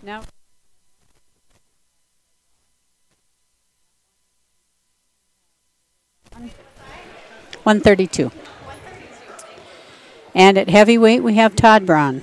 No. 132. And at heavyweight, we have Todd Braun.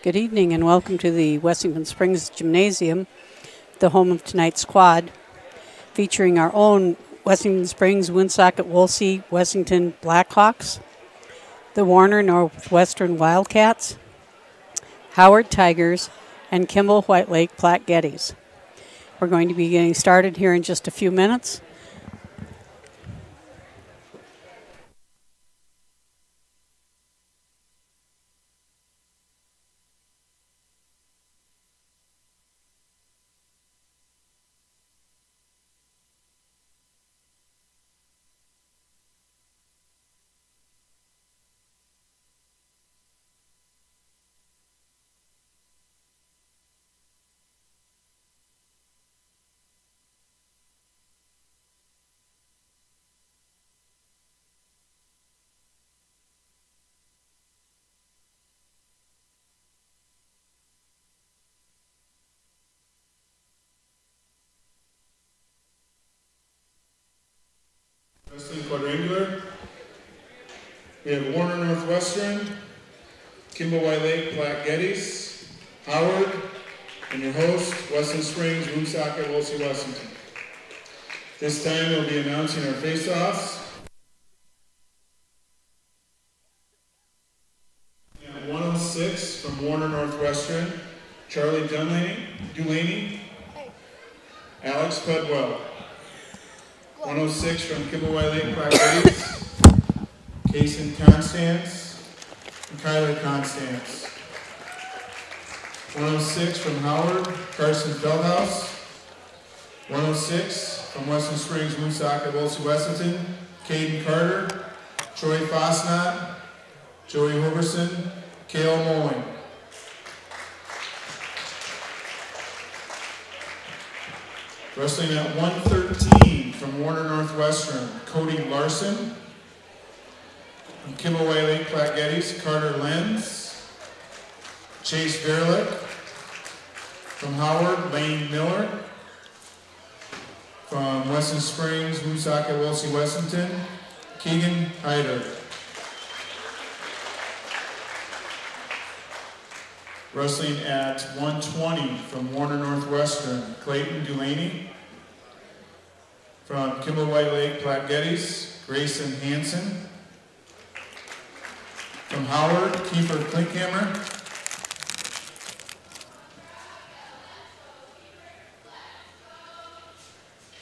Good evening and welcome to the Wessington Springs Gymnasium, the home of tonight's squad, featuring our own Wessington Springs, Woonsocket, Wolsey-Wessington Blackhawks, the Warner Northwestern Wildcats, Howard Tigers, and Kimball White Lake Platte Gettys. We're going to be getting started here in just a few minutes. Wrestling quadrangular. We have Warner Northwestern, Kimball White Lake Platte Gettys, Howard, and your host, Western Springs, Woonsocket, Wolsey-Wessington. This time we'll be announcing our face-offs. At 106 from Warner Northwestern, Charlie Dulaney, Alex Pudwell. 106 from Kimball White Lake Platte Gettys, Kason Constance, and Kyler Constance. 106 from Howard, Carson Feldhaus. 106 from Western Springs, Woonsocket, Wolsey-Wessington, Caden Carter, Troy Fosnot, Joey Hoverson, Kale Moling. Wrestling at 113 from Warner Northwestern, Cody Larson. From Kimball White Lake Platte Gettys, Carter Lenz. Chase Verlick. From Howard, Lane Miller. From Western Springs, Woonsocket, Wolsey-Wessington, Keegan Hyder. Wrestling at 120 from Warner Northwestern, Clayton Dulaney. From Kimball White Lake Platte Gettys, Grayson Hansen. From Howard, Kiefer Klinkhammer.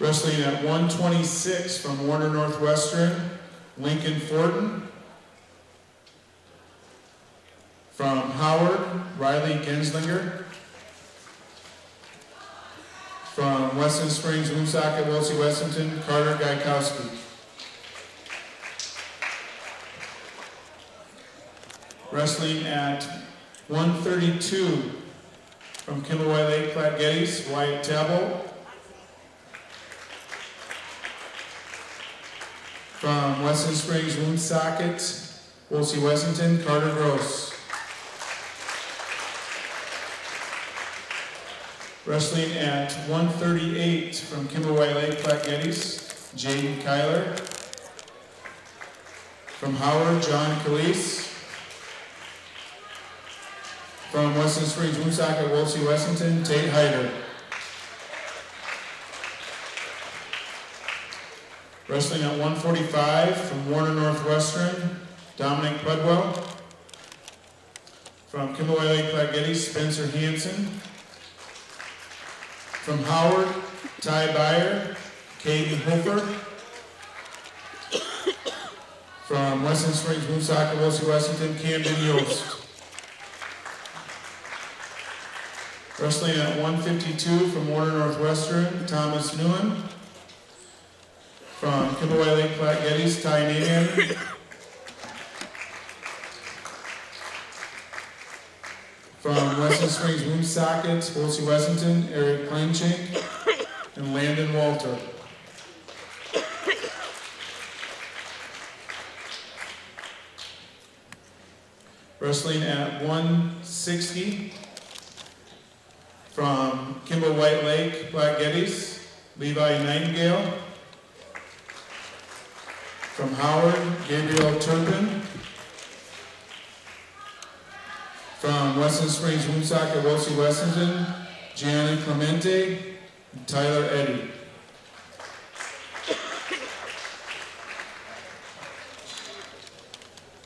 Wrestling at 126 from Warner Northwestern, Lincoln Fortin. From Howard, Riley Genslinger. From Western Springs, Woonsocket, Wolsey-Wessington, Carter Gaikowski. Wrestling at 132 from Kimball White Lake Platte Gettys, Wyatt Tabo. From Western Springs, Woonsocket, Wolsey-Wessington, Carter Gross. Wrestling at 138 from Kimball White Lake Platte Gettys, Jaden Kyler. From Howard, John Calise. From Western Springs, Woonsocket, Wolsey-Wessington, Tate Hyder. Wrestling at 145 from Warner Northwestern, Dominic Pudwell. From Kimball White Lake Platte Gettys, Spencer Hansen. From Howard, Ty Byer, Caden Hofer. From Western Springs, Woonsocket, Wolsey-Wessington, Camden Yost. Wrestling at 152 from Warner Northwestern, Thomas Newen. From Kimball White Lake Platte Gettys, Ty Namian. From Western Springs, Woonsocket, Wolsey-Wessington, Eric Kleinschenk and Landon Walter. Wrestling at 160 from Kimball White Lake Platte Gettys, Levi Nightingale. From Howard, Gabriel Turpin. From Western Springs, Woonsocket, Wolsey-Wessington, Gianna Clemente, and Tyler Eddy.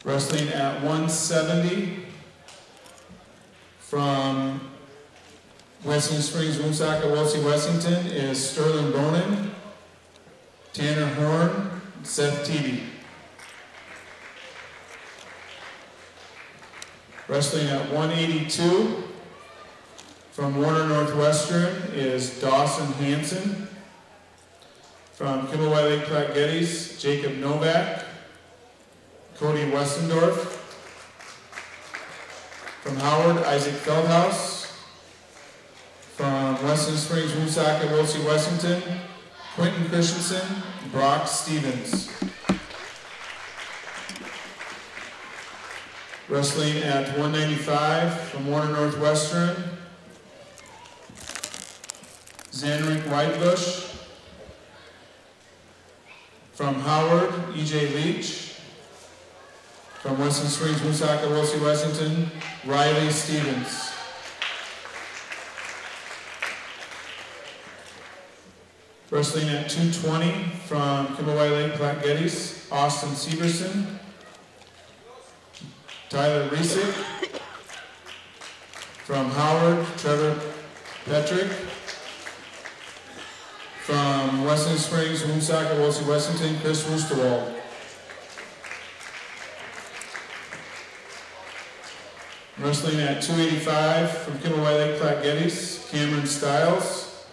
Wrestling at 170 from Western Springs, Woonsocket, Wolsey-Wessington is Sterling Bonin, Tanner Horn, and Seth Teedy. Wrestling at 182 from Warner Northwestern is Dawson Hansen. From Kimball Lake Platte Geddes, Jacob Novak, Cody Westendorf. From Howard, Isaac Feldhaus. From Western Springs, Woonsocket, Wolsey-Wessington, Quentin Christensen, Brock Stevens. Wrestling at 195 from Warner Northwestern, Zanrick Whitebush. From Howard, E.J. Leach. From Western Springs, Woonsocket, Wolsey-Wessington, Riley Stevens. Wrestling at 220 from Kimball Lake Platte Geddes, Austin Severson, Tyler Riesick. From Howard, Trevor Petrick. From Western Springs, Woonsocket, Wolsey-Wessington, Chris Woosterwald. Wrestling at 285 from Kimball Lake Platte Geddes, Cameron Stiles.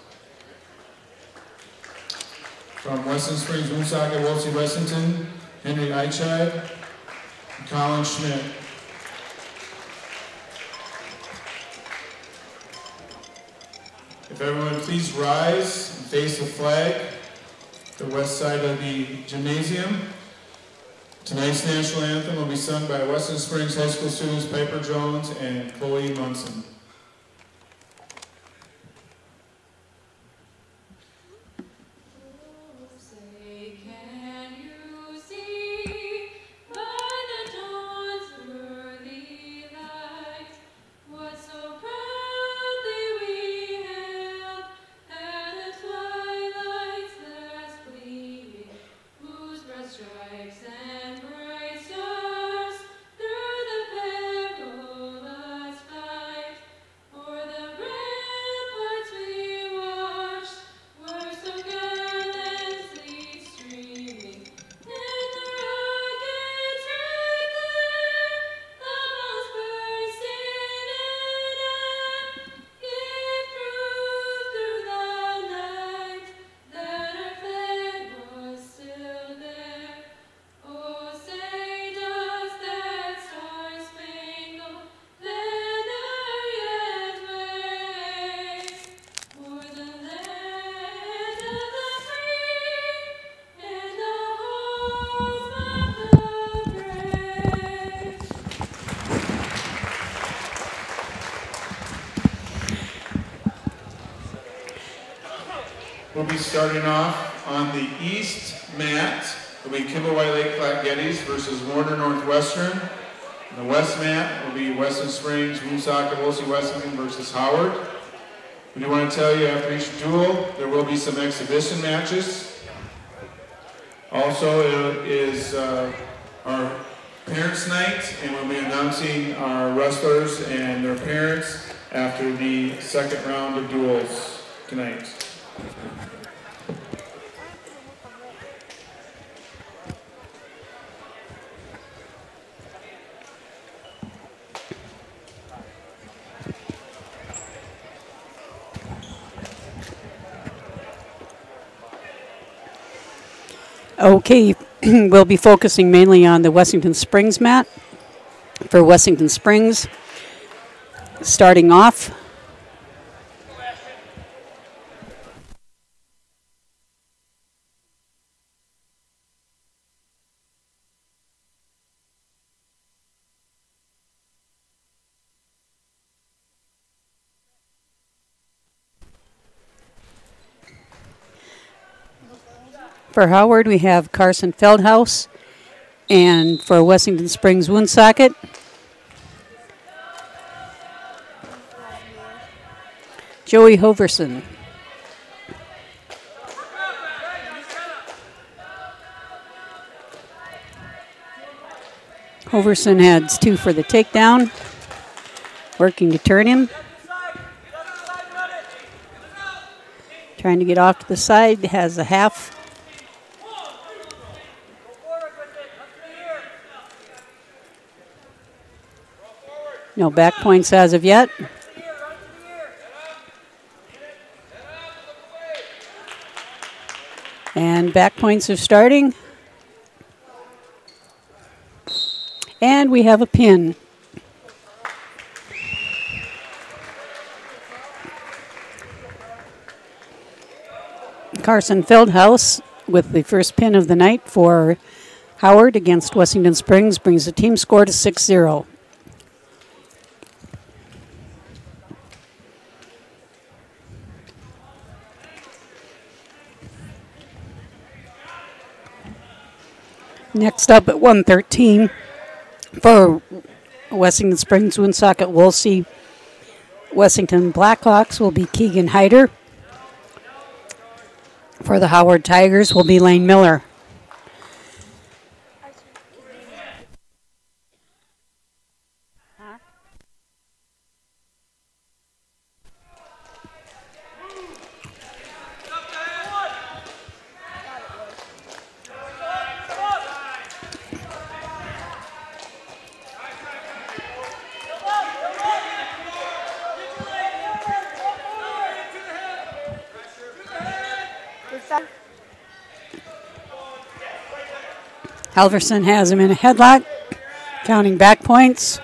From Western Springs, Woonsocket, Wolsey-Wessington, Henry Eichheim, and Colin Schmidt. If everyone please rise and face the flag, the west side of the gymnasium. Tonight's national anthem will be sung by Western Springs High School students Piper Jones and Chloe Munson. We'll be starting off on the east mat. It'll be Kimball Lake Platte Geddes versus Warner Northwestern. On the west mat will be Western Springs, Woonsocket, Wolsey-Wessington versus Howard. We do want to tell you after each duel there will be some exhibition matches. Also, it is our parents' night, and we'll be announcing our wrestlers and their parents after the second round of duels tonight. Okay, we'll be focusing mainly on the Wessington Springs mat for Wessington Springs. Starting off, for Howard, we have Carson Feldhaus, and for Wessington Springs, Woonsocket, Joey Hoverson. Hoverson heads 2 for the takedown, working to turn him. Trying to get off to the side, has a half. No back points as of yet. And back points are starting. And we have a pin. Carson Feldhaus with the first pin of the night for Howard against Wessington Springs brings the team score to 6-0. Next up at 1:13 for Wessington Springs, Woonsocket, Wolsey-Wessington Blackhawks will be Keegan Hyder. For the Howard Tigers will be Lane Miller. Halverson has him in a headlock, counting back points.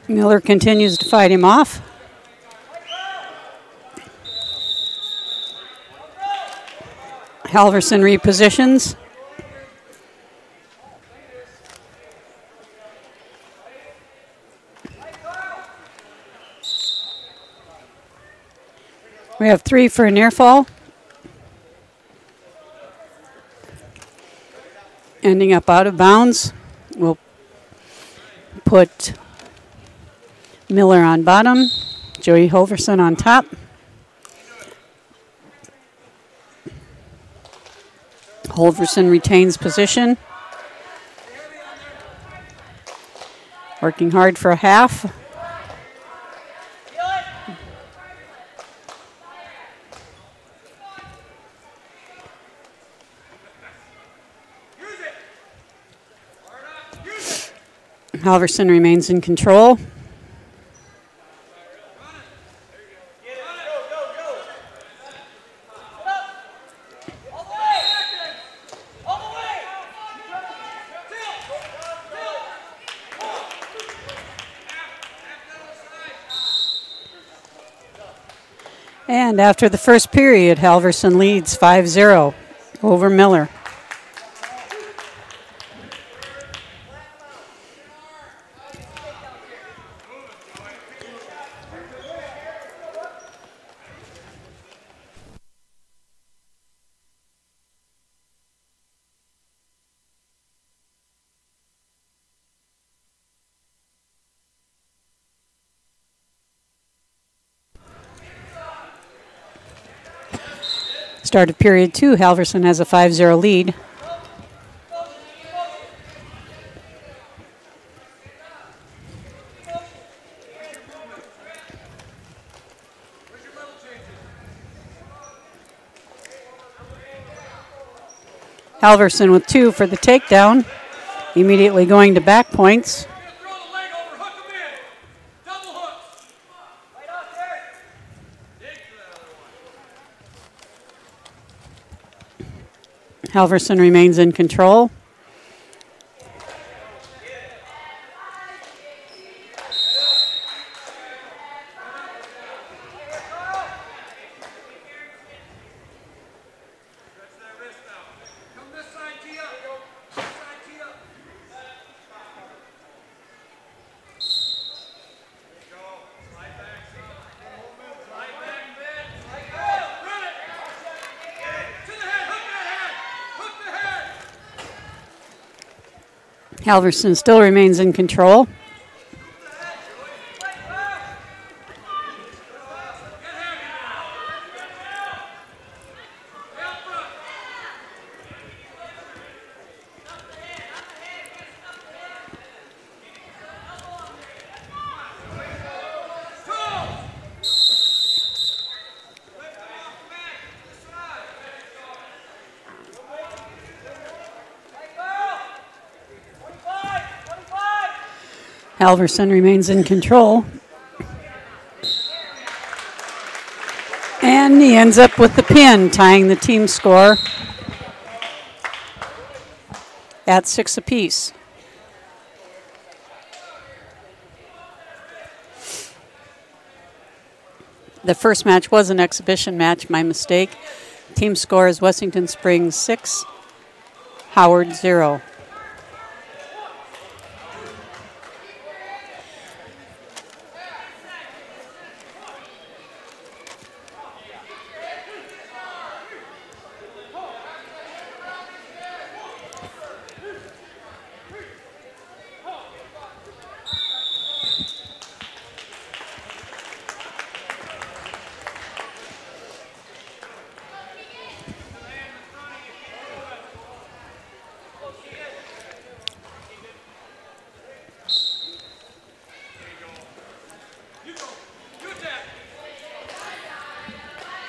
Miller continues to fight him off. Halverson repositions. We have 3 for a near fall. Ending up out of bounds. We'll put Miller on bottom, Joey Hoverson on top. Hoverson retains position. Working hard for a half. Halverson remains in control. And after the first period, Halverson leads 5-0 over Miller. Start of period 2, Halverson has a 5-0 lead. Halverson with 2 for the takedown, immediately going to back points. Halverson remains in control. Halverson still remains in control. Halverson remains in control. And he ends up with the pin, tying the team score at 6 apiece. The first match was an exhibition match, my mistake. Team score is Wessington Springs 6, Howard 0.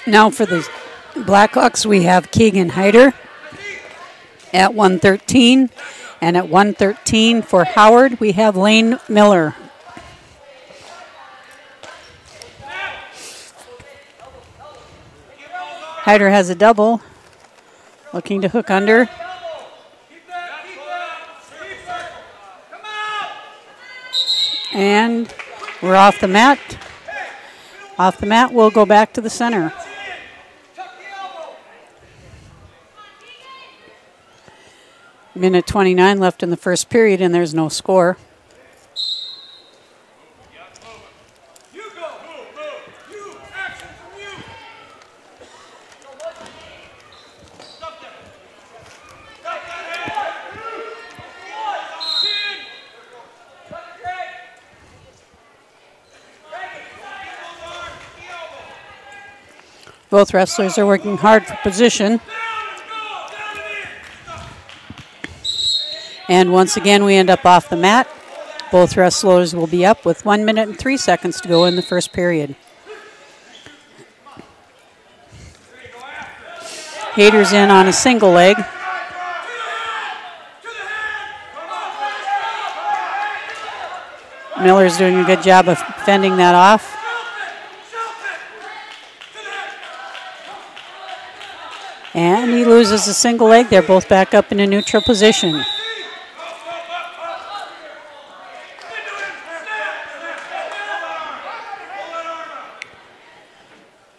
Now for the Blackhawks, we have Keegan Hyder at 113. And at 113 for Howard, we have Lane Miller. Hyder has a double, looking to hook under. And we're off the mat. Off the mat, we'll go back to the center. Minute 29 left in the first period, and there's no score. Both wrestlers are working hard for position. And once again, we end up off the mat. Both wrestlers will be up with 1 minute and 3 seconds to go in the first period. Hayter's in on a single leg. Miller's doing a good job of fending that off. And he loses a single leg. They're both back up in a neutral position.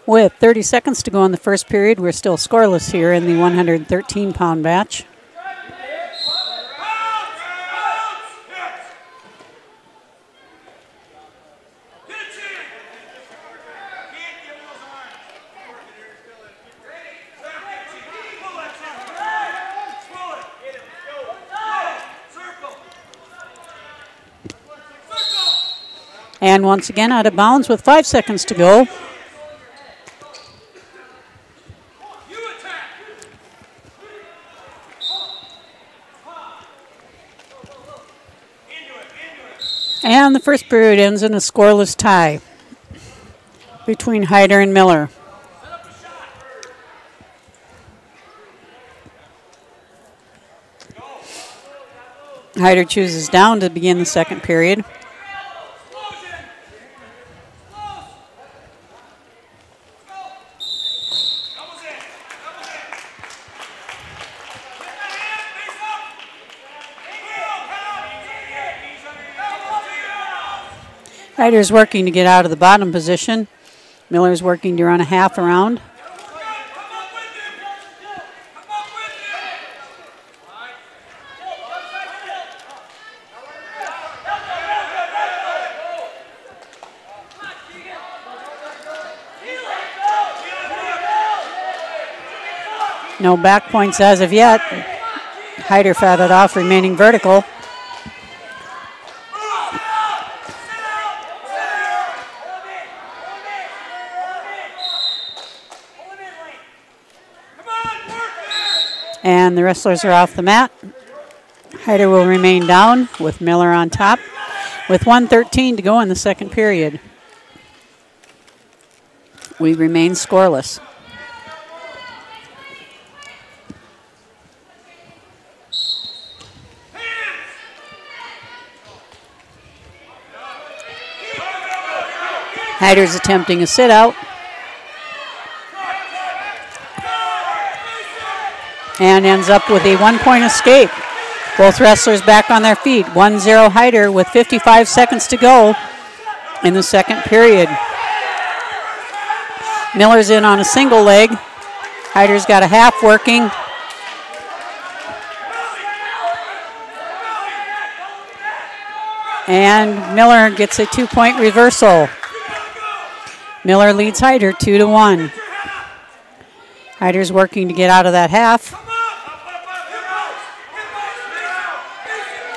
With 30 seconds to go in the first period, we're still scoreless here in the 113-pound match. And once again, out of bounds with 5 seconds to go. And the first period ends in a scoreless tie between Hyder and Miller. Hyder chooses down to begin the second period. Hyder's working to get out of the bottom position. Miller's working to run a half around. No back points as of yet. Hyder fought it off, remaining vertical. And the wrestlers are off the mat. Hyder will remain down with Miller on top with 1:13 to go in the second period. We remain scoreless. Hyder's attempting a sit out. And ends up with a 1-point escape. Both wrestlers back on their feet. 1-0 Hyder with 55 seconds to go in the second period. Miller's in on a single leg. Hyder's got a half working. And Miller gets a 2-point reversal. Miller leads Hyder 2-1. Hyder's working to get out of that half.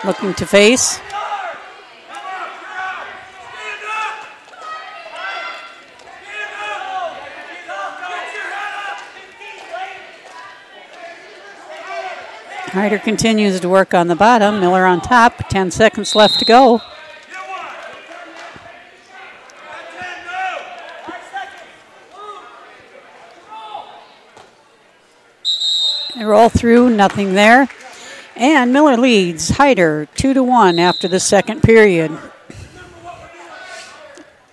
Looking to face. Hyder continues to work on the bottom. Miller on top. 10 seconds left to go. They roll through, nothing there. And Miller leads Hyder 2-1 after the second period.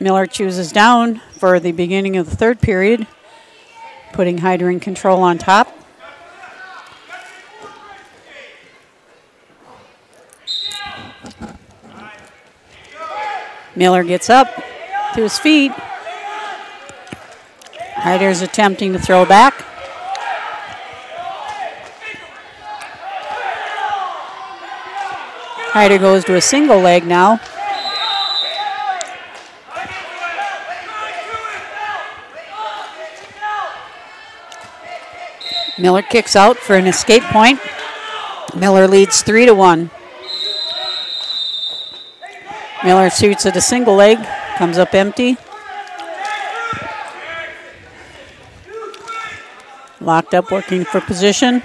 Miller chooses down for the beginning of the third period, putting Hyder in control on top. Miller gets up to his feet. Hyder's attempting to throw back. Hyder goes to a single leg now. Miller kicks out for an escape point. Miller leads 3-1. Miller shoots at a single leg, comes up empty. Locked up, working for position.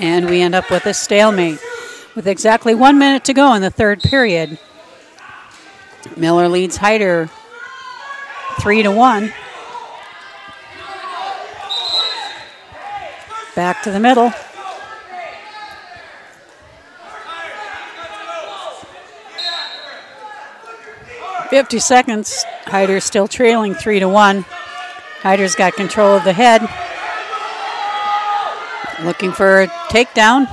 And we end up with a stalemate with exactly 1 minute to go in the third period. Miller leads Hyder 3-1. Back to the middle. "50 seconds. Hyder still trailing 3-1. Hyder's got control of the head. Looking for a takedown.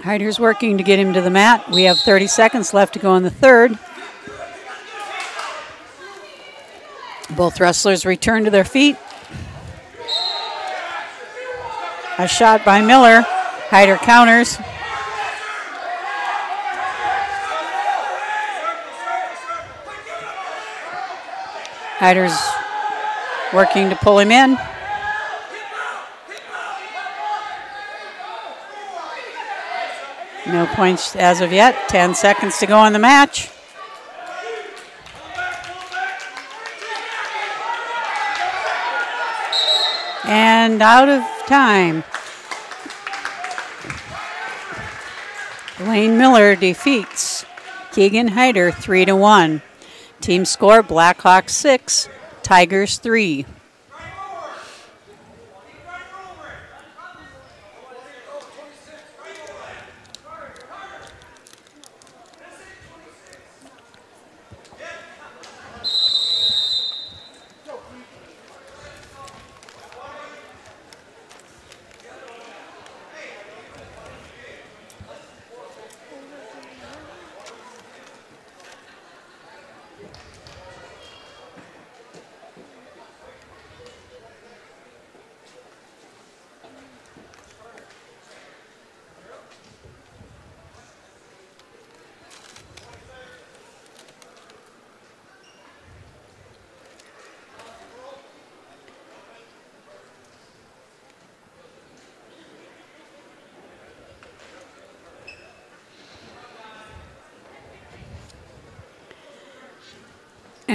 Hyder's working to get him to the mat. We have 30 seconds left to go in the third. Both wrestlers return to their feet. A shot by Miller. Hyder counters. Hyder's working to pull him in. No points as of yet. 10 seconds to go in the match. And out of time. Lane Miller defeats Keegan Hyder 3-1. Team score: Blackhawks 6, Tigers 3.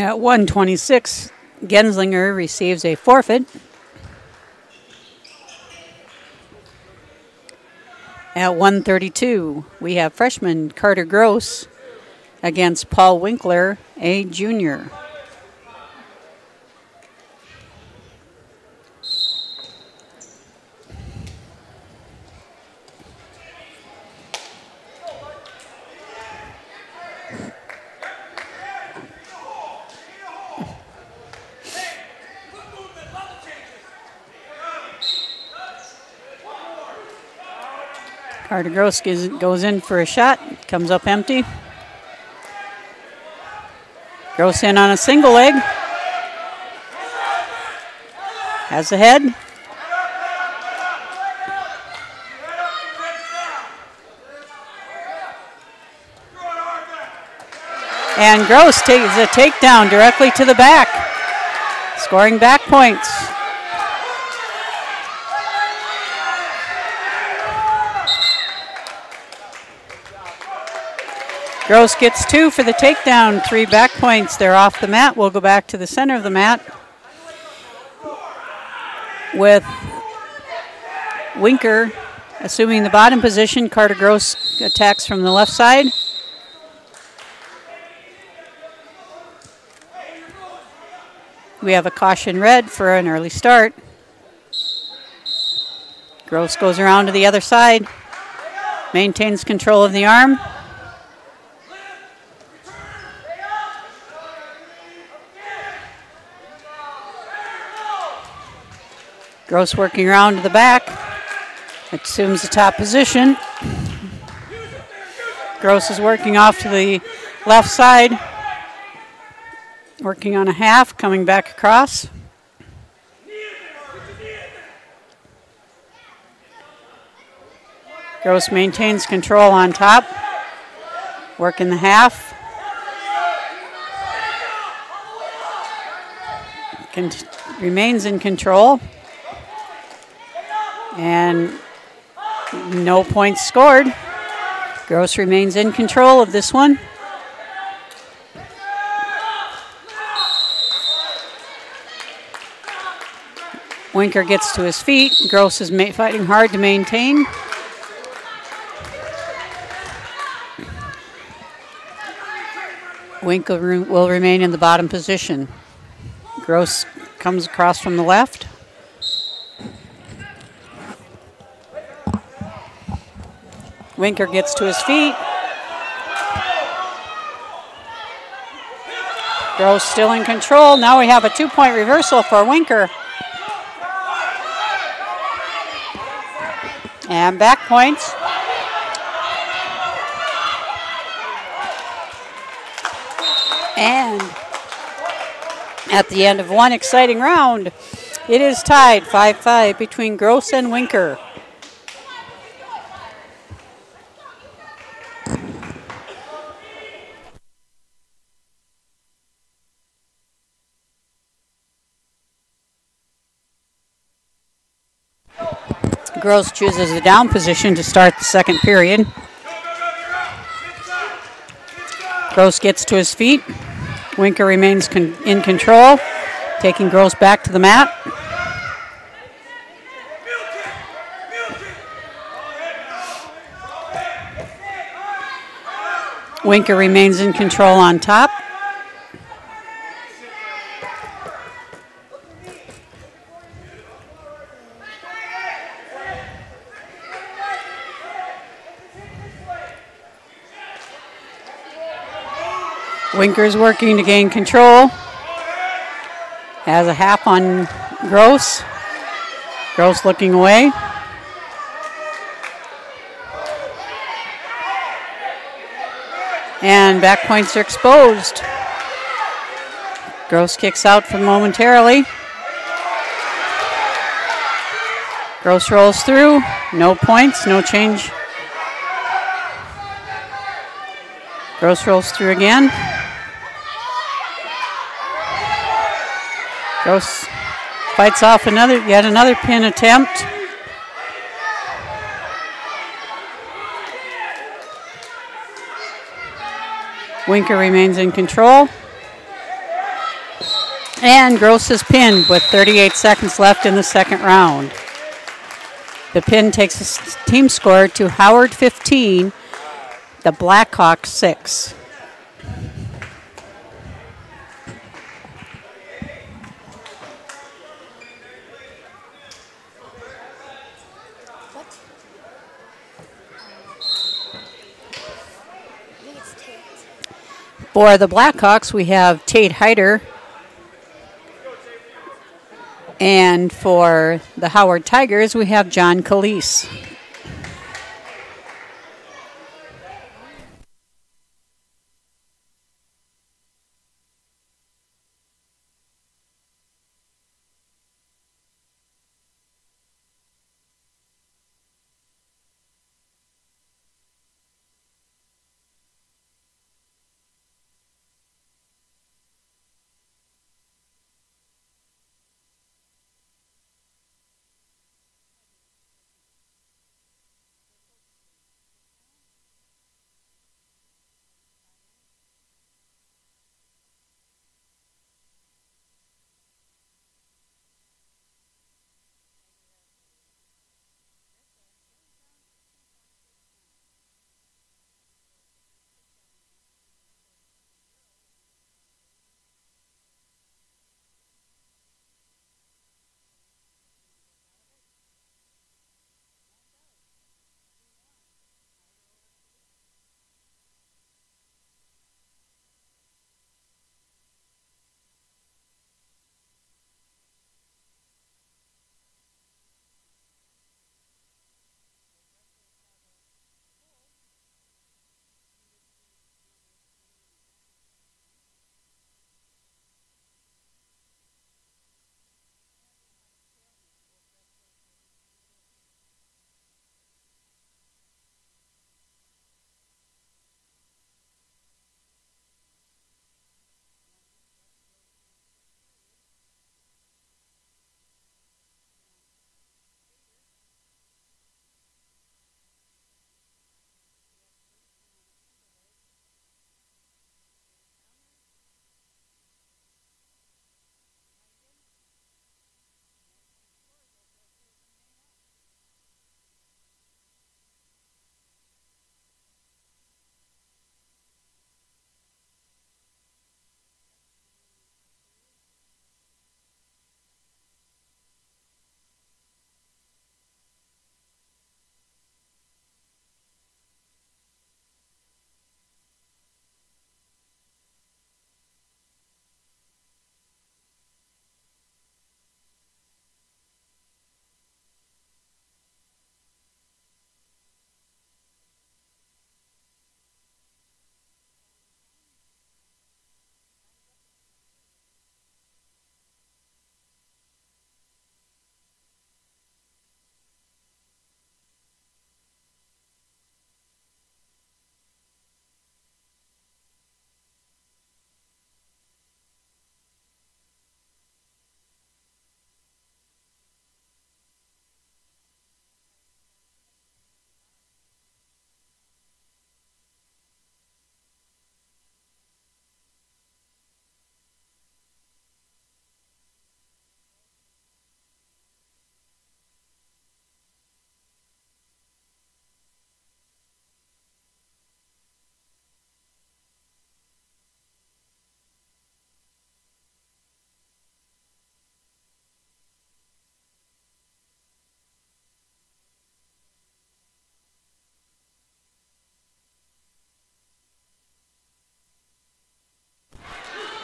At 1:26, Genslinger receives a forfeit. At 1:32, we have freshman Carter Gross against Paul Winkler, a junior. Carter Gross goes in for a shot, comes up empty. Gross in on a single leg. Has the head. And Gross takes a takedown directly to the back, scoring back points. Gross gets 2 for the takedown, 3 back points. They're off the mat. We'll go back to the center of the mat with Winker assuming the bottom position. Carter Gross attacks from the left side. We have a caution red for an early start. Gross goes around to the other side, maintains control of the arm. Gross working around to the back, assumes the top position. Gross is working off to the left side, working on a half, coming back across. Gross maintains control on top, working the half. Remains in control. And no points scored. Gross remains in control of this one. Winker gets to his feet. Gross is fighting hard to maintain. Winker will remain in the bottom position. Gross comes across from the left. Winker gets to his feet. Gross still in control. Now we have a 2-point reversal for Winker. And back points. And at the end of one exciting round, it is tied 5-5 between Gross and Winker. Gross chooses the down position to start the second period. Gross gets to his feet. Winker remains in control, taking Gross back to the mat. Winker remains in control on top. Winker's working to gain control. Has a half on Gross. Gross looking away. And back points are exposed. Gross kicks out for momentarily. Gross rolls through. No points, no change. Gross rolls through again. Gross fights off yet another pin attempt. Winker remains in control. And Gross is pinned with 38 seconds left in the second round. The pin takes the team score to Howard 15, the Blackhawks 6. For the Blackhawks, we have Tate Hyder. And for the Howard Tigers, we have John Calise.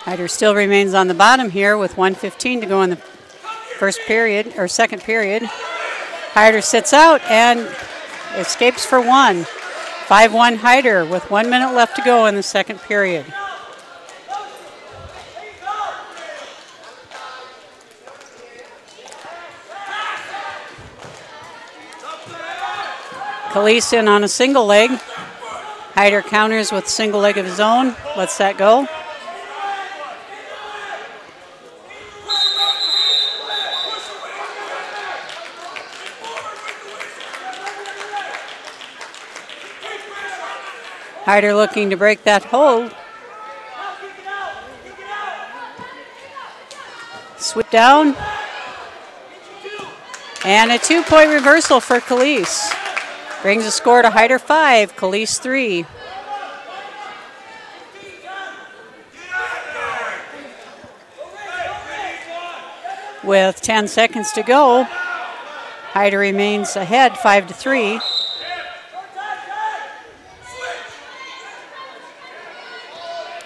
Hyder still remains on the bottom here with 1:15 to go in the first period, or second period. Hyder sits out and escapes for one. 5-1 Hyder with 1 minute left to go in the second period. Calise in on a single leg. Hyder counters with single leg of his own. Lets that go. Hyder looking to break that hold. Sweep down. And a 2-point reversal for Khalees. Brings the score to Hyder 5, Khalees 3. With 10 seconds to go, Hyder remains ahead 5-3.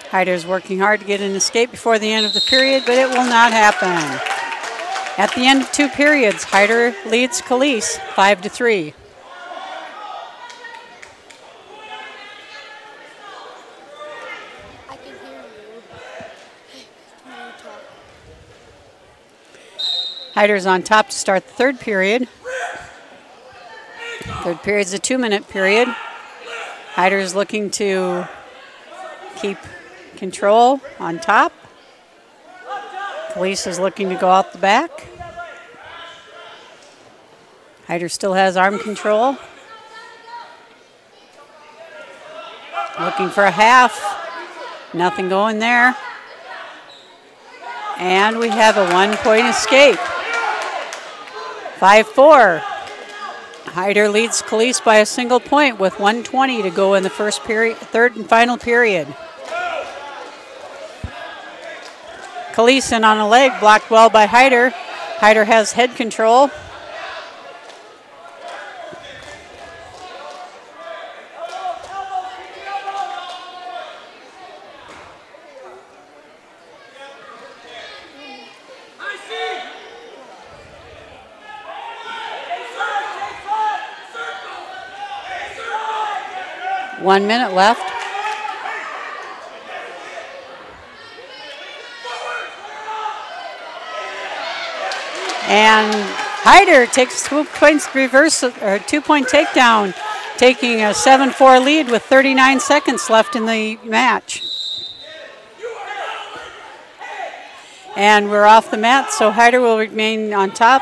Hyder's working hard to get an escape before the end of the period, but it will not happen. At the end of 2 periods, Hyder leads Khalees 5-3. I can hear you. Can you talk? Hyder's on top to start the 3rd period. 3rd period's a 2-minute period. Hyder's looking to keep control on top. Khalees is looking to go out the back. Hyder still has arm control. Looking for a half. Nothing going there. And we have a 1-point escape. 5-4. Hyder leads Khalees by a single point with 1:20 to go in the 3rd and final period. Khalees in on a leg, blocked well by Hyder. Hyder has head control. One minute left. And Hyder takes 2 points reversal, or 2-point takedown, taking a 7-4 lead with 39 seconds left in the match. And we're off the mat, so Hyder will remain on top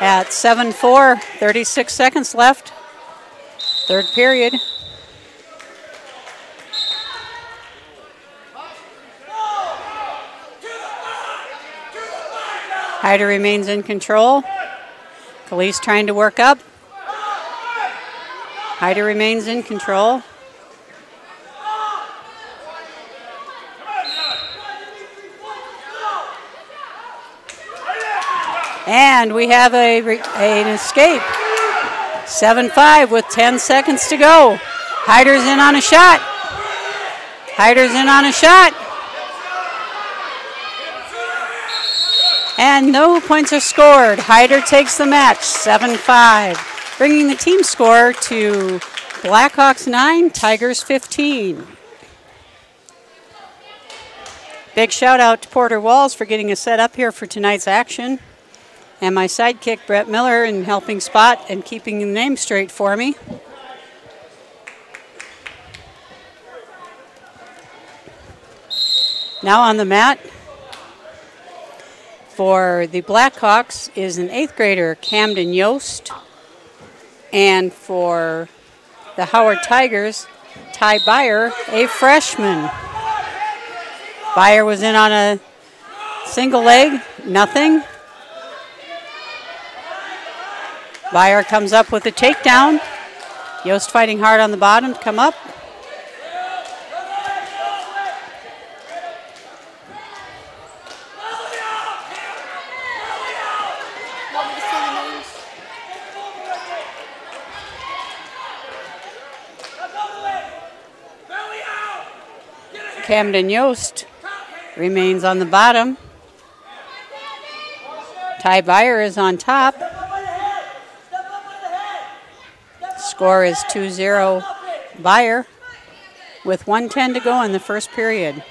at 7-4, 36 seconds left, 3rd period. Hyder remains in control. Khalees trying to work up. Hyder remains in control. And we have an escape. 7-5 with 10 seconds to go. Hyder's in on a shot. Hyder's in on a shot. And no points are scored. Hyder takes the match, 7-5, bringing the team score to Blackhawks 9, Tigers 15. Big shout out to Porter Walls for getting us set up here for tonight's action. And my sidekick, Brett Miller, in helping spot and keeping the name straight for me. Now on the mat for the Blackhawks is an 8th grader, Camden Yost. And for the Howard Tigers, Ty Byer, a freshman. Byer was in on a single leg, nothing. Byer comes up with a takedown. Yost fighting hard on the bottom to come up. Camden Yost remains on the bottom. Ty Byer is on top. Score is 2-0 Byer with 1:10 to go in the 1st period.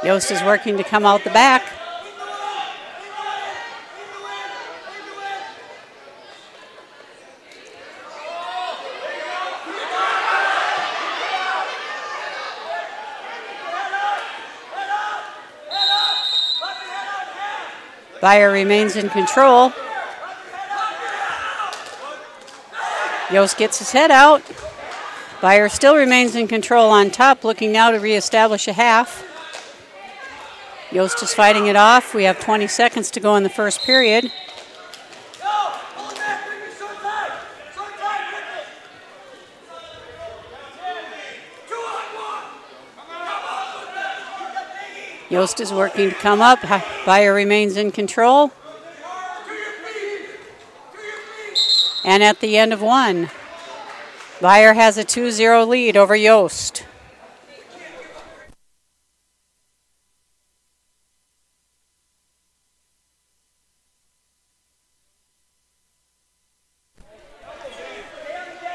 Yost is working to come out the back. Beyer remains in control. Yost gets his head out. Beyer still remains in control on top, looking now to reestablish a half. Yost is fighting it off. We have 20 seconds to go in the first period. Yost is working to come up. Beyer remains in control. And at the end of one, Beyer has a 2-0 lead over Yost.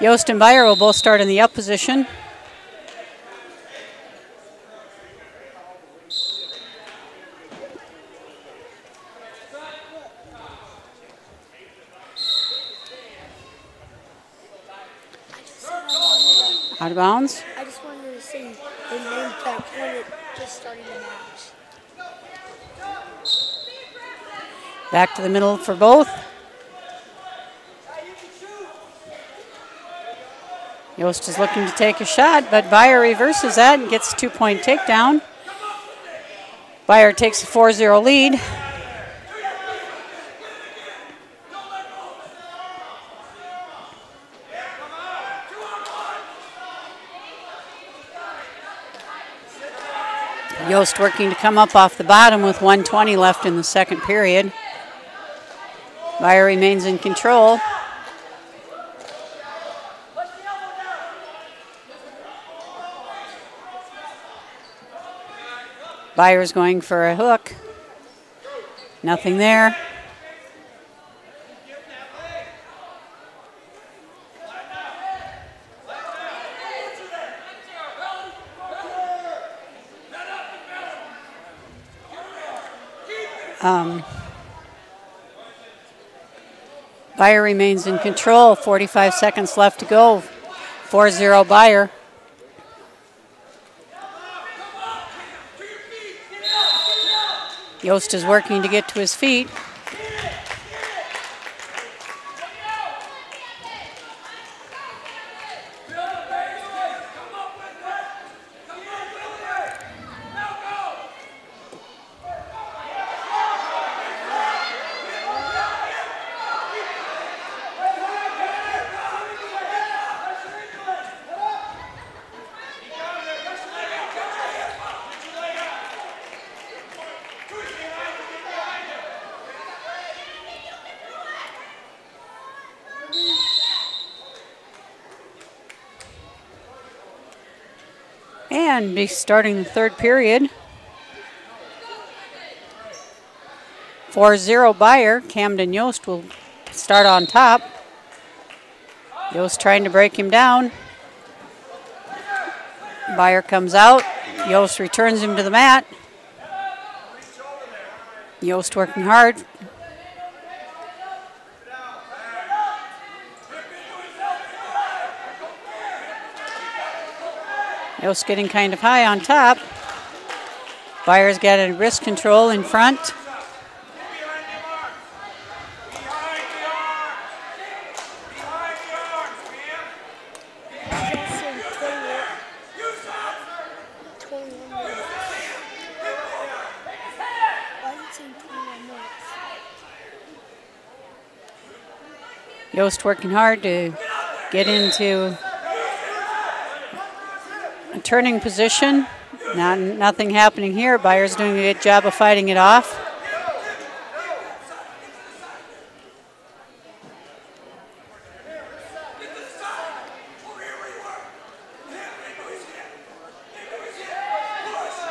Yost and Beyer will both start in the up position. Out of bounds. I just wanted to see the name tag when it just started the match. Back to the middle for both. Yost is looking to take a shot, but Beyer reverses that and gets a 2-point takedown. Beyer takes a 4-0 lead. Yost working to come up off the bottom with 1:20 left in the second period. Beyer remains in control. Beyer's going for a hook. Nothing there. Beyer remains in control. 45 seconds left to go. 4-0 Beyer. Yost is working to get to his feet. And be starting the third period. 4-0 Beyer. Camden Yost will start on top. Yost trying to break him down. Beyer comes out. Yost returns him to the mat. Yost working hard. Yost getting kind of high on top. Beyer's got a wrist control in front. Yost working hard to get into a turning position. Nothing happening here. Beyer's doing a good job of fighting it off.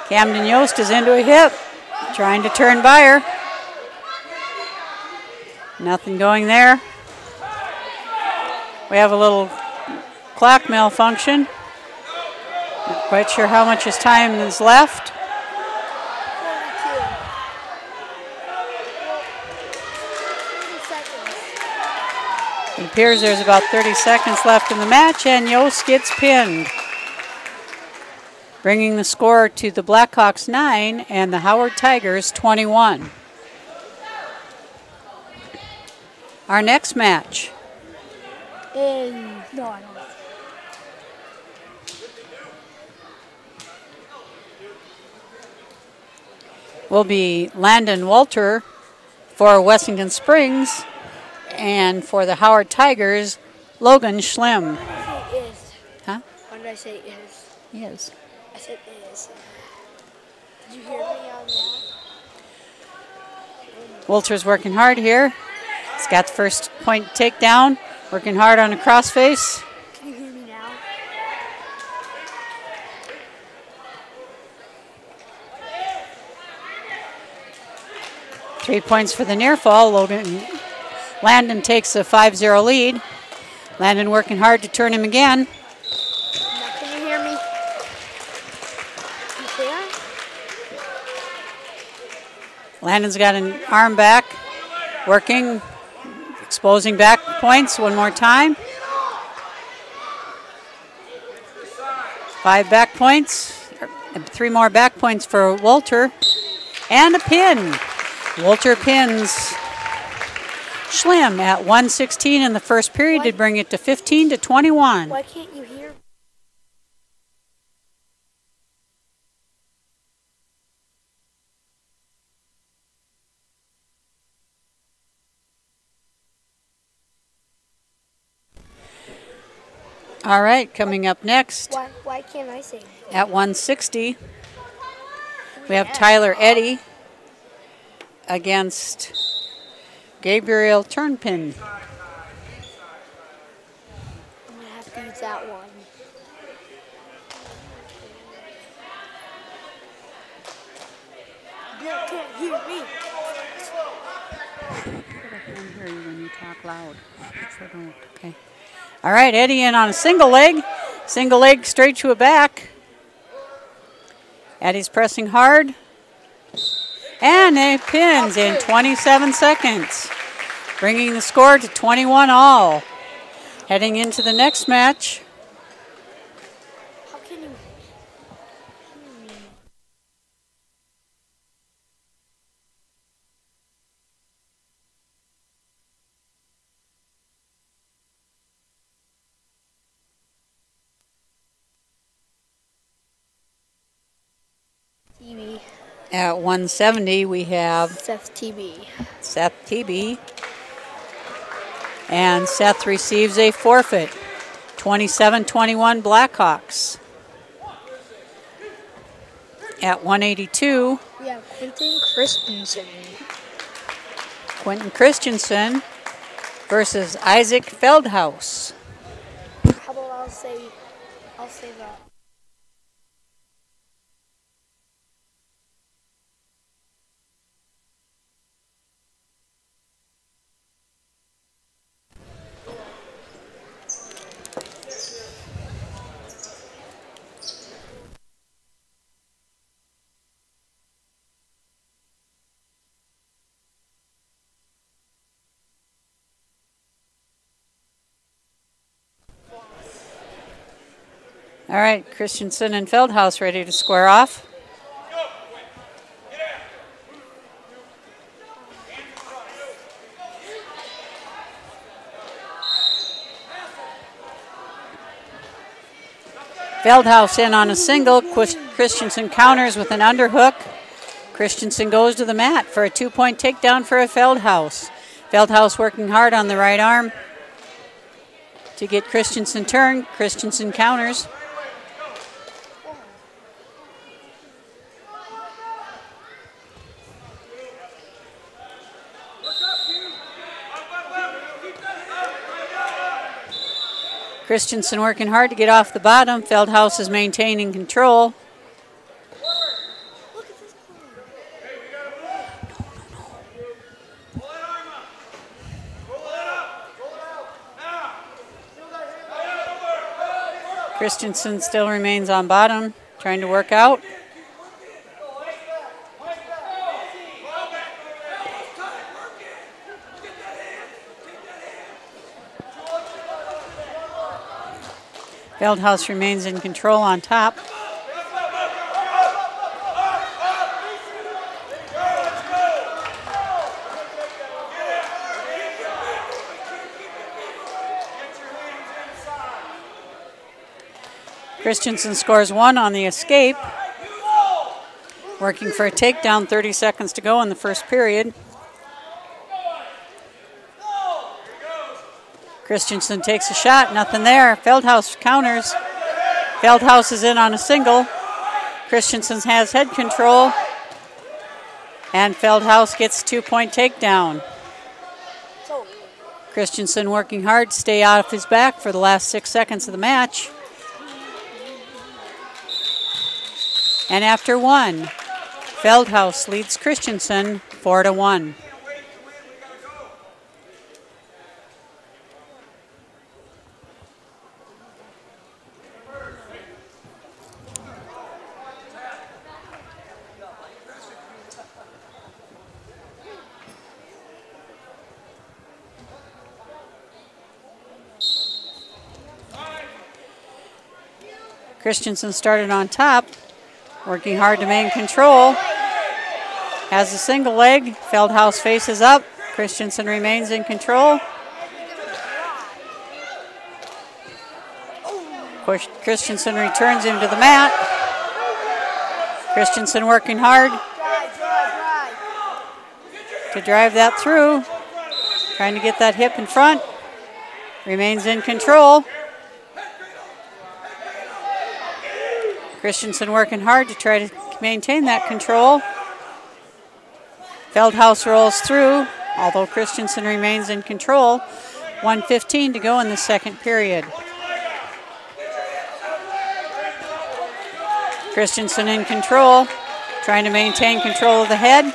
Camden Yost is into a hip, trying to turn Beyer. Nothing going there. We have a little clock malfunction. Not quite sure how much his time is left. 42. It appears there's about 30 seconds left in the match, and Yost gets pinned, bringing the score to the Blackhawks 9 and the Howard Tigers 21. Our next match No, I don't. will be Landon Walter for Wessington Springs, and for the Howard Tigers, Logan Schlemm. It is. Huh? Why did I say is? Yes. I said is. Did you hear me on that? Walter's working hard here. He's got the first point takedown, working hard on a crossface. Can you hear me now? Three points for the near fall. Landon takes a 5-0 lead. Landon working hard to turn him again. Now, can you hear me? You can? Landon's got an arm back, working, exposing back points one more time. 5 back points, 3 more back points for Walter, and a pin. Walter pins Schlemm at 1:16 in the first period to bring it to 15-21. Why can't you hear? All right, coming up next Why can't I say? at 1:60, we have Tyler Eddy against Gabriel Turnpin. I'm gonna have to use that one. You can't hear me. I can hear you when you talk loud. So don't. Okay. All right, Eddie in on a single leg straight to a back. Eddie's pressing hard. And it pins in 27 seconds, bringing the score to 21-all. Heading into the next match. How can you? TV. At 170, we have Seth TB. Seth TB. And Seth receives a forfeit. 27-21 Blackhawks. At 182, We have Quentin Christensen. Quentin Christensen versus Isaac Feldhaus. How about I'll say that. All right, Christensen and Feldhaus ready to square off. Feldhaus in on a single. Christensen counters with an underhook. Christensen goes to the mat for a 2-point takedown for a Feldhaus. Feldhaus working hard on the right arm to get Christensen turned. Christensen counters. Christensen working hard to get off the bottom. Feldhaus is maintaining control. Christensen still remains on bottom, trying to work out. Feldhaus remains in control on top. Christensen scores 1 on the escape. Working for a takedown, 30 seconds to go in the first period. Christensen takes a shot, nothing there. Feldhaus counters. Feldhaus is in on a single. Christensen has head control. And Feldhaus gets 2-point takedown. Christensen working hard to stay out of his back for the last 6 seconds of the match. And after 1, Feldhaus leads Christensen 4-1. Christensen started on top, working hard to maintain control. Has a single leg. Feldhaus faces up. Christensen remains in control. Christensen returns him to the mat. Christensen working hard to drive that through. Trying to get that hip in front. Remains in control. Christensen working hard to try to maintain that control. Feldhaus rolls through, although Christensen remains in control. 1:15 to go in the second period. Christensen in control, trying to maintain control of the head.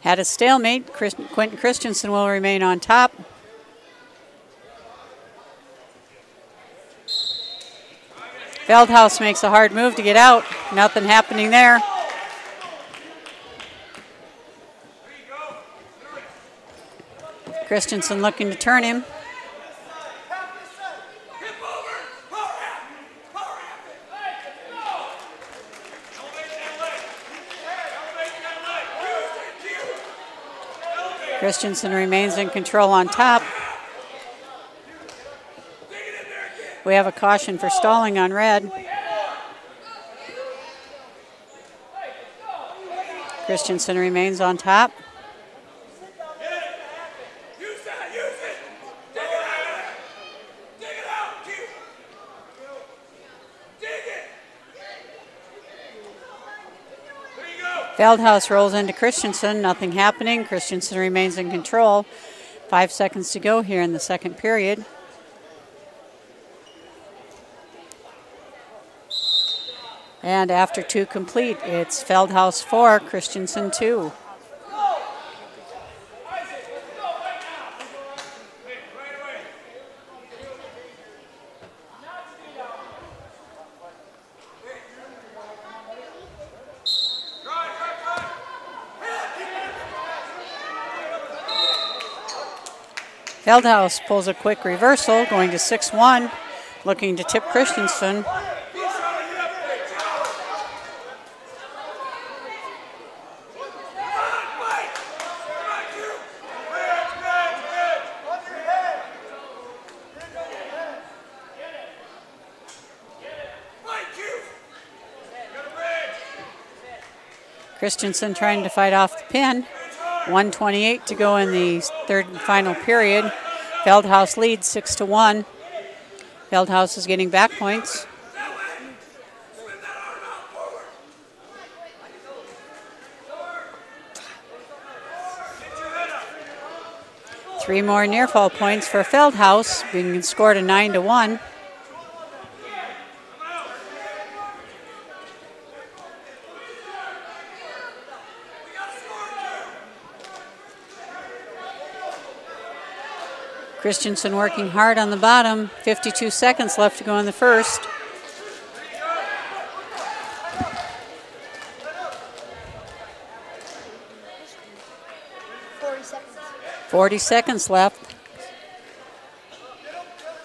At a stalemate, Quentin Christensen will remain on top. Feldhaus makes a hard move to get out. Nothing happening there. Christensen looking to turn him. Christensen remains in control on top. We have a caution for stalling on red. Christensen remains on top. Feldhaus rolls into Christensen, nothing happening. Christensen remains in control. 5 seconds to go here in the second period. And after 2 complete, it's Feldhaus 4, Christensen 2. Feldhaus pulls a quick reversal, going to 6-1, looking to tip Christensen. Christensen trying to fight off the pin. 1:28 to go in the third and final period. Feldhaus leads 6-1. Feldhaus is getting back points. Three more near fall points for Feldhaus, being scored a 9-1. Christensen working hard on the bottom. 52 seconds left to go in the first. Forty seconds left.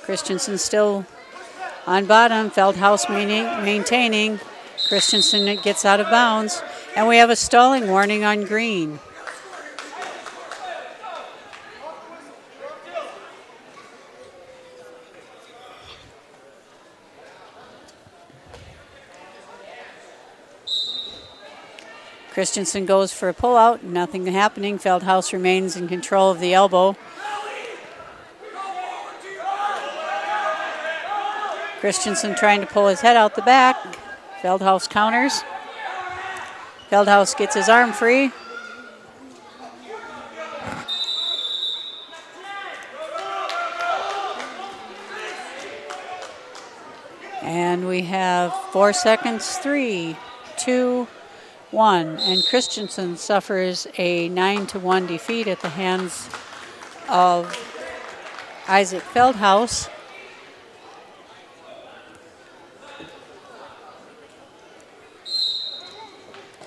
Christensen still on bottom. Feldhaus maintaining. Christensen gets out of bounds. And we have a stalling warning on green. Christensen goes for a pullout, nothing happening. Feldhaus remains in control of the elbow. Christensen trying to pull his head out the back. Feldhaus counters. Feldhaus gets his arm free. And we have 4 seconds, 3, 2, 1. And Christensen suffers a 9-1 defeat at the hands of Isaac Feldhaus.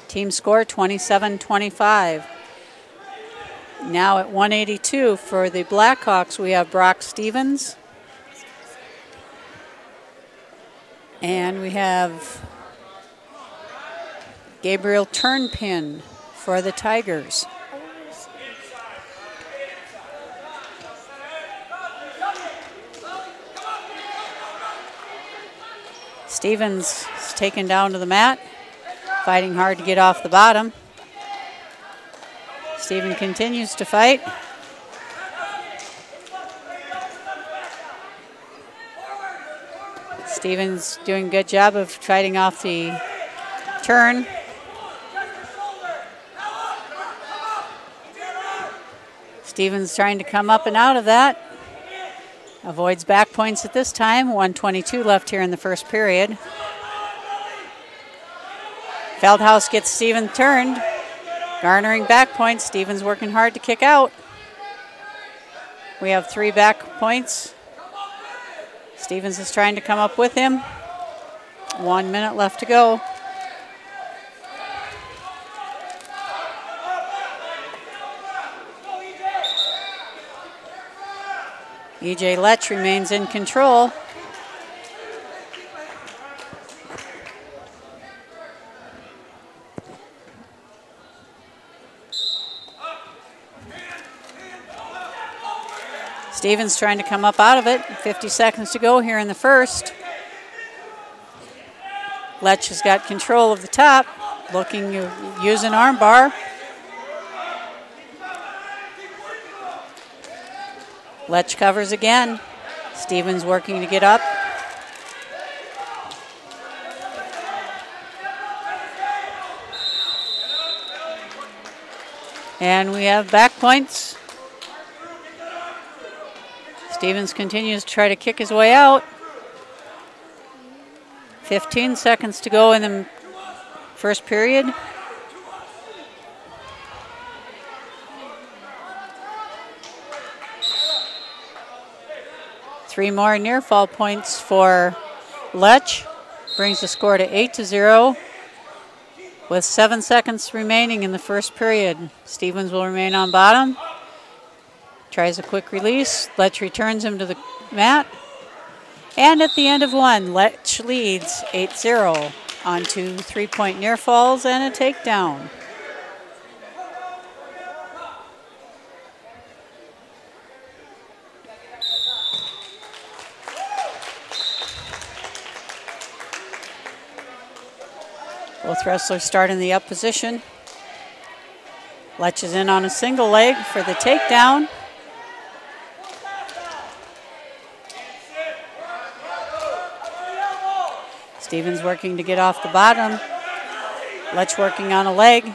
Team score 27-25. Now at 182 for the Blackhawks, we have Brock Stevens. And we have Gabriel Turnpin for the Tigers. Stevens is taken down to the mat, fighting hard to get off the bottom. Steven continues to fight. Stevens doing a good job of fighting off the turn. Stevens trying to come up and out of that. Avoids back points at this time. 1:22 left here in the first period. Feldhaus gets Stevens turned. Garnering back points. Stevens working hard to kick out. We have 3 back points. Stevens is trying to come up with him. 1 minute left to go. E.J. Lech remains in control. Stevens trying to come up out of it. 50 seconds to go here in the first. Lech has got control of the top, looking to use an arm bar. Lech covers again. Stevens working to get up. And we have back points. Stevens continues to try to kick his way out. 15 seconds to go in the first period. Three more near fall points for Lech. Brings the score to 8-0 with 7 seconds remaining in the first period. Stevens will remain on bottom. Tries a quick release. Lech returns him to the mat. And at the end of one, Lech leads 8-0 on 2 3-point near falls and a takedown. Both wrestlers start in the up position. Lech is in on a single leg for the takedown. Stevens working to get off the bottom. Lech working on a leg.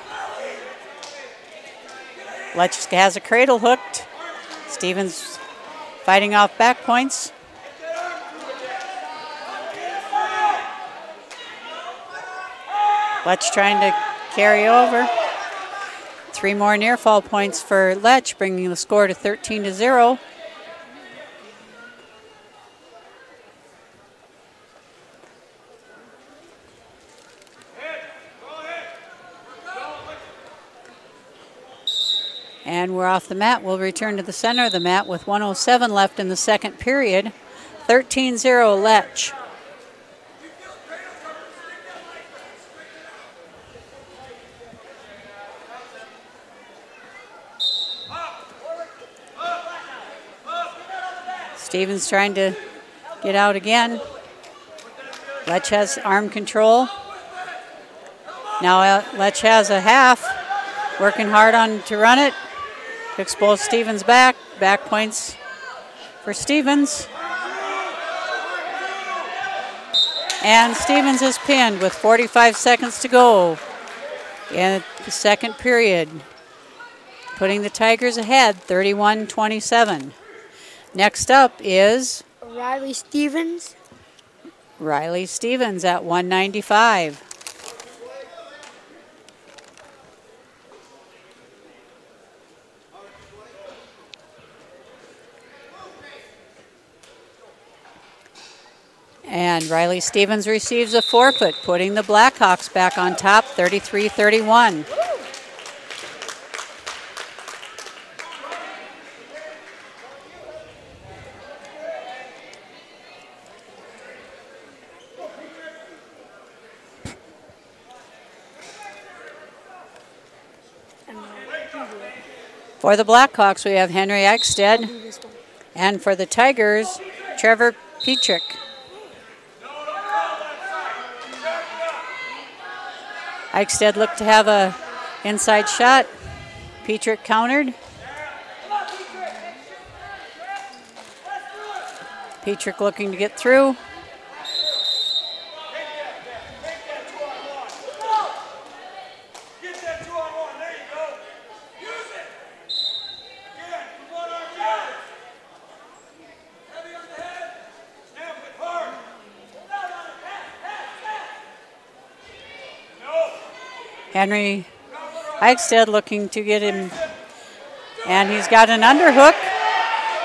Lech has a cradle hooked. Stevens fighting off back points. Lech trying to carry over. 3 more near fall points for Lech, bringing the score to 13-0. And we're off the mat. We'll return to the center of the mat with 1:07 left in the second period. 13-0 Lech. Stevens trying to get out again. Lech has arm control. Now Lech has a half, working hard on to run it, to expose Stevens back. Back points for Stevens. And Stevens is pinned with 45 seconds to go in the second period, putting the Tigers ahead 31-27. Next up is Riley Stevens. Riley Stevens at 195. And Riley Stevens receives a forfeit, putting the Blackhawks back on top, 33-31. For the Blackhawks, we have Henry Eichstead, and for the Tigers, Trevor Petrick. Eichstead looked to have a inside shot. Petrick countered. Petrick looking to get through. Henry Eichstead looking to get him, and he's got an underhook,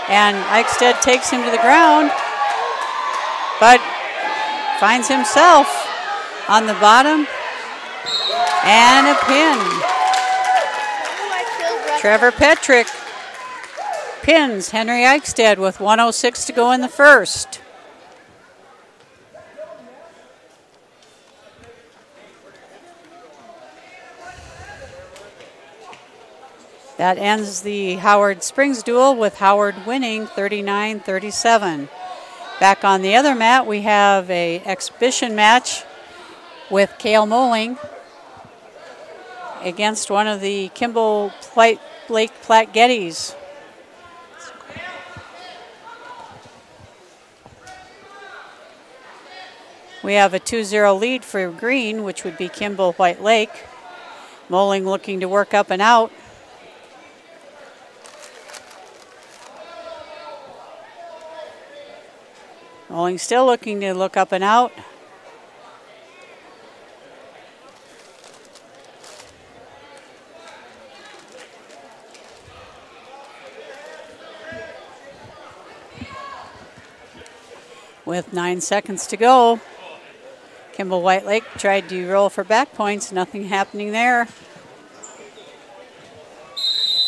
and Eichstead takes him to the ground, but finds himself on the bottom, and a pin. Trevor Petrick pins Henry Eichstead with 1:06 to go in the first. That ends the Howard Springs duel with Howard winning 39-37. Back on the other mat, we have an exhibition match with Cale Moling against one of the Kimball Lake Platte Gettys. We have a 2-0 lead for green, which would be Kimball White Lake. Moling looking to work up and out. Moling still looking to look up and out. With 9 seconds to go, Kimball White Lake tried to roll for back points, nothing happening there.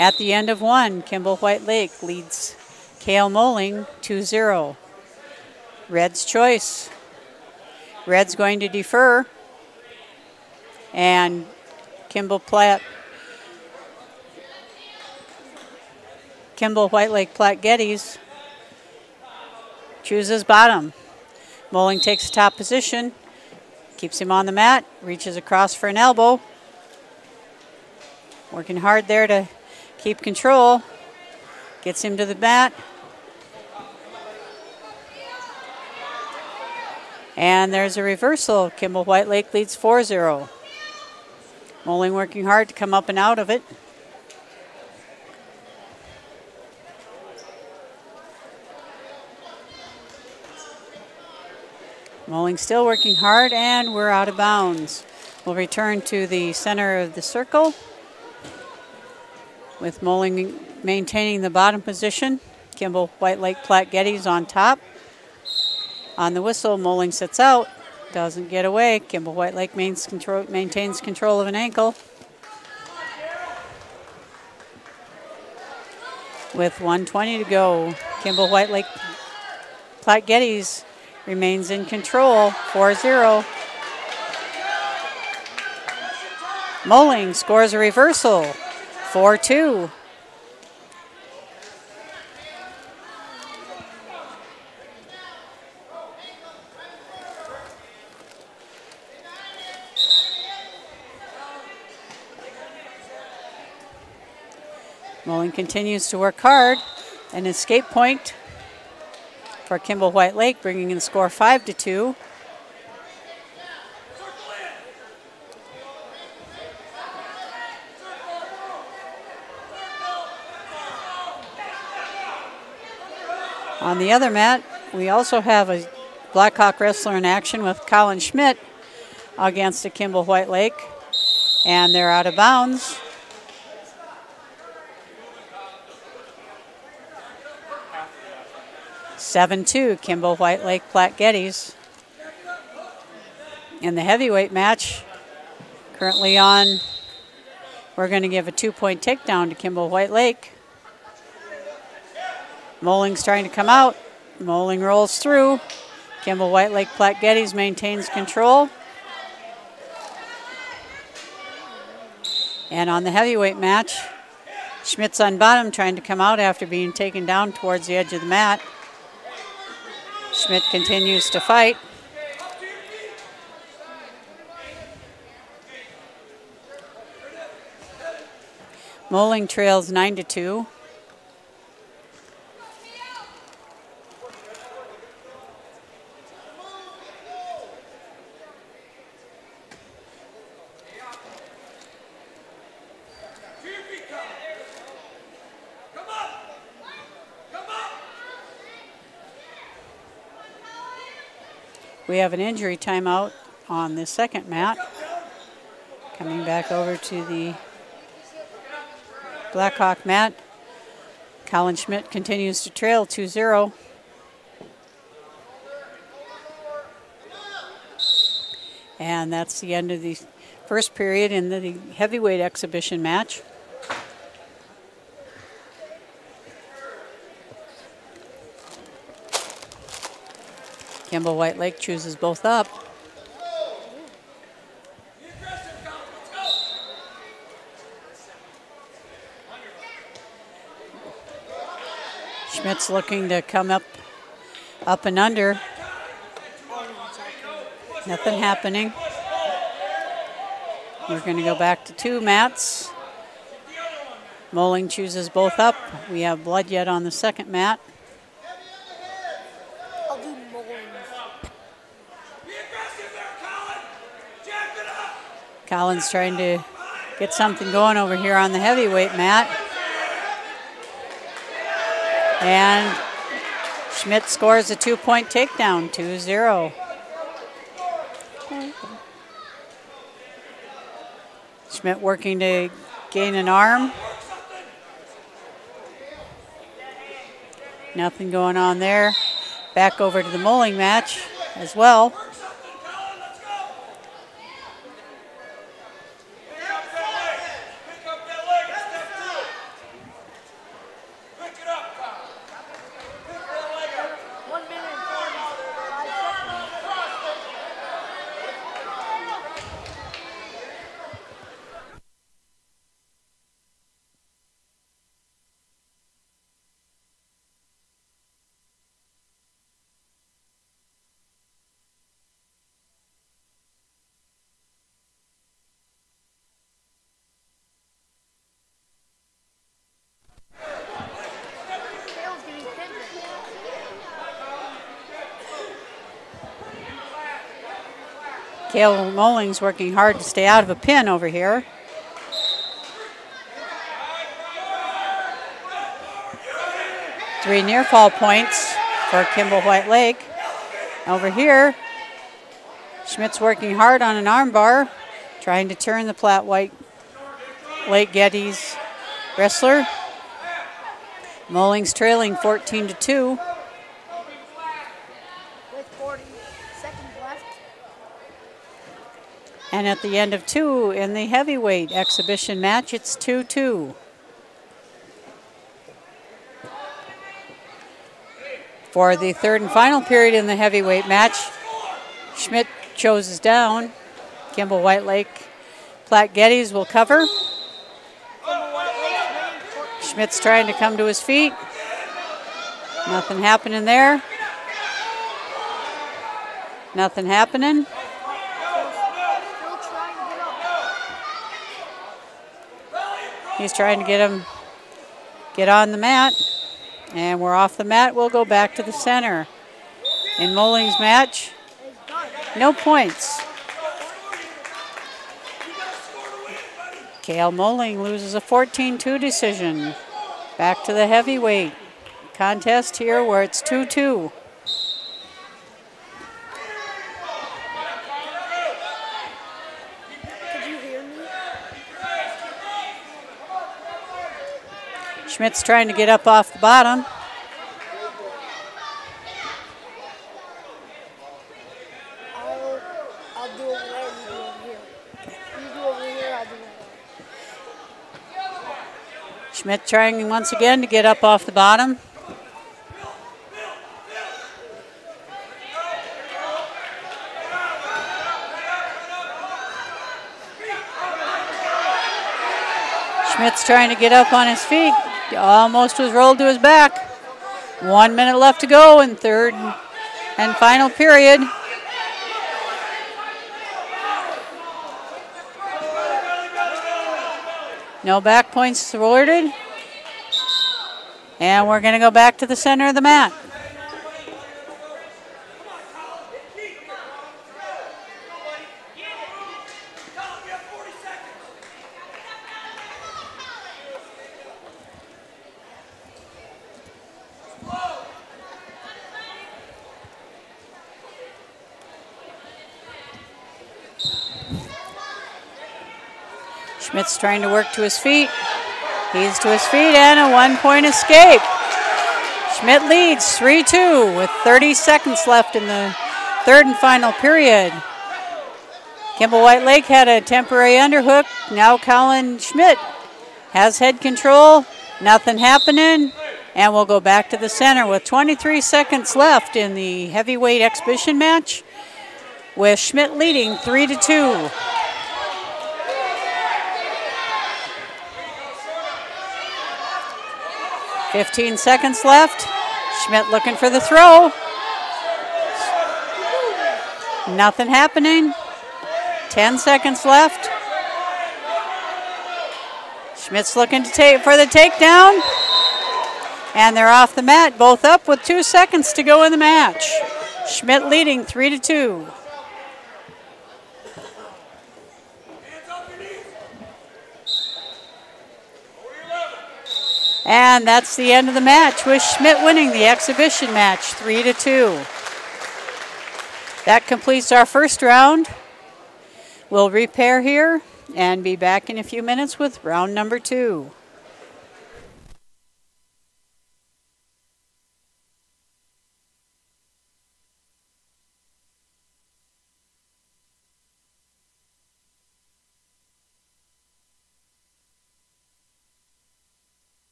At the end of one, Kimball White Lake leads Cale Moling 2-0. Red's choice. Red's going to defer. And Kimball White Lake Platte Gettys chooses bottom. Moling takes the top position, keeps him on the mat, reaches across for an elbow. Working hard there to keep control. Gets him to the mat. And there's a reversal. Kimball White Lake leads 4-0. Moling working hard to come up and out of it. Moling still working hard, and we're out of bounds. We'll return to the center of the circle with Moling maintaining the bottom position. Kimball White Lake Platte Gettys on top. On the whistle, Moling sits out, doesn't get away. Kimball White Lake maintains control of an ankle. With 1:20 to go, Kimball White Lake Platte Gettys remains in control, 4-0. Moling scores a reversal, 4-2. Moeling continues to work hard. An escape point for Kimball White Lake, bringing in the score 5-2. On the other mat, we also have a Blackhawk wrestler in action with Colin Schmidt against the Kimball White Lake, and they're out of bounds. (7-2) Kimball White Lake Platte Geddes. In the heavyweight match, currently on, we're going to give a 2-point takedown to Kimball White Lake. Moeling's trying to come out. Moeling rolls through. Kimball White Lake Platte Geddes maintains control. And on the heavyweight match, Schmidt's on bottom trying to come out after being taken down towards the edge of the mat. Schmidt continues to fight. Moeling trails 9-2. We have an injury timeout on the second mat. Coming back over to the Blackhawk mat. Colin Schmidt continues to trail 2-0. And that's the end of the first period in the heavyweight exhibition match. Kimball White Lake chooses both up. Schmidt's looking to come up and under. Nothing happening. We're going to go back to 2 mats. Moeling chooses both up. We have blood yet on the second mat. Colin's trying to get something going over here on the heavyweight mat. And Schmidt scores a 2-point takedown, 2-0. Schmidt working to gain an arm. Nothing going on there. Back over to the Moeling match as well. Cale Moeling's working hard to stay out of a pin over here. Three near fall points for Kimball White Lake. Over here, Schmidt's working hard on an arm bar, trying to turn the Platte White Lake Geddes wrestler. Moeling's trailing 14-2. And at the end of 2 in the heavyweight exhibition match, it's 2-2. For the third and final period in the heavyweight match, Schmidt chooses down. Kimball White Lake Platte Geddes will cover. Schmidt's trying to come to his feet. Nothing happening there. Nothing happening. He's trying to get him get on the mat. And we're off the mat. We'll go back to the center. In Molling's match, no points. Kale Molling loses a 14-2 decision. Back to the heavyweight contest here where it's 2-2. Could you hear me? Schmidt's trying to get up off the bottom. I'll do over there, you do over here. You do over here, I'll do over there. Schmidt trying once again to get up off the bottom. Schmidt's trying to get up on his feet. Almost was rolled to his back. 1 minute left to go in third and final period. No back points awarded. And we're going to go back to the center of the mat. Schmidt's trying to work to his feet. He's to his feet and a 1-point escape. Schmidt leads 3-2 with 30 seconds left in the third and final period. Kimball White Lake had a temporary underhook. Now Colin Schmidt has head control. Nothing happening. And we'll go back to the center with 23 seconds left in the heavyweight exhibition match with Schmidt leading 3-2. 15 seconds left. Schmidt looking for the throw. Nothing happening. 10 seconds left. Schmidt's looking to for the takedown. And they're off the mat, both up with 2 seconds to go in the match. Schmidt leading 3-2. And that's the end of the match with Schmidt winning the exhibition match 3-2. That completes our first round. We'll repair here and be back in a few minutes with round number 2.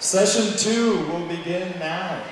Session 2 will begin now.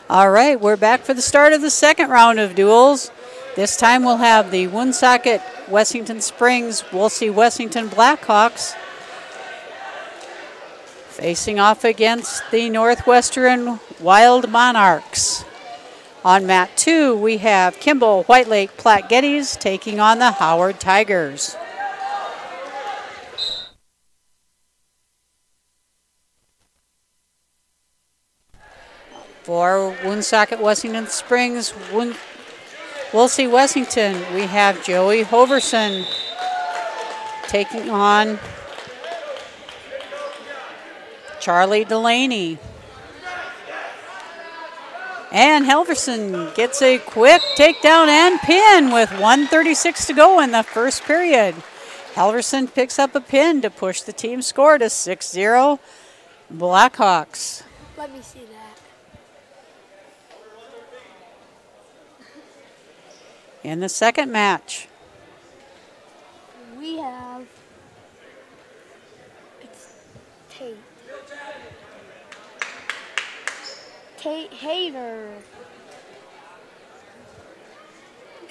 All right, we're back for the start of the second round of duels. This time we'll have the Woonsocket Wessington Springs Wolsey-Wessington Blackhawks facing off against the Northwestern Wild Monarchs. On mat 2, we have Kimball White Lake Platte Geddes taking on the Howard Tigers. For Woonsocket Wessington Springs, Wolsey-Wessington, we have Joey Hoverson taking on Charlie Delaney. And Helverson gets a quick takedown and pin with 1:36 to go in the first period. Helverson picks up a pin to push the team score to 6-0 Blackhawks. Let me see that. In the second match, We have it's Tate Hayter.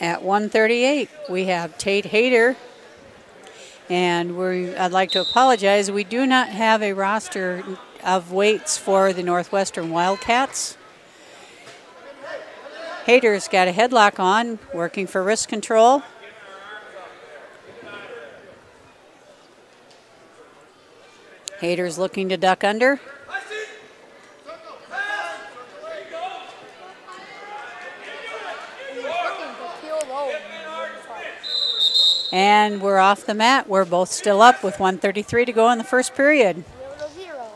at 1:38, we have Tate Hayter. And I'd like to apologize. We do not have a roster of weights for the Northwestern Wildcats. Hayter's got a headlock on, working for wrist control. Hayter's looking to duck under. And we're off the mat. We're both still up with 1:33 to go in the first period. 0-0.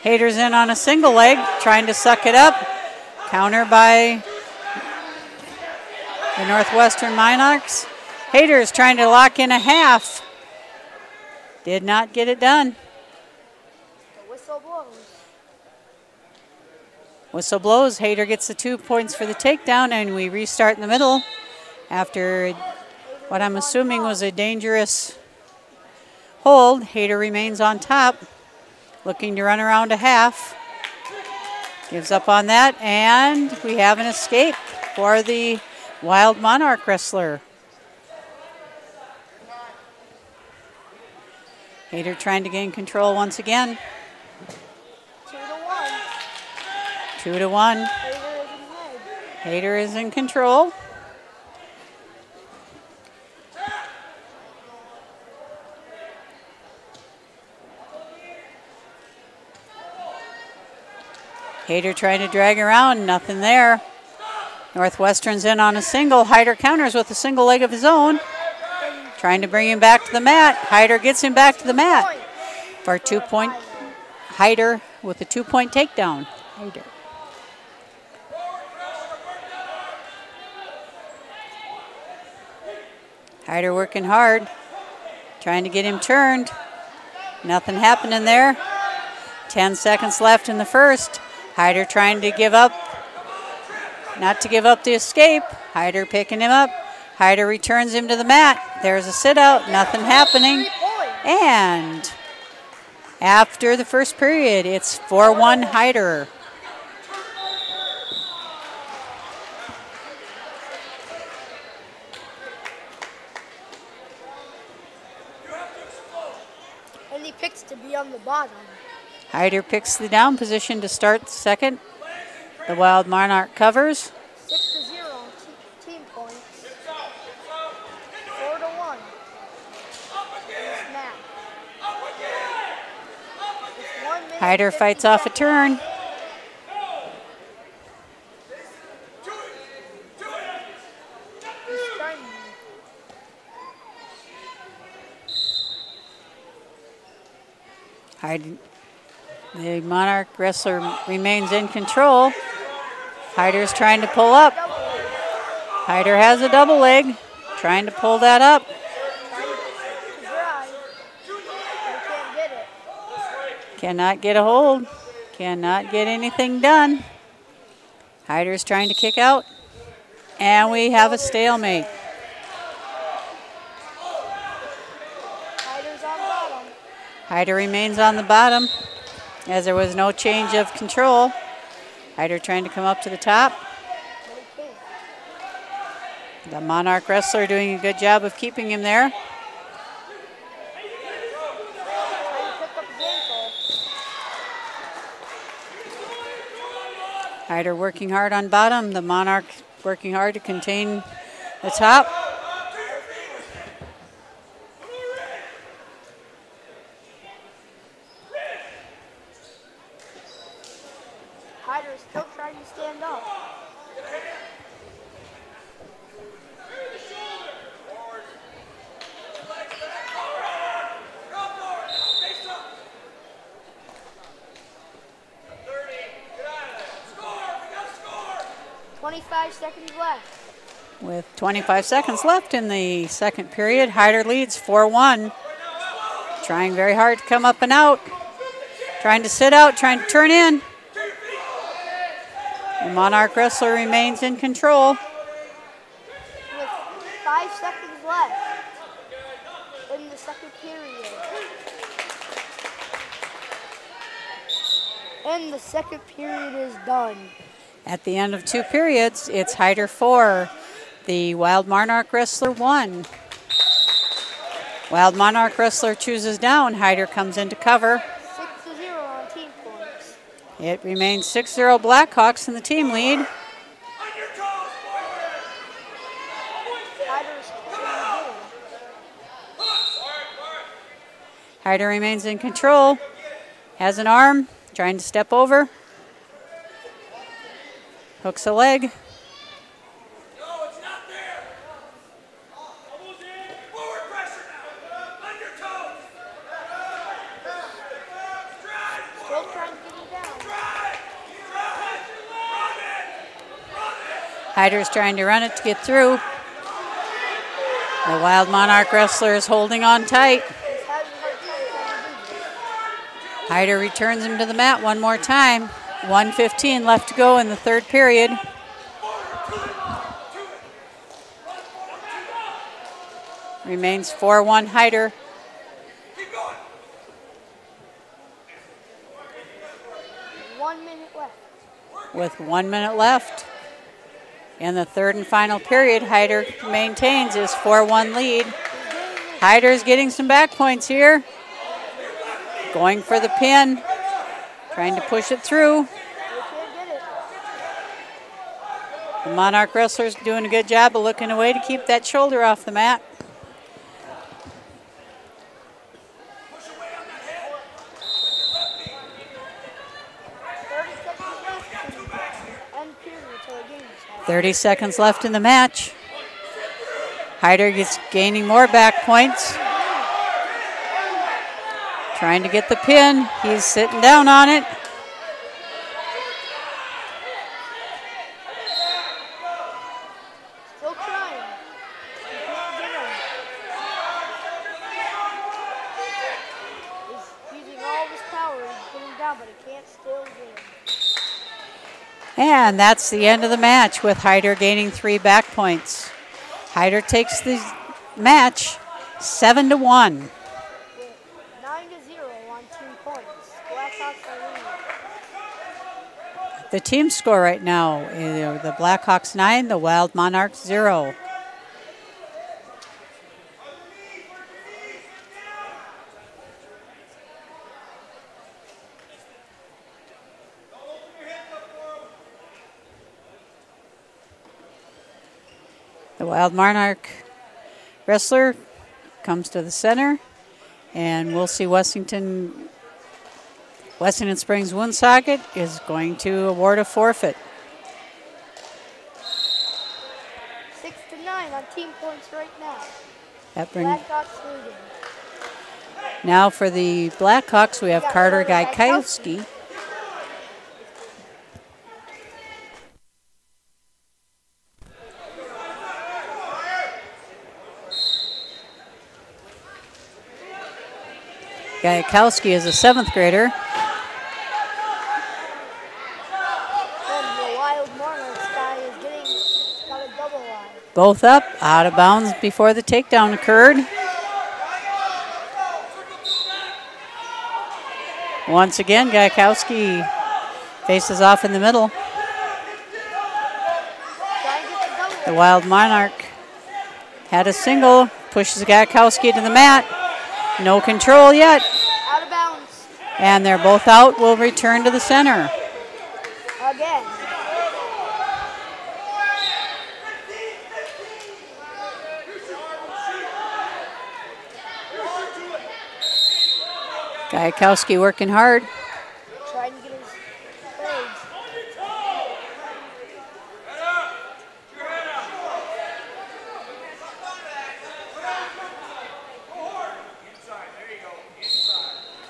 Hayter's in on a single leg, trying to suck it up. Counter by the Northwestern Monarchs. Hayter's trying to lock in a half. Did not get it done. The whistle blows. Whistle blows. Hayter gets the 2 points for the takedown, and we restart in the middle after what I'm assuming was a dangerous hold. Hayter remains on top, looking to run around a half. Gives up on that, and we have an escape for the Wild Monarch wrestler. Hayter trying to gain control once again. 2-1. 2-1. Hayter is in control. Hayter trying to drag around, nothing there. Northwestern's in on a single. Hayter counters with a single leg of his own. Trying to bring him back to the mat. Hayter gets him back to the mat for a 2-point. Hayter with a 2-point takedown. Hayter. Hayter working hard, trying to get him turned. Nothing happening there. 10 seconds left in the first. Hayter trying to give up, not to give up the escape. Hayter picking him up. Hayter returns him to the mat. There's a sit out, nothing happening. And after the first period, it's 4-1 Hayter. And he picks to be on the bottom. Hayter picks the down position to start the second The Wild Monarch covers. 6-0 on team points. 4-1 in this match. With 1 minute Hyder 50 fights off a seconds. turn. He's trying. The Monarch wrestler remains in control. Hyder's trying to pull up. Hyder has a double leg, trying to pull that up. Cannot get a hold. Cannot get anything done. Hyder's trying to kick out. And we have a stalemate. Hyder's on bottom. Hyder remains on the bottom as there was no change of control. Hyder trying to come up to the top. The Monarch wrestler doing a good job of keeping him there. Hyder working hard on bottom. The Monarch working hard to contain the top. Hyder is still trying to stand up. .25 seconds left. With 25 seconds left in the second period, Hyder leads 4-1. Trying very hard to come up and out. Trying to sit out, trying to turn in. The Monarch wrestler remains in control. With 5 seconds left in the second period. And the second period is done. At the end of 2 periods, it's Hyder 4. The Wild Monarch wrestler 1. Wild Monarch wrestler chooses down. Hyder comes in to cover. 6-0 on team points. It remains 6-0 Blackhawks in the team lead. Hyder remains in control. Has an arm, trying to step over. Hooks a leg. Hyder's trying to run it to get through. The Wild Monarch wrestler is holding on tight. Hyder returns him to the mat one more time. 1:15 left to go in the third period. Remains 4-1 Hyder. With 1 minute left in the third and final period, Hyder maintains his 4-1 lead. Hyder's getting some back points here. Going for the pin. Trying to push it through. The Monarch wrestler's doing a good job of looking away to keep that shoulder off the mat. .30 seconds left in the match. Hyder gets gaining more back points. Trying to get the pin. He's sitting down on it. Still trying. He can't get him. He's using all of his power. He's getting down, but he can't still get him. And that's the end of the match with Hyder gaining 3 back points. Hyder takes the match 7-1. The team score right now, the Blackhawks 9, the Wild Monarchs 0. Wild Monarch wrestler comes to the center, and Wolsey-Wessington Springs Woonsocket is going to award a forfeit. 6-9 on team points right now. That brings. Blackhawks leading. Now for the Blackhawks, we have Carter Gaikowski. Gaikowski is a 7th grader. And the Wild Monarchs guy is got a double line. Both up, out of bounds before the takedown occurred. Once again, Gaikowski faces off in the middle. The Wild Monarch had a single, pushes Gaikowski to the mat. No control yet. Out of bounds. And they're both out. Will return to the center. Again. Gaikowski working hard. Trying to get his legs.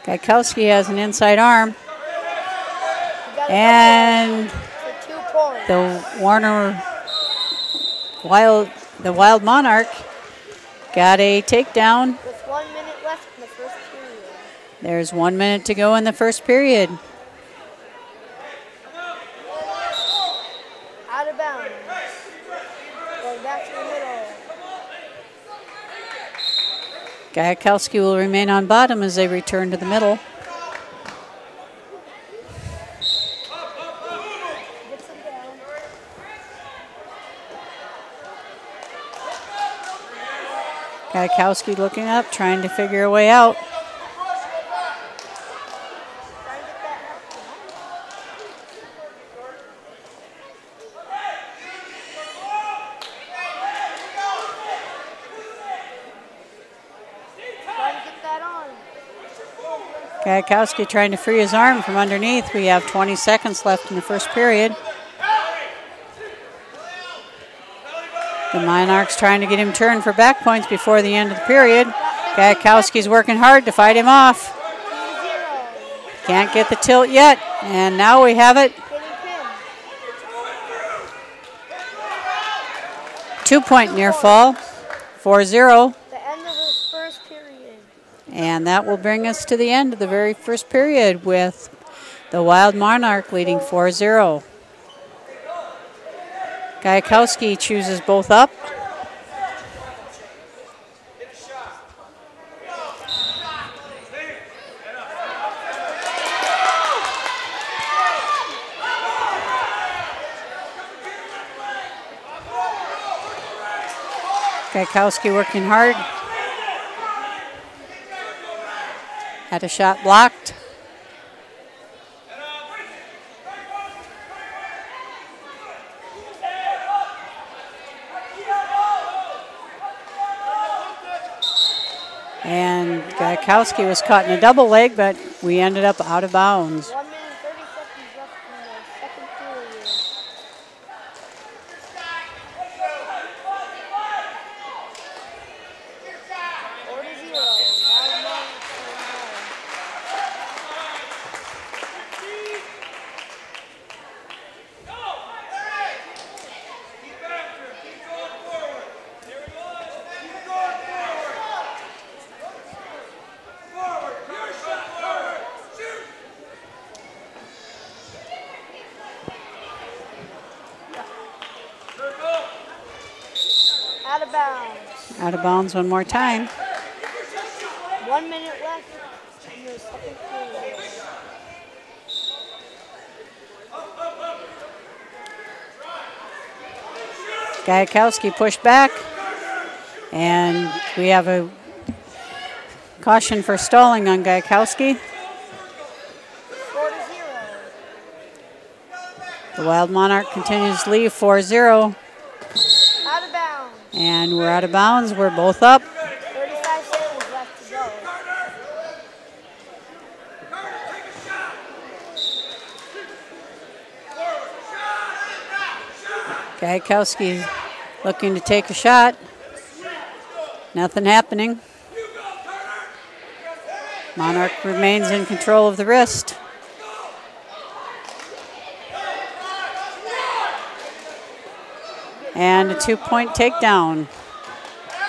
Gaikowski has an inside arm. And the Wild Monarch got a takedown. With 1 minute left in the first period. There's 1 minute to go in the first period. Out of bounds. Going back to the middle. Gaikowski will remain on bottom as they return to the middle. Gets him down. Gaikowski looking up, trying to figure a way out. Gaikowski trying to free his arm from underneath. We have 20 seconds left in the first period. The Monarchs trying to get him turned for back points before the end of the period. Gaikowski's working hard to fight him off. Can't get the tilt yet, and now we have it. 2-point near fall, 4-0. And that will bring us to the end of the very first period with the Wild Monarch leading 4-0. Gaikowski chooses both up. Gaikowski working hard. Had a shot blocked. And Gaikowski was caught in a double leg, but we ended up out of bounds. 1 minute and 30 seconds left in the second period. Out of bounds. Out of bounds one more time. 1 minute left in the second period. Gaikowski pushed back, and we have a caution for stalling on Gaikowski. 4-0. The Wild Monarch continues to lead 4-0. Out of bounds. And we're out of bounds. We're both up. 35 seconds left to go. Gajkowski looking to take a shot. Nothing happening. Monarch remains in control of the wrist. And a 2-point takedown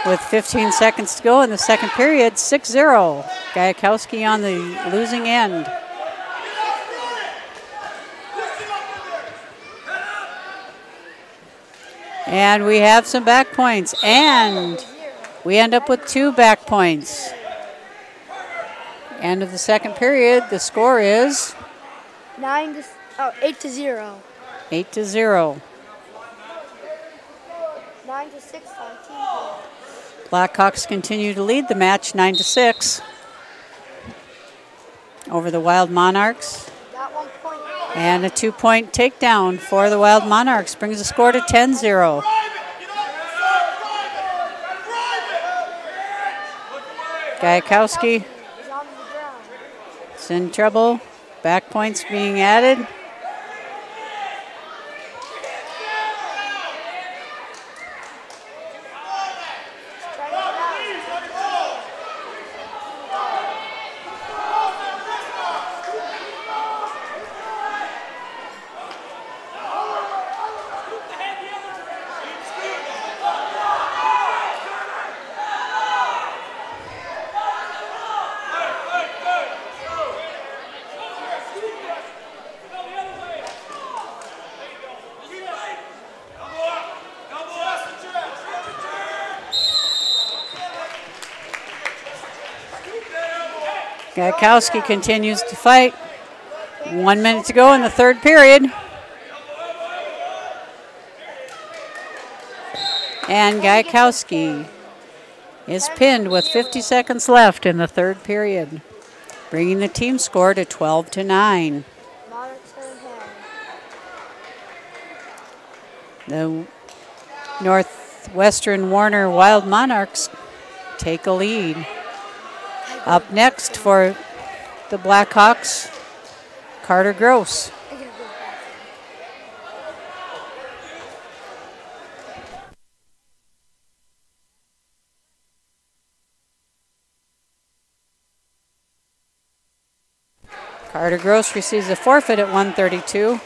with 15 seconds to go in the second period. 6-0. Gajkowski on the losing end. And we have some back points, and we end up with 2 back points. End of the second period, the score is 8-0. 8-0. 9-6 on TV. Blackhawks continue to lead the match 9-6 over the Wild Monarchs. Got 1 point. And a 2-point takedown for the Wild Monarchs brings the score to 10-0. Gajkowski He's on the ground. is in trouble. Back points being added. Trying to get out. Gajkowski continues to fight. 1 minute to go in the third period. And Gajkowski is pinned with 50 seconds left in the third period, bringing the team score to 12-9. Monarchs are in hand. The Northwestern Warner Wild Monarchs take a lead. Up next for the Blackhawks, Carter Gross. I gotta go back. Carter Gross receives a forfeit at 1:32.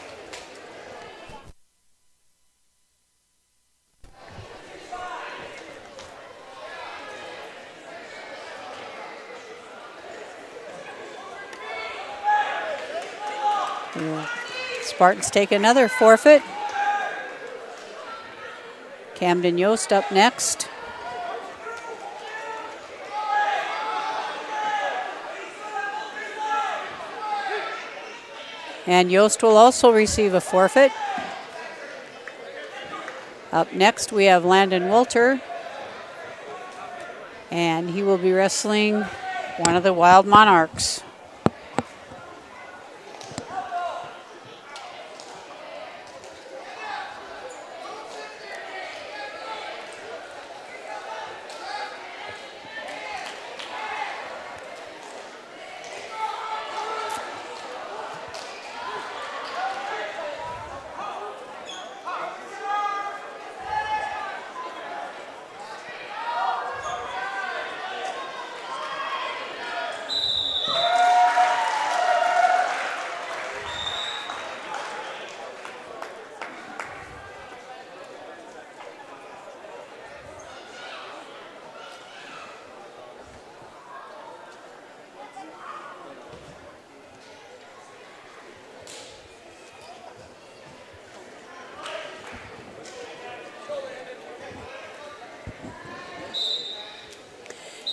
Spartans take another forfeit. Camden Yost up next. And Yost will also receive a forfeit. Up next we have Landon Wolter. And he will be wrestling one of the Wild Monarchs.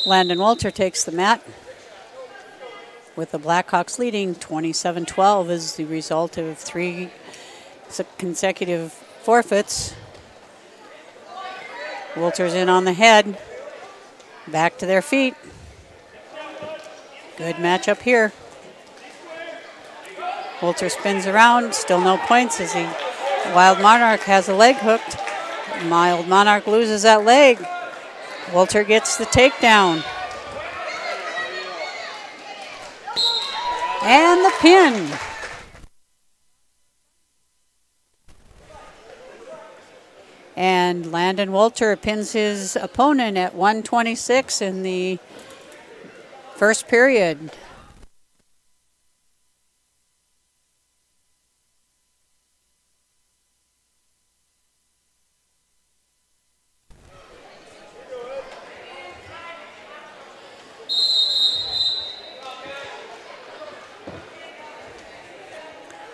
Landon Wolter takes the mat, with the Blackhawks leading 27-12 as the result of 3 consecutive forfeits. Wolter's in on the head, back to their feet. Good matchup here. Wolter spins around, still no points as the Wild Monarch has a leg hooked. Mild Monarch loses that leg. Walter gets the takedown. And the pin. And Landon Walter pins his opponent at 126 in the first period.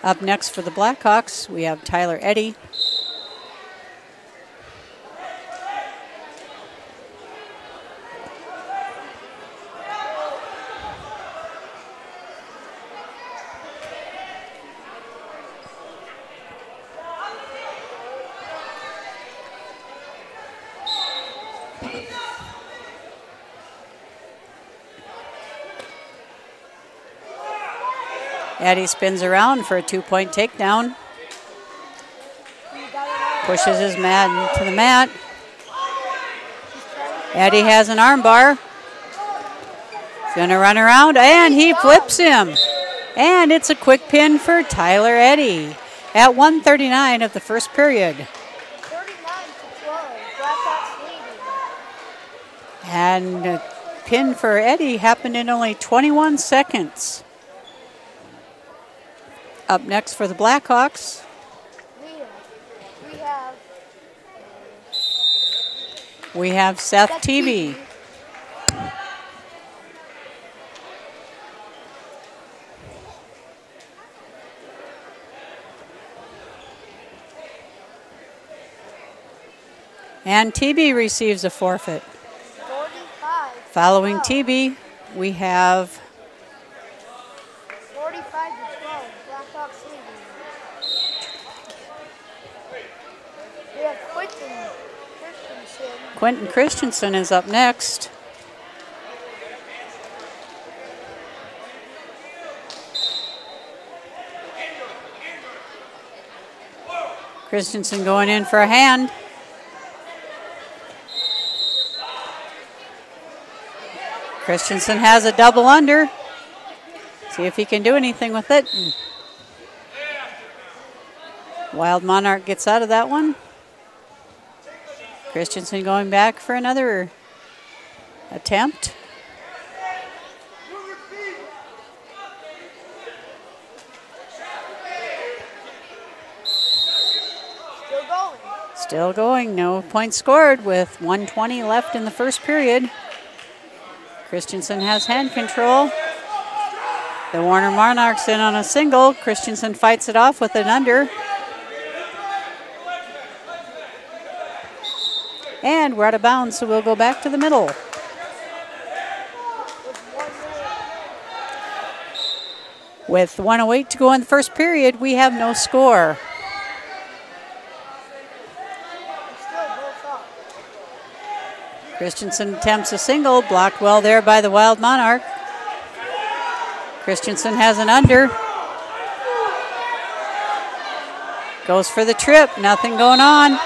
Up next for the Blackhawks, we have Tyler Eddy. Eddy spins around for a 2-point takedown. Pushes his man to the mat. Eddy has an armbar. He's going to run around, and he flips him. And it's a quick pin for Tyler Eddy at 1:39 of the first period. 39-12, Blackhawks leading. And a pin for Eddy happened in only 21 seconds. Up next for the Blackhawks, we have Seth Teavee. And Teavee receives a forfeit. 45. Following Teavee, we have 45-12, Blackhawks leading. We have Quentin Christensen is up next. Christensen going in for a hand. Christensen has a double under. See if he can do anything with it. Wild Monarch gets out of that one. Christensen going back for another attempt. Still going, no points scored with 1:20 left in the first period. Christensen has hand control. The Warner Monarchs in on a single. Christensen fights it off with an under. And we're out of bounds, so we'll go back to the middle. With 1:08 to go in the first period, we have no score. Christensen attempts a single, blocked well there by the Wild Monarch. Christensen has an under. Goes for the trip, nothing going on.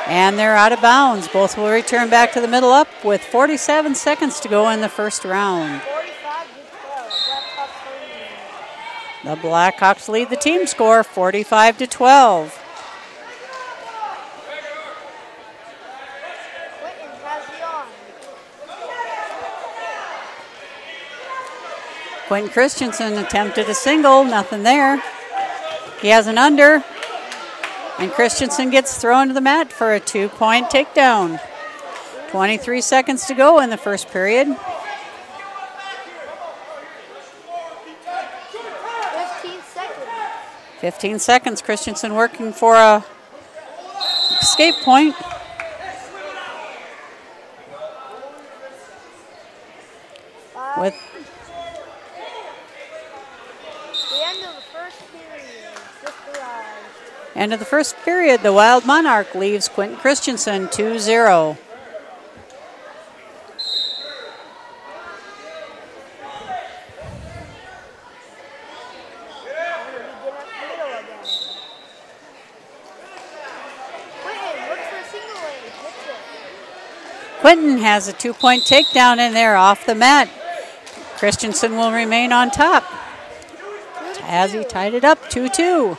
And they're out of bounds. Both will return back to the middle up with 47 seconds to go in the first round. 45-12, the Blackhawks lead the team score 45-12. Quentin Christensen attempted a single, nothing there. He has an under, and Christensen gets thrown to the mat for a 2-point takedown. 23 seconds to go in the first period. 15 seconds. 15 seconds, Christensen working for a escape point. With end of the first period, the Wild Monarch leaves Quentin Christensen 2-0. Quinton has a 2-point takedown in there off the mat. Christensen will remain on top as he tied it up 2-2.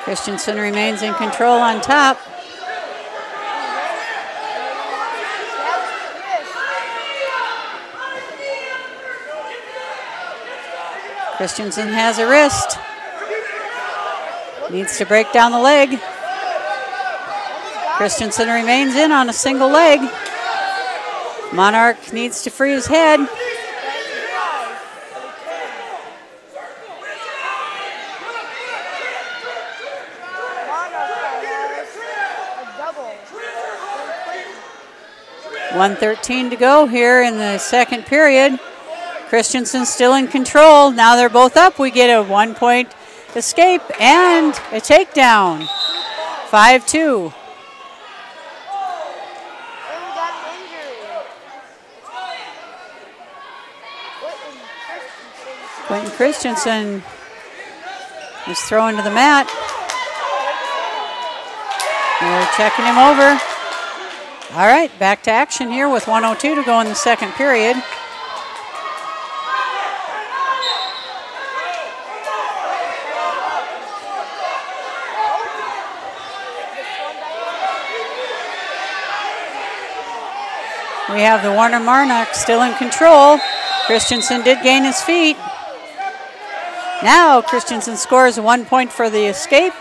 Christensen remains in control on top. Christensen has a wrist. Needs to break down the leg. Christensen remains in on a single leg. Monarch needs to free his head. .113 to go here in the second period. Christensen still in control. Now they're both up. We get a 1-point escape and a takedown. 5-2. Quentin Christensen is thrown to the mat. They're checking him over. All right, back to action here with 1:02 to go in the second period. We have the Warner Marnock still in control. Christensen did gain his feet. Now Christensen scores 1 point for the escape.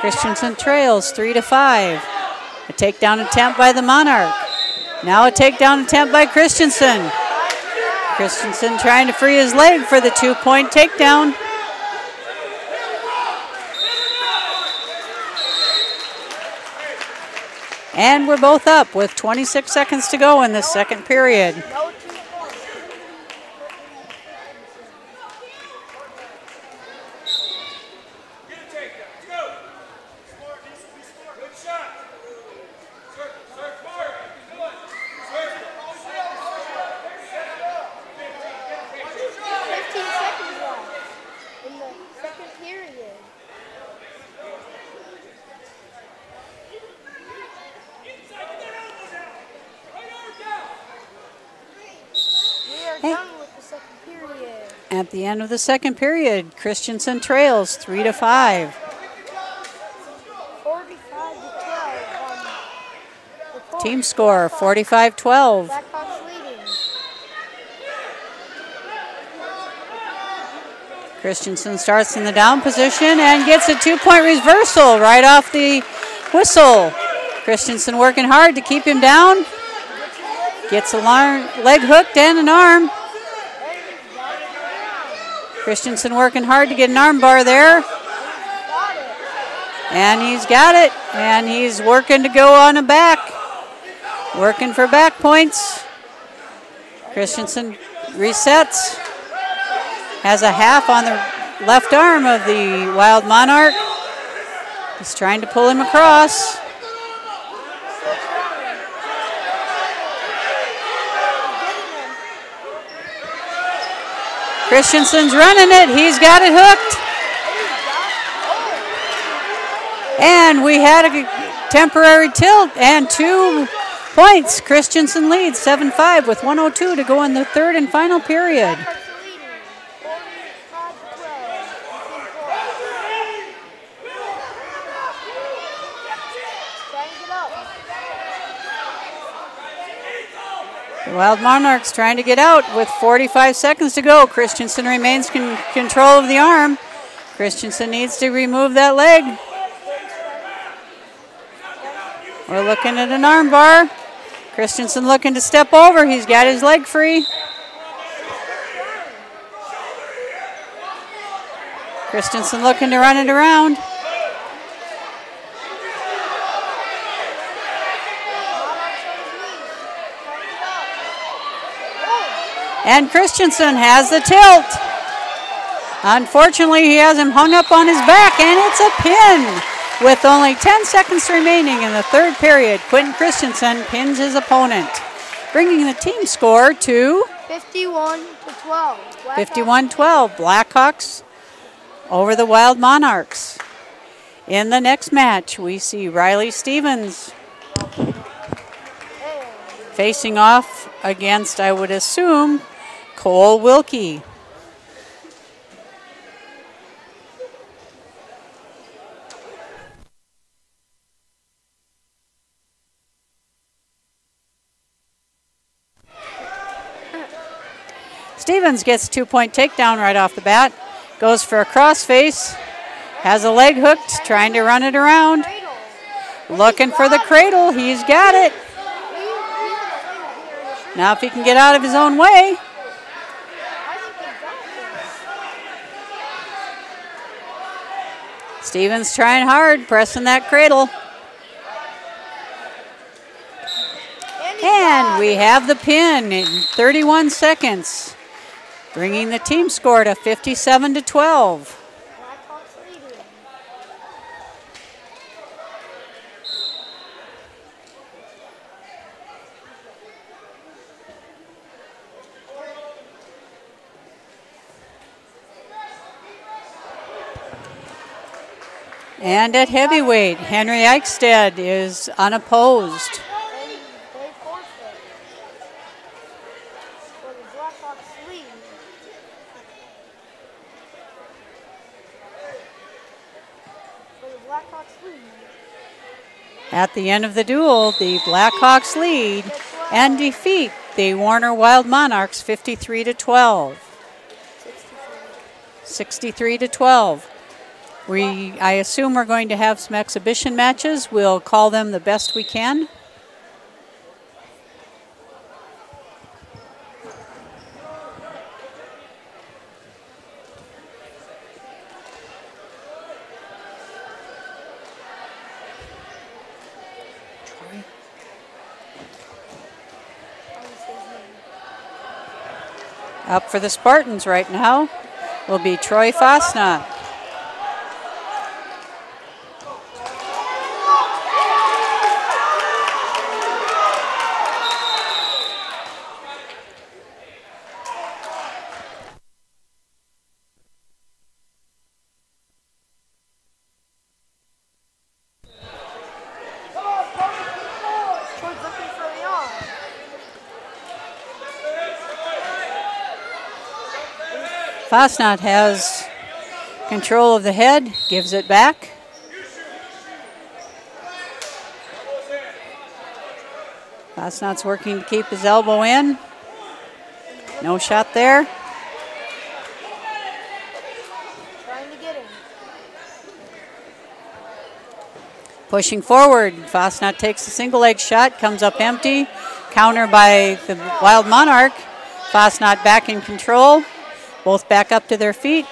Christensen trails 3-5. A takedown attempt by the Monarch. Now a takedown attempt by Christensen. Christensen trying to free his leg for the 2-point takedown. And we're both up with 26 seconds to go in the second period. At the end of the second period, Christensen trails 3-5. 45-12. Team score 45-12. Christensen starts in the down position and gets a 2-point reversal right off the whistle. Christensen working hard to keep him down. Gets a leg hooked and an arm. Christensen working hard to get an arm bar there. And he's got it. And he's working to go on a back. Working for back points. Christensen resets. Has a half on the left arm of the Wild Monarch. He's trying to pull him across. Christensen's running it. He's got it hooked. And we had a temporary tilt and 2 points. Christensen leads 7-5 with 1:02 to go in the third and final period. The Wild Monarchs trying to get out with 45 seconds to go. Christensen remains in control of the arm. Christensen needs to remove that leg. We're looking at an arm bar. Christensen looking to step over. He's got his leg free. Christensen looking to run it around. And Christensen has the tilt. Unfortunately, he has him hung up on his back, and it's a pin. With only 10 seconds remaining in the third period, Quentin Christensen pins his opponent, bringing the team score to 51-12. 51-12. Blackhawks over the Wild Monarchs. In the next match, we see Riley Stevens facing off against, I would assume, Cole Wilkie. Stevens gets a 2-point takedown right off the bat. Goes for a crossface. Has a leg hooked, trying to run it around. Looking for the cradle. He's got it. Now if he can get out of his own way. Stevens trying hard, pressing that cradle. And we have the pin in 31 seconds, bringing the team score to 57-12. And at heavyweight, Henry Eichstead is unopposed. At the end of the duel, the Blackhawks lead and defeat the Warner Wild Monarchs 53-12. 63-12. I assume we're going to have some exhibition matches. We'll call them the best we can. Up for the Spartans right now will be Troy Fosnot. Fosnot has control of the head, gives it back. Fosnot's working to keep his elbow in. No shot there. Trying to get him. Pushing forward, Fosnot takes a single leg shot, comes up empty. Counter by the Wild Monarch. Fosnot back in control. Both back up to their feet.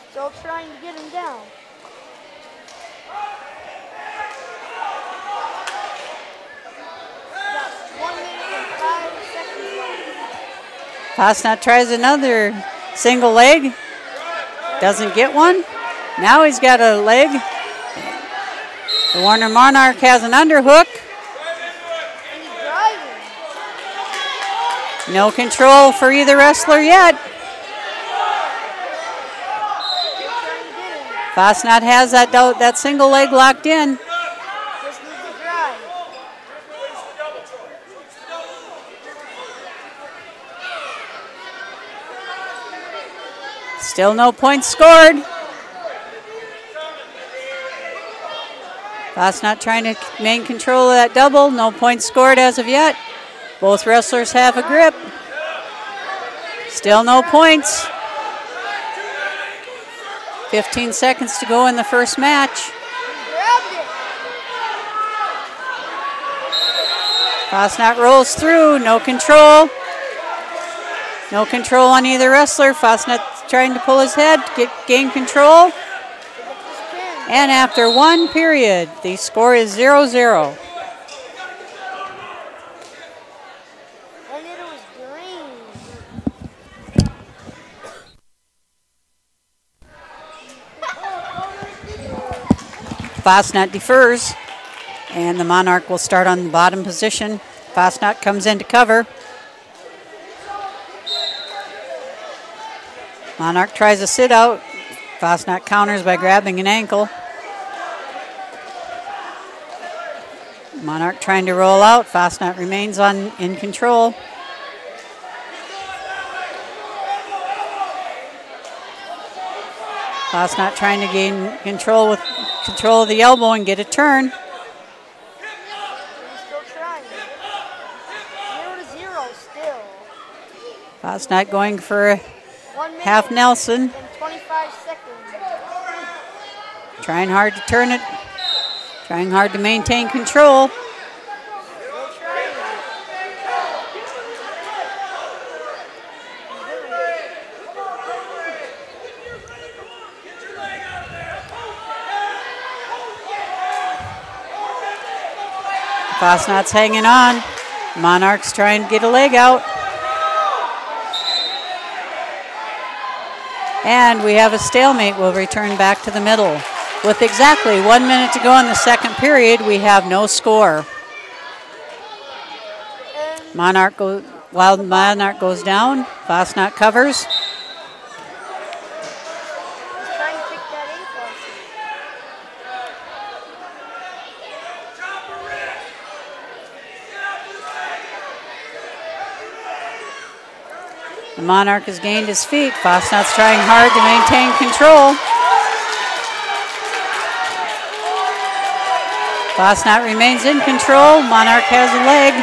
Still trying to get him down. Got 1 minute and 5 seconds left. Fosnot tries another single leg. Doesn't get one. Now he's got a leg. The Warner Monarch has an underhook. No control for either wrestler yet. Fosnot has that single leg locked in. Just needs to drive. Still no points scored. Fosnot trying to maintain control of that double. No points scored as of yet. Both wrestlers have a grip. Still no points. 15 seconds to go in the first match. Fosnot rolls through, no control. No control on either wrestler. Fosnot trying to pull his head, gain control. And after one period, the score is 0-0. Fosnot defers, and the Monarch will start on the bottom position. Fosnot comes in to cover. Monarch tries a sit out. Fosnot counters by grabbing an ankle. Monarch trying to roll out. Fosnot remains in control. Fosnot trying to gain control of the elbow and get a turn. He's still trying. 0-0 still. Fosnot going for a 1 minute half Nelson. and 25 seconds. Trying hard to turn it. Trying hard to maintain control. Still trying. Fosnot's hanging on. Monarch's trying to get a leg out. And we have a stalemate. We'll return back to the middle. With exactly 1 minute to go in the second period, we have no score. Wild Monarch goes down. Fosnot covers. He's trying to pick that ankle. The Monarch has gained his feet. Fosnot's trying hard to maintain control. Fosnot remains in control. Monarch has a leg.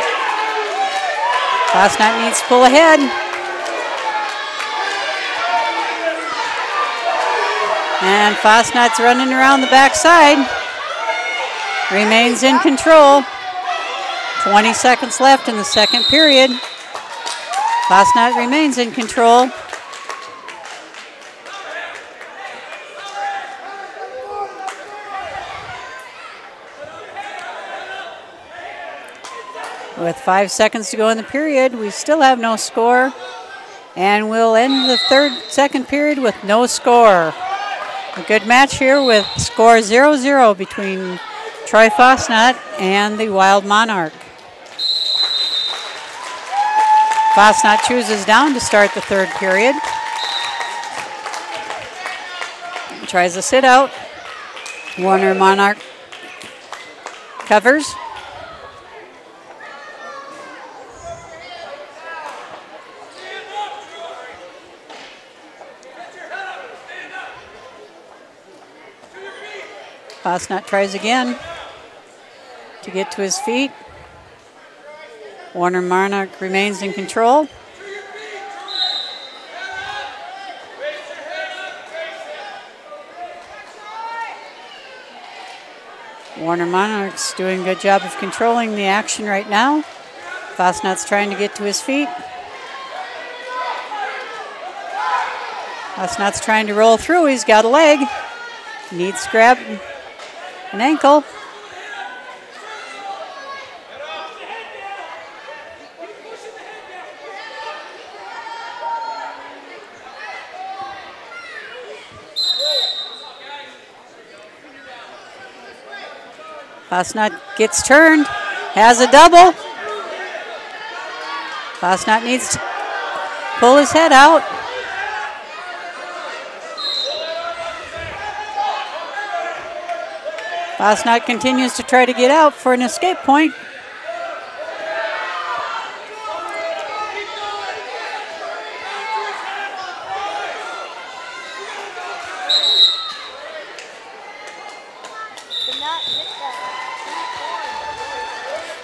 Fosnot needs to pull ahead. And Fosnot's running around the backside. Remains in control. 20 seconds left in the second period. Fosnot remains in control. With 5 seconds to go in the period, we still have no score. And we'll end the second period with no score. A good match here with score 0-0 between Troy Fosnot and the Wild Monarch. Fosnot chooses down to start the third period. Tries a sit out. Warner Monarch covers. Fosnot tries again to get to his feet. Warner Monarch remains in control. Warner Monarch's doing a good job of controlling the action right now. Fosnot's trying to get to his feet. Fosnot's trying to roll through. He's got a leg. Needs to grab an ankle. Fosnot gets turned, has a double. Fosnot needs to pull his head out. Fosnot continues to try to get out for an escape point. Did not hit that.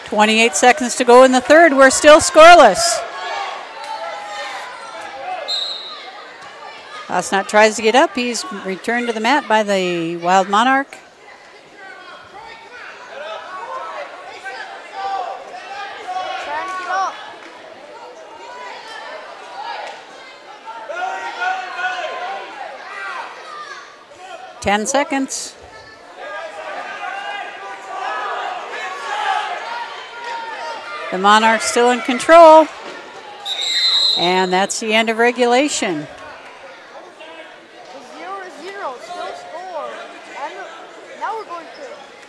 28 seconds to go in the third. We're still scoreless. Fosnot tries to get up. He's returned to the mat by the Wild Monarch. Trying to get up. 10 seconds. The Monarch's still in control. And that's the end of regulation. 0-0, still score. And now we're going to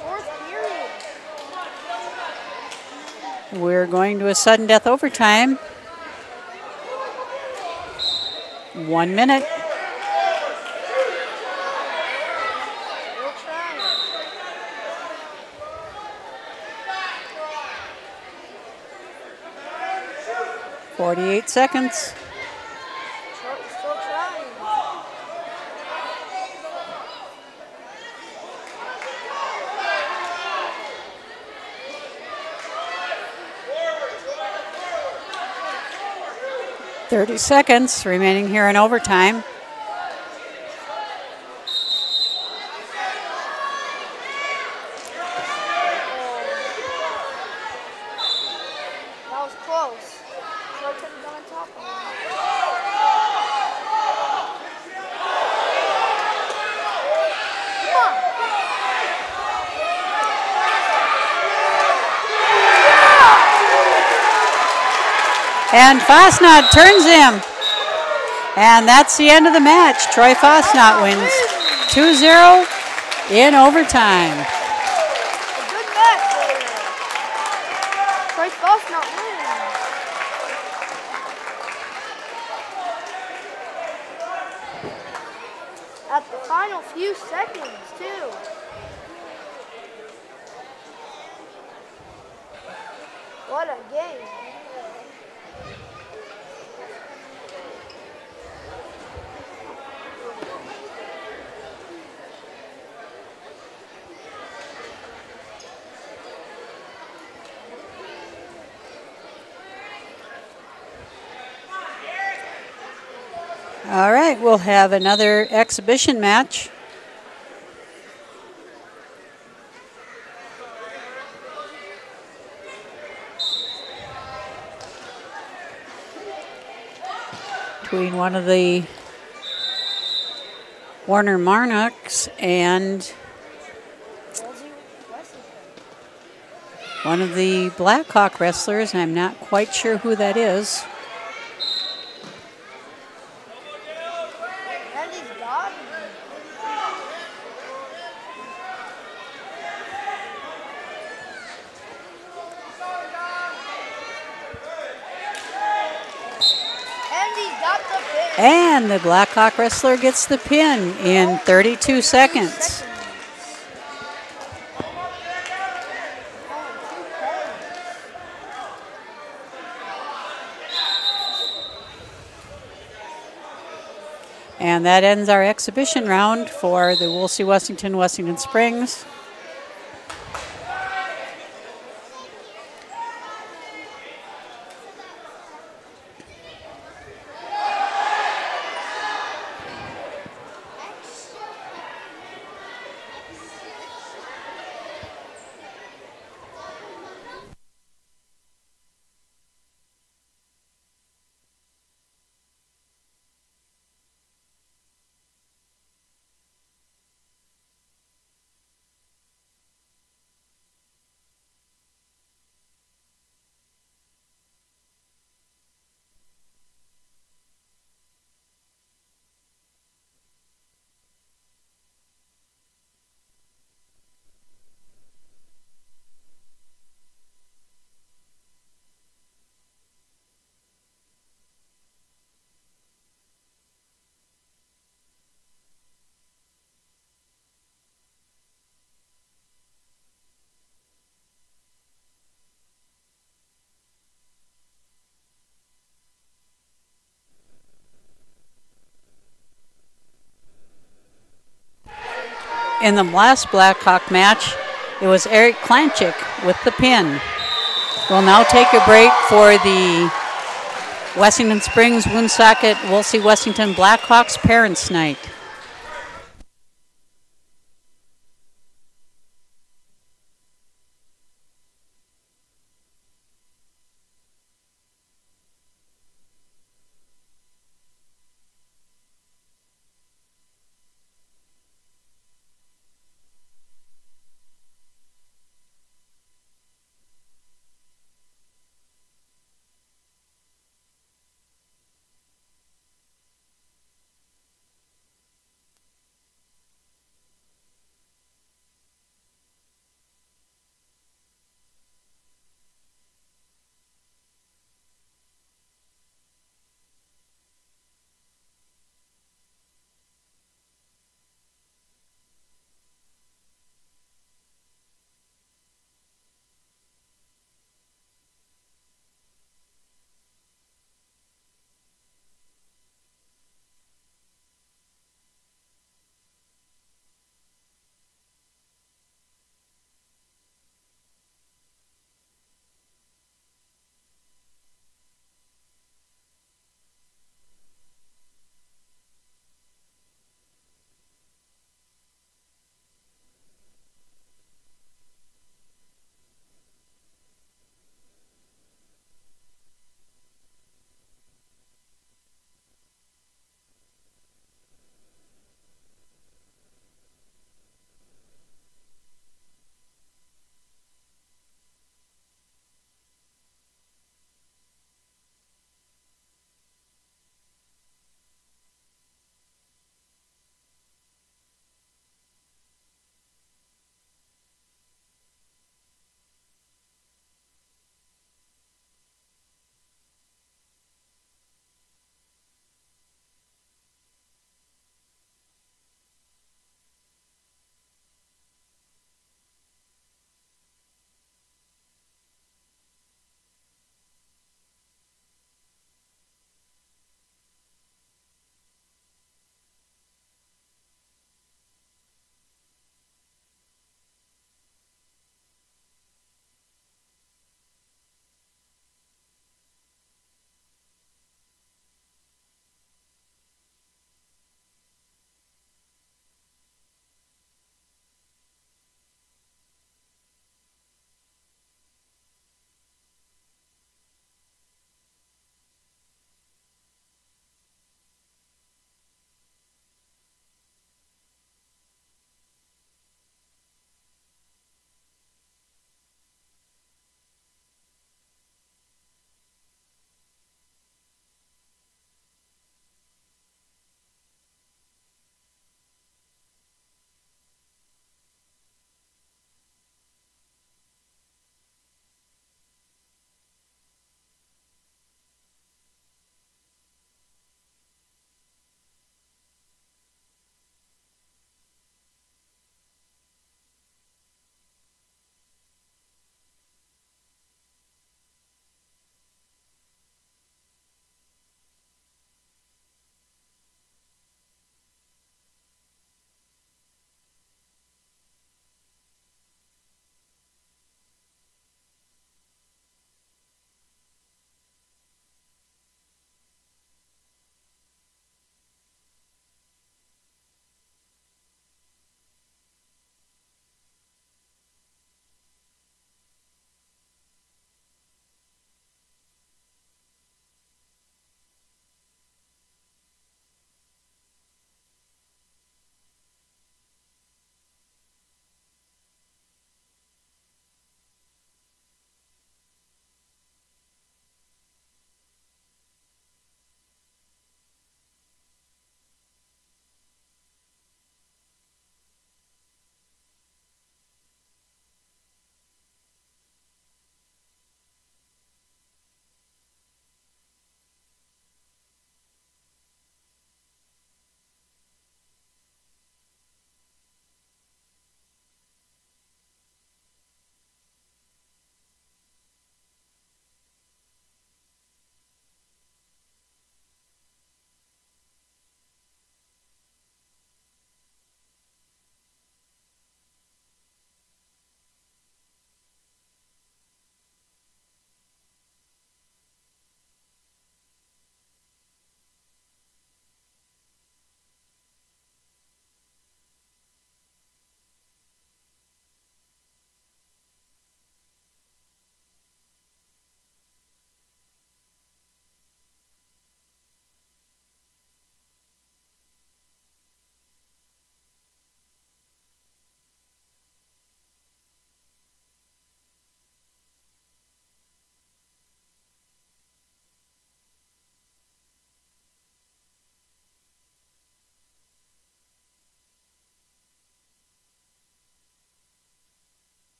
fourth period. We're going to a sudden death overtime. 1 minute. 48 seconds. Still trying. .30 seconds remaining here in overtime. That was close. Troy could have done a top one. Come on. And Fosnot turns him. And that's the end of the match. Troy Fosnot wins 2-0 in overtime. A good match there. Troy Fosnot wins. At the final few seconds, too. What a game. All right, we'll have another exhibition match. Between one of the Warner Marnocks and Wolsey-Wessington. one of the Blackhawk wrestlers. I'm not quite sure who that is. And he's got him. And he got the pin. And the Blackhawk wrestler gets the pin in 32 seconds. And that ends our exhibition round for the Wolsey-Wessington, Wessington Springs. In the last Blackhawk match, it was Eric Klanchik with the pin. We'll now take a break for the Wessington Springs, Woonsocket, Wolsey-Wessington Blackhawks Parents' Night.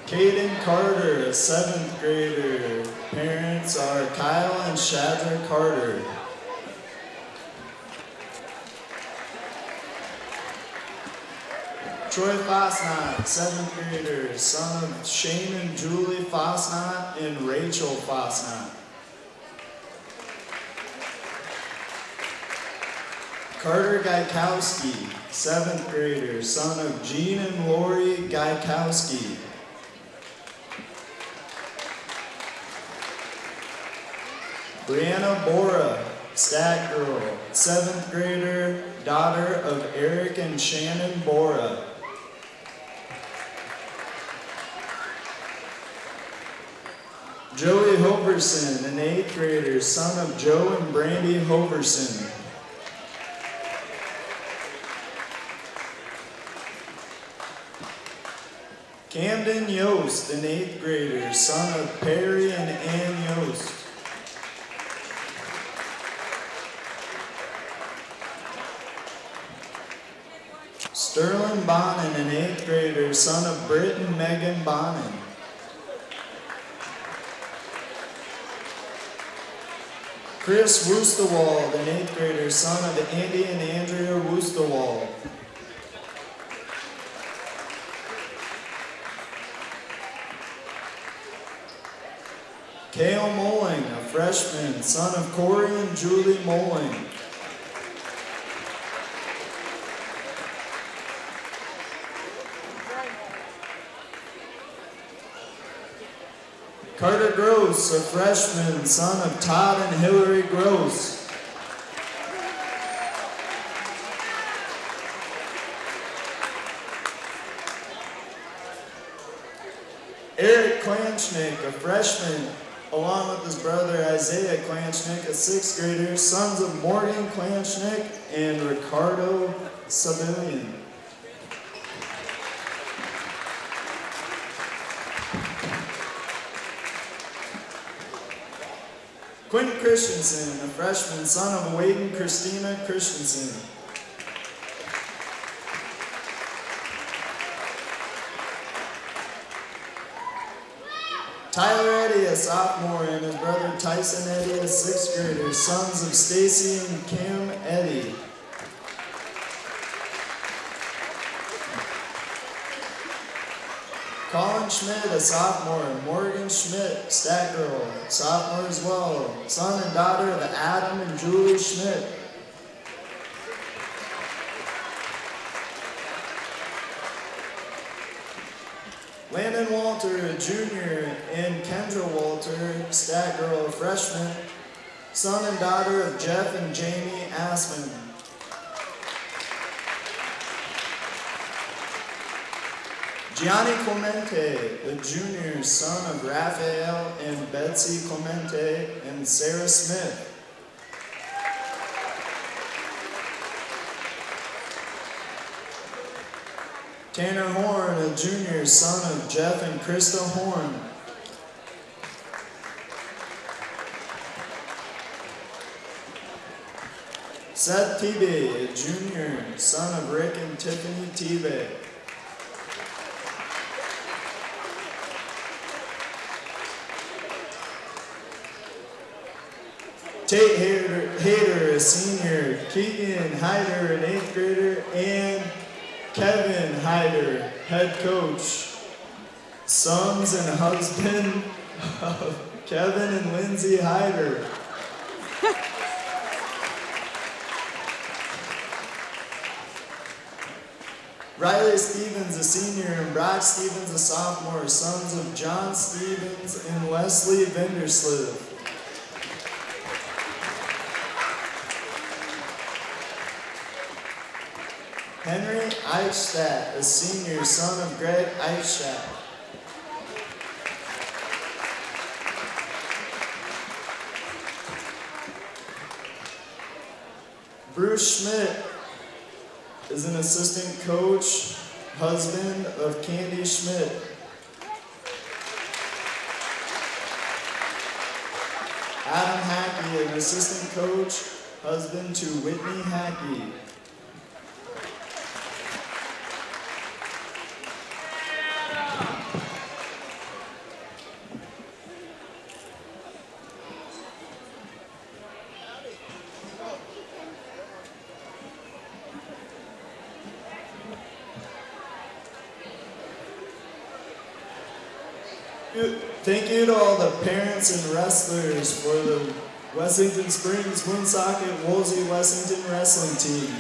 Caden Carter, a 7th grader. Parents are Kyle and Shadra Carter. Troy Fosnot, 7th grader, son of Shane and Julie Fosnot and Rachel Fosnot. Carter Gaikowski, 7th grader, son of Gene and Lori Gaikowski. Brianna Bora, Stat Girl, 7th grader, daughter of Eric and Shannon Bora. Joey Hoverson, an 8th grader, son of Joe and Brandy Hoverson. Camden Yost, an 8th grader, son of Perry and Ann Yost. Sterling Bonin, an 8th grader, son of Britt and Megan Bonin. Chris Woosterwald, an 8th grader, son of Andy and Andrea Woosterwald. Kale Moling, a freshman, son of Corey and Julie Moling. Carter Gross, a freshman, son of Todd and Hillary Gross. Eric Klanchnick, a freshman, along with his brother Isaiah Klanchnick, a 6th grader, sons of Morgan Klanchnick and Ricardo Civilian. Quentin Christensen, a freshman, son of Wade and Christina Christensen. Tyler Eddy, a sophomore, and his brother Tyson Eddy, a 6th grader, sons of Stacy and Kim Eddy. Colin Schmidt, a sophomore, and Morgan Schmidt, stat girl, sophomore as well, son and daughter of Adam and Julie Schmidt. Landon Walter, a junior, and Kendra Walter, stat girl, a freshman, son and daughter of Jeff and Jamie Assman. Gianni Clemente, a junior, son of Raphael and Betsy Clemente and Sarah Smith. Tanner Horn, a junior, son of Jeff and Krista Horn. Seth Tebe, a junior, son of Rick and Tiffany Tebe. Tate Hayter, a senior, Keegan Hyder, an 8th grader, and Kevin Hyder, head coach, sons and husband of Kevin and Lindsay Hyder. Riley Stevens, a senior, and Brock Stevens, a sophomore, sons of John Stevens and Leslie Vandersliv. Henry Eichstadt, a senior, son of Greg Eichstadt. Bruce Schmidt is an assistant coach, husband of Candy Schmidt. Adam Hackey, an assistant coach, husband to Whitney Hackey. Thank you to all the parents and wrestlers for the Wessington Springs Woonsocket Wolsey-Wessington wrestling team.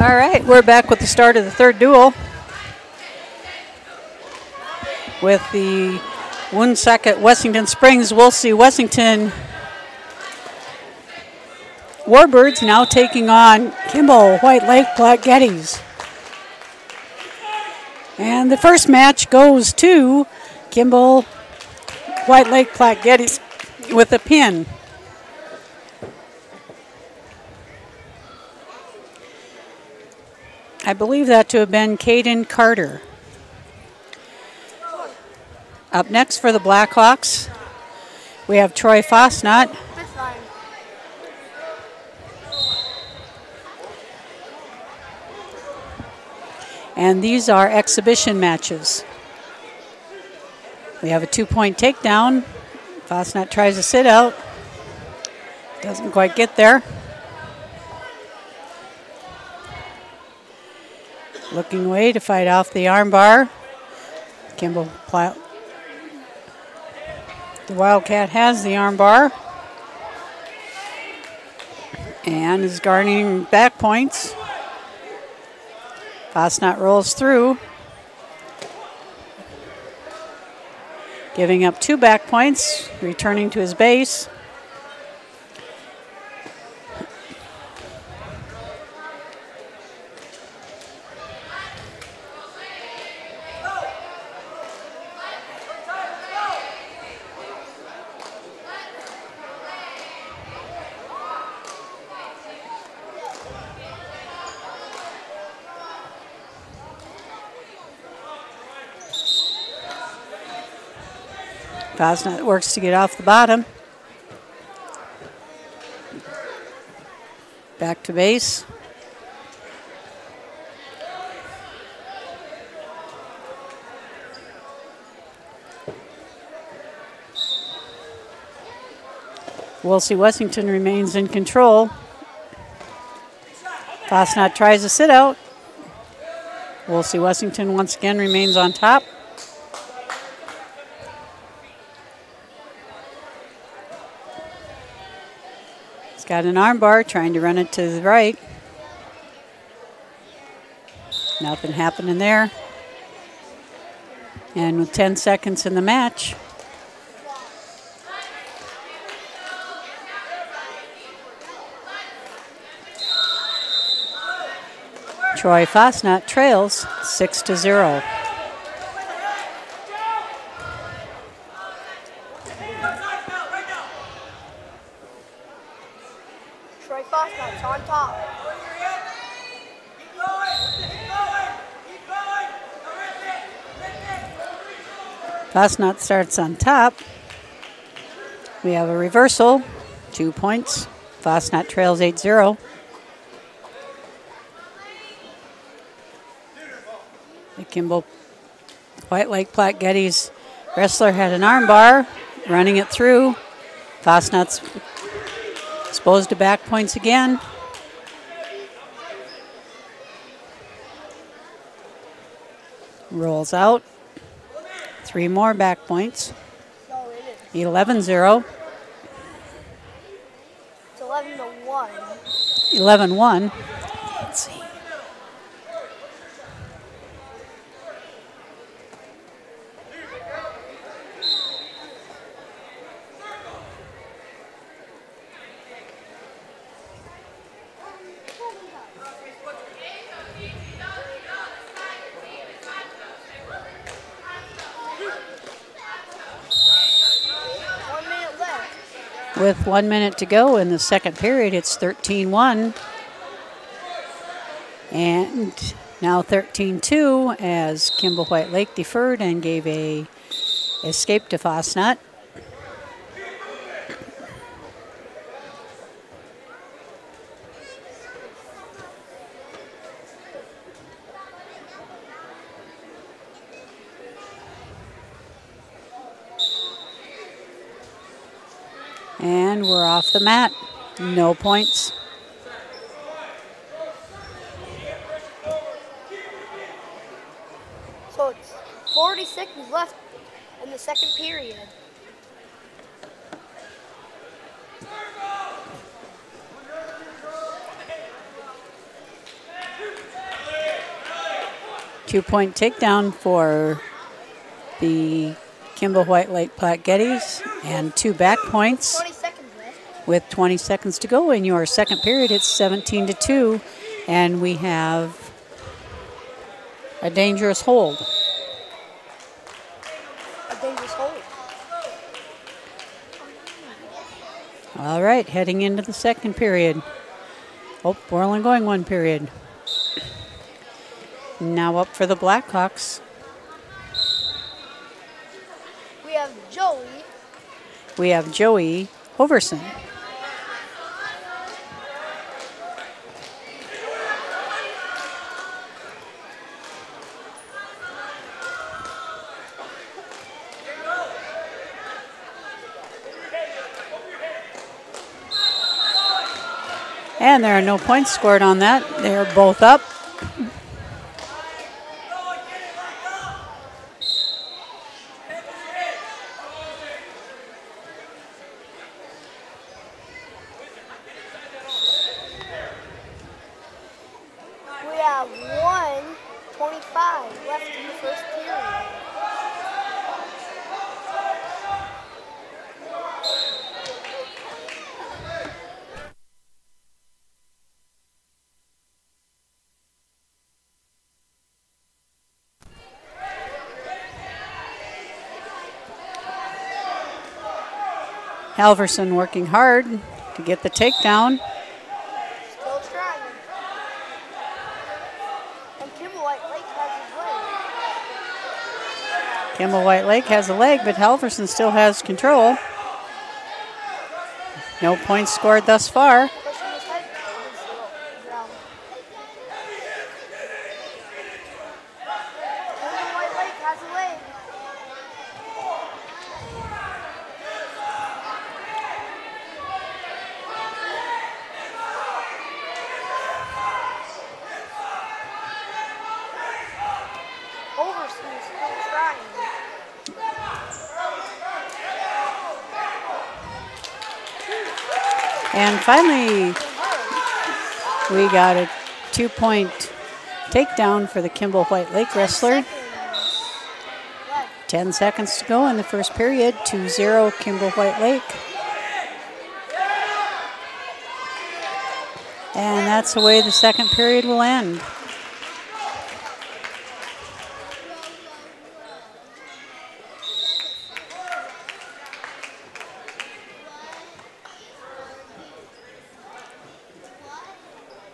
All right, we're back with the start of the third duel. with the Woonsocket Wessington Springs Wolsey-Wessington Warbirds now taking on Kimball White Lake Black Gettys. And the first match goes to Kimball White Lake Black Gettys with a pin. I believe that to have been Caden Carter. Up next for the Blackhawks, we have Troy Fosnot. And these are exhibition matches. We have a 2-point takedown. Fosnot tries to sit out. Doesn't quite get there. Looking away to fight off the armbar. Kimball, the Wildcat has the armbar and is garnering back points. Fosnot rolls through, giving up 2 back points, returning to his base. Fosnot works to get off the bottom. Back to base. Wolsey-Wessington remains in control. Fosnot tries to sit out. Wolsey-Wessington once again remains on top. Got an armbar, trying to run it to the right. Nothing happening there. And with 10 seconds in the match, Troy Fosnot trails 6-0. On top. Fosnot starts on top. We have a reversal, 2 points. Fosnot trails 8-0. The Kimball White Lake Black Gettys wrestler had an armbar, running it through. Fosnot's exposed to back points again. Rolls out. 3 more back points. 11-0. It's 11-1. 11-1. Let's see. With 1 minute to go in the second period, it's 13-1. And now 13-2 as Kimball White Lake deferred and gave a escape to Fosnot. And we're off the mat. No points. So it's 40 seconds left in the second period. Two-point takedown for the Kimball White Lake Platte Gettys, and 2 back points. 20 seconds left. With 20 seconds to go in your second period, it's 17-2, and we have a dangerous hold. A dangerous hold. All right, heading into the second period. Oh, we're only going 1 period. Now up for the Blackhawks. We have Joey Hoverson. And there are no points scored on that. They're both up. We have 1:25 left in the first period. Halverson working hard to get the takedown. Still trying. And Kimball White Lake has his leg. Kimball White Lake has a leg, but Halverson still has control. No points scored thus far. Pushing his head against the ground. Kimball White Lake has a leg. Overseas still trying. And finally, we got a 2-point takedown for the Kimball White Lake wrestler. 10 seconds to go in the first period. 2-0 Kimball White Lake. And that's the way the second period will end.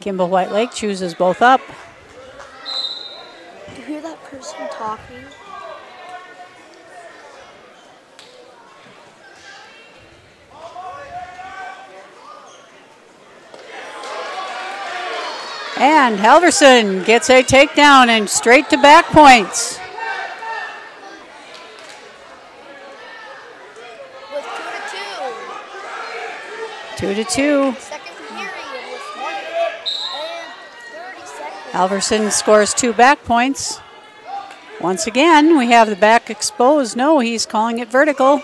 Kimball White Lake chooses both up. Do you hear that person talking? And Halverson gets a takedown and straight to back points. With 2-2. 2-2. Second period with 1 minute and 30 seconds. Halverson scores 2 back points. Once again, we have the back exposed. No, he's calling it vertical.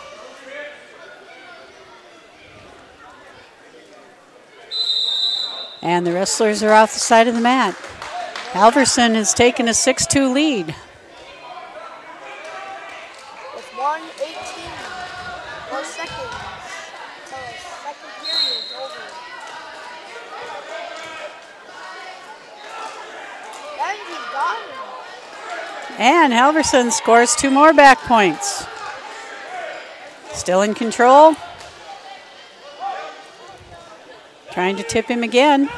And the wrestlers are off the side of the mat. Halverson has taken a 6-2 lead. With 1:18 more seconds until the second period is over. And he's got him. And Halverson scores 2 more back points. Still in control. Trying to tip him again. With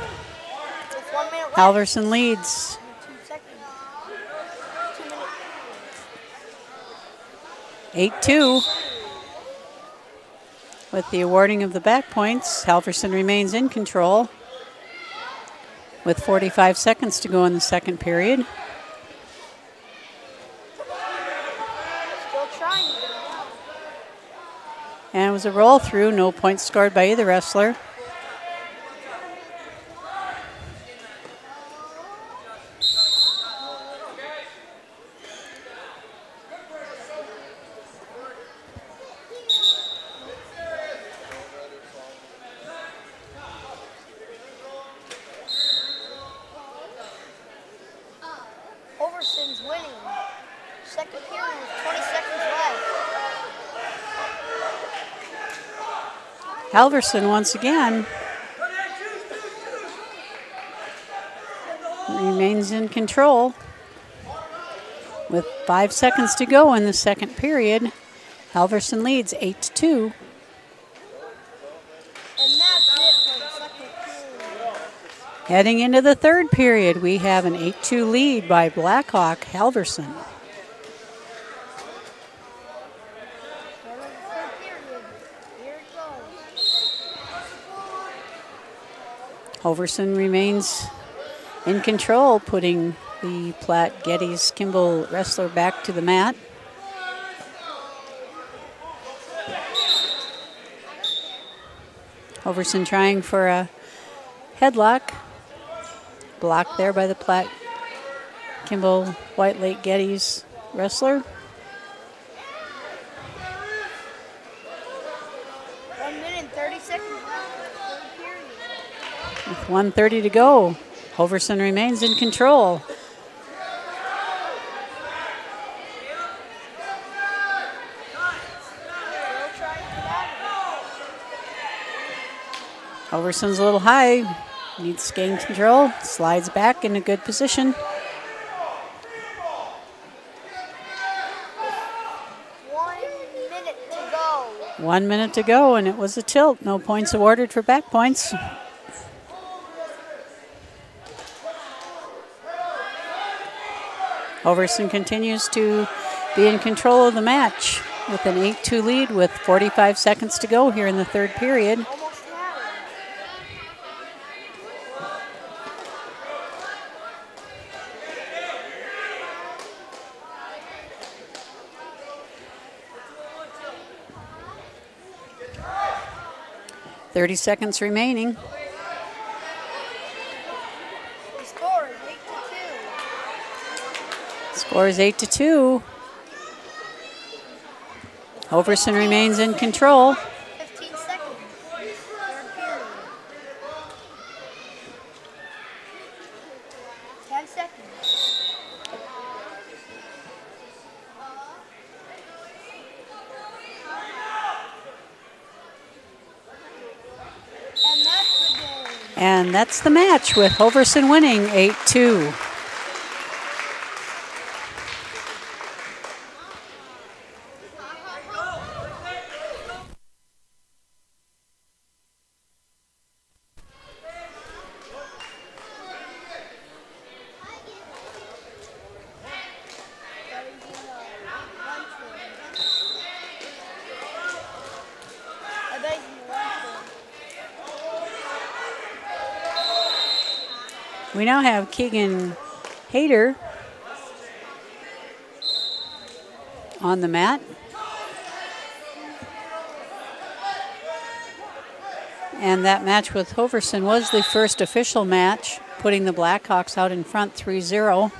1 minute left. Halverson leads. 2 seconds. 2 minutes. 8-2. With the awarding of the back points, Halverson remains in control with 45 seconds to go in the second period. Still trying to get him out. And it was a roll through, no points scored by either wrestler. Overson's winning second period with 20 seconds left. Halverson once again remains in control with 5 seconds to go in the second period. Halverson leads 8-2. And that's it for the second period. Heading into the third period, we have an 8-2 lead by Blackhawk Halverson. Start of the third period. Here it goes. Halverson remains in control, putting the Platte Geddes Kimball wrestler back to the mat. Halverson trying for a headlock. Blocked there by the Platte Kimball White Lake Geddes wrestler. 1 minute and 30 seconds left in the third period. With 1:30 to go, Halverson remains in control. Still trying to get out of it. Halverson's a little high, needs to gain control, slides back in a good position. 1 minute to go. 1 minute to go, and it was a tilt. No points awarded for back points. Halverson continues to be in control of the match with an 8-2 lead with 45 seconds to go here in the third period. Almost had it. .30 seconds remaining. The score is 8-2. Score is 8-2. Halverson remains in control. 15 seconds. Third period. 10 seconds. And that's the match with Halverson winning 8-2. We now have Keegan Hayter on the mat. And that match with Halverson was the first official match, putting the Blackhawks out in front 3-0.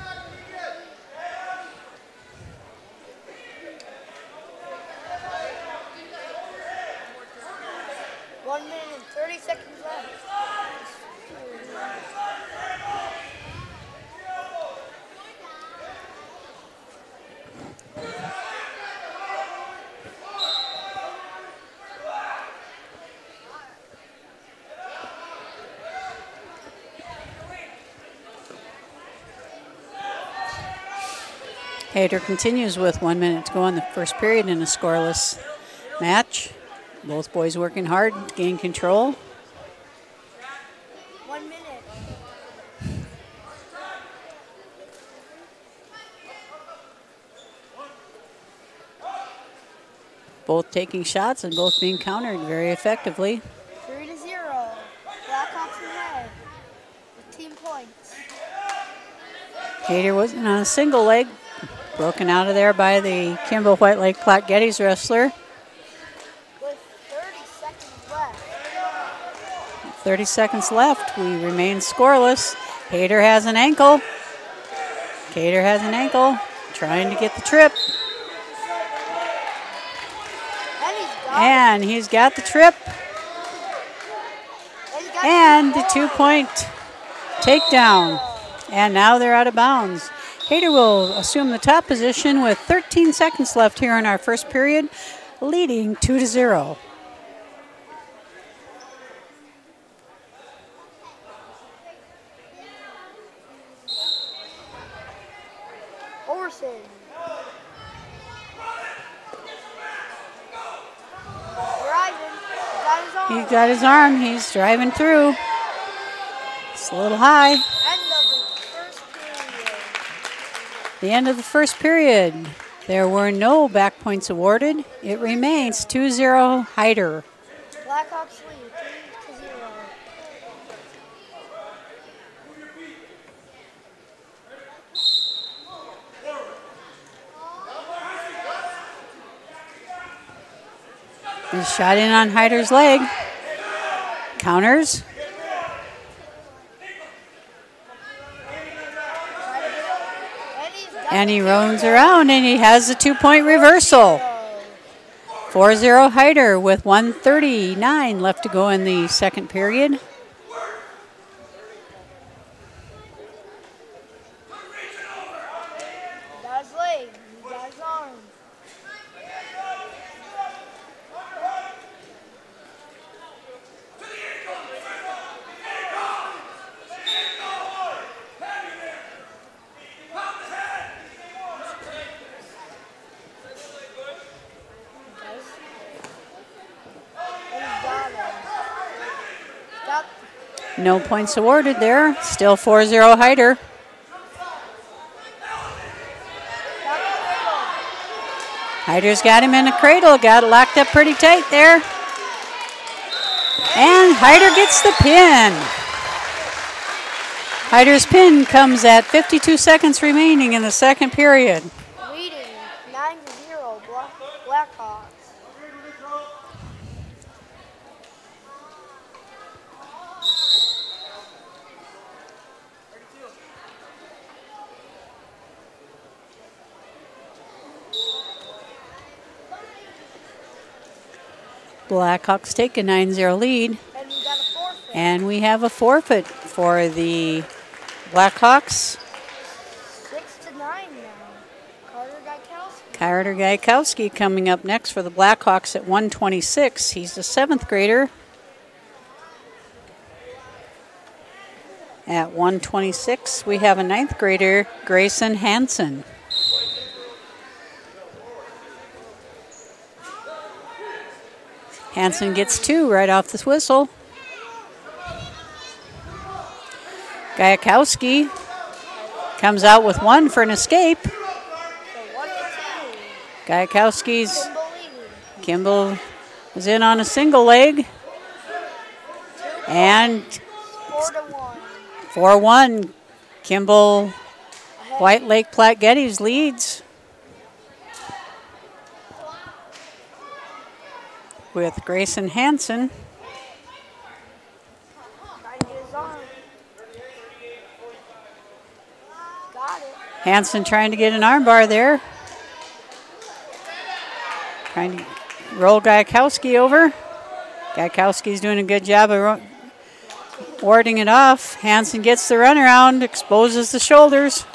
Hayter continues with 1 minute to go in the first period in a scoreless match. Both boys working hard to gain control. 1 minute. Both taking shots and both being countered very effectively. 3-0. Blackhawks ahead with team points. Hayter wasn't on a single leg. Broken out of there by the Kimball White Lake Platte Geddes wrestler. With 30 seconds left. 30 seconds left. We remain scoreless. Hayter has an ankle. Hayter has an ankle. Trying to get the trip. And he's got the trip. And the 2-point takedown. And now they're out of bounds. Hayter will assume the top position with 13 seconds left here in our first period, leading 2-0. Overson. Driving. He's got his arm. He's driving through. It's a little high. The end of the first period. There were no back points awarded. It remains 2-0 Hyder. Blackhawks lead 3-0. He's shot in on Hyder's leg. Counters. And he runs around and he has a 2-point reversal. 4-0 Hyder with 1:39 left to go in the second period. Got his leg. Got his arm. No points awarded there. Still 4-0 Hyder. Hyder's got him in a cradle. Got it locked up pretty tight there. And Hyder gets the pin. Hyder's pin comes at 52 seconds remaining in the second period. Leading 9-0 Blackhawks. Blackhawks take a 9-0 lead. And we got a forfeit. And we have a forfeit for the Blackhawks. 6-9 now. Carter Gaikowski coming up next for the Blackhawks at 1:26. He's a 7th grader. At 1:26, we have a 9th grader, Grayson Hansen. Hansen gets 2 right off the whistle. Gaikowski comes out with 1 for an escape. Gaikowski's Kimball is in on a single leg. And 4-1. Kimball White Lake Platte Geddes leads with Grayson Hansen. Hansen trying to get an armbar there. Trying to roll Gaikowski over. Gaikowski's doing a good job of warding it off. Hansen gets the runaround, exposes the shoulders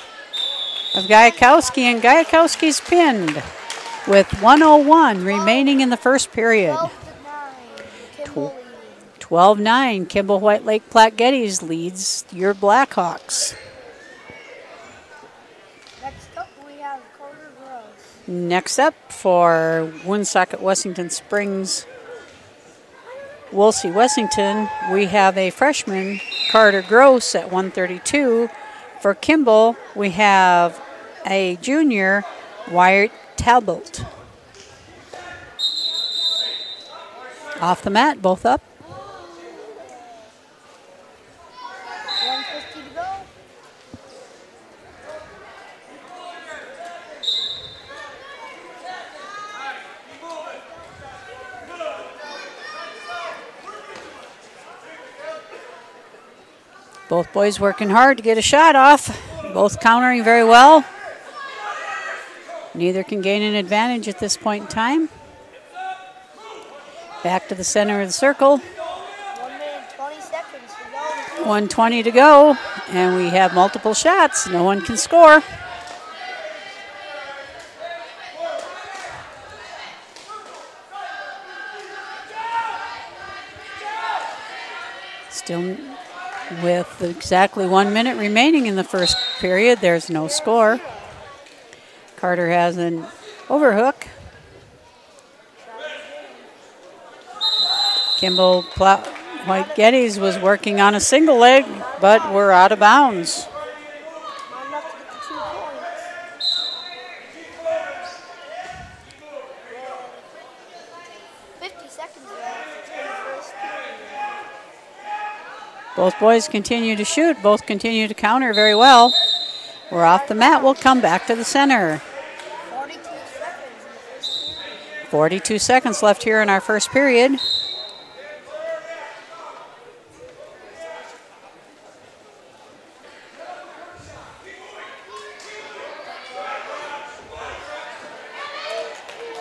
of Gaikowski, and Gaikowski's pinned with 1:01 remaining in the first period. 12-9, Kimball White Lake Platte Geddes leads your Blackhawks. Next up for Woonsocket Wessington Springs, Wolsey-Wessington, we have a freshman, Carter Gross, at 132. For Kimball, we have a junior, Wyatt Talbot. Off the mat, both up. 1:50 to go. Both boys working hard to get a shot off. Both countering very well. Neither can gain an advantage at this point in time. Back to the center of the circle. 1 minute, 20 seconds to go. 1:20 to go, and we have multiple shots. No one can score. With exactly 1 minute remaining in the first period, there's no score. Carter has an overhook. Kimball White Geddes was working on a single leg, but we're out of bounds. Not enough to get the 2 points. With 50 seconds left in the first period. Both boys continue to shoot. Both continue to counter very well. We're off the mat. We'll come back to the center. 42 seconds in the first period. 42 seconds left here in our first period.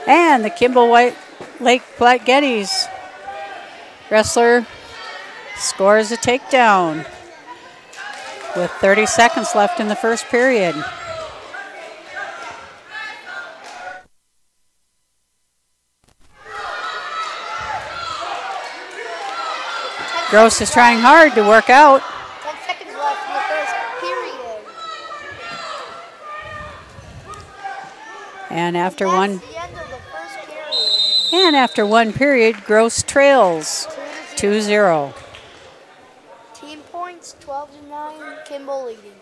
And the Kimball White Lake Platte Geddes wrestler scores a takedown with 30 seconds left in the first period. Gross is trying hard to work out. 10 seconds left in the first period. And after That's one the end of the first period. and after one period, Gross trails 2-0. Team points 12-9. Kimball leading.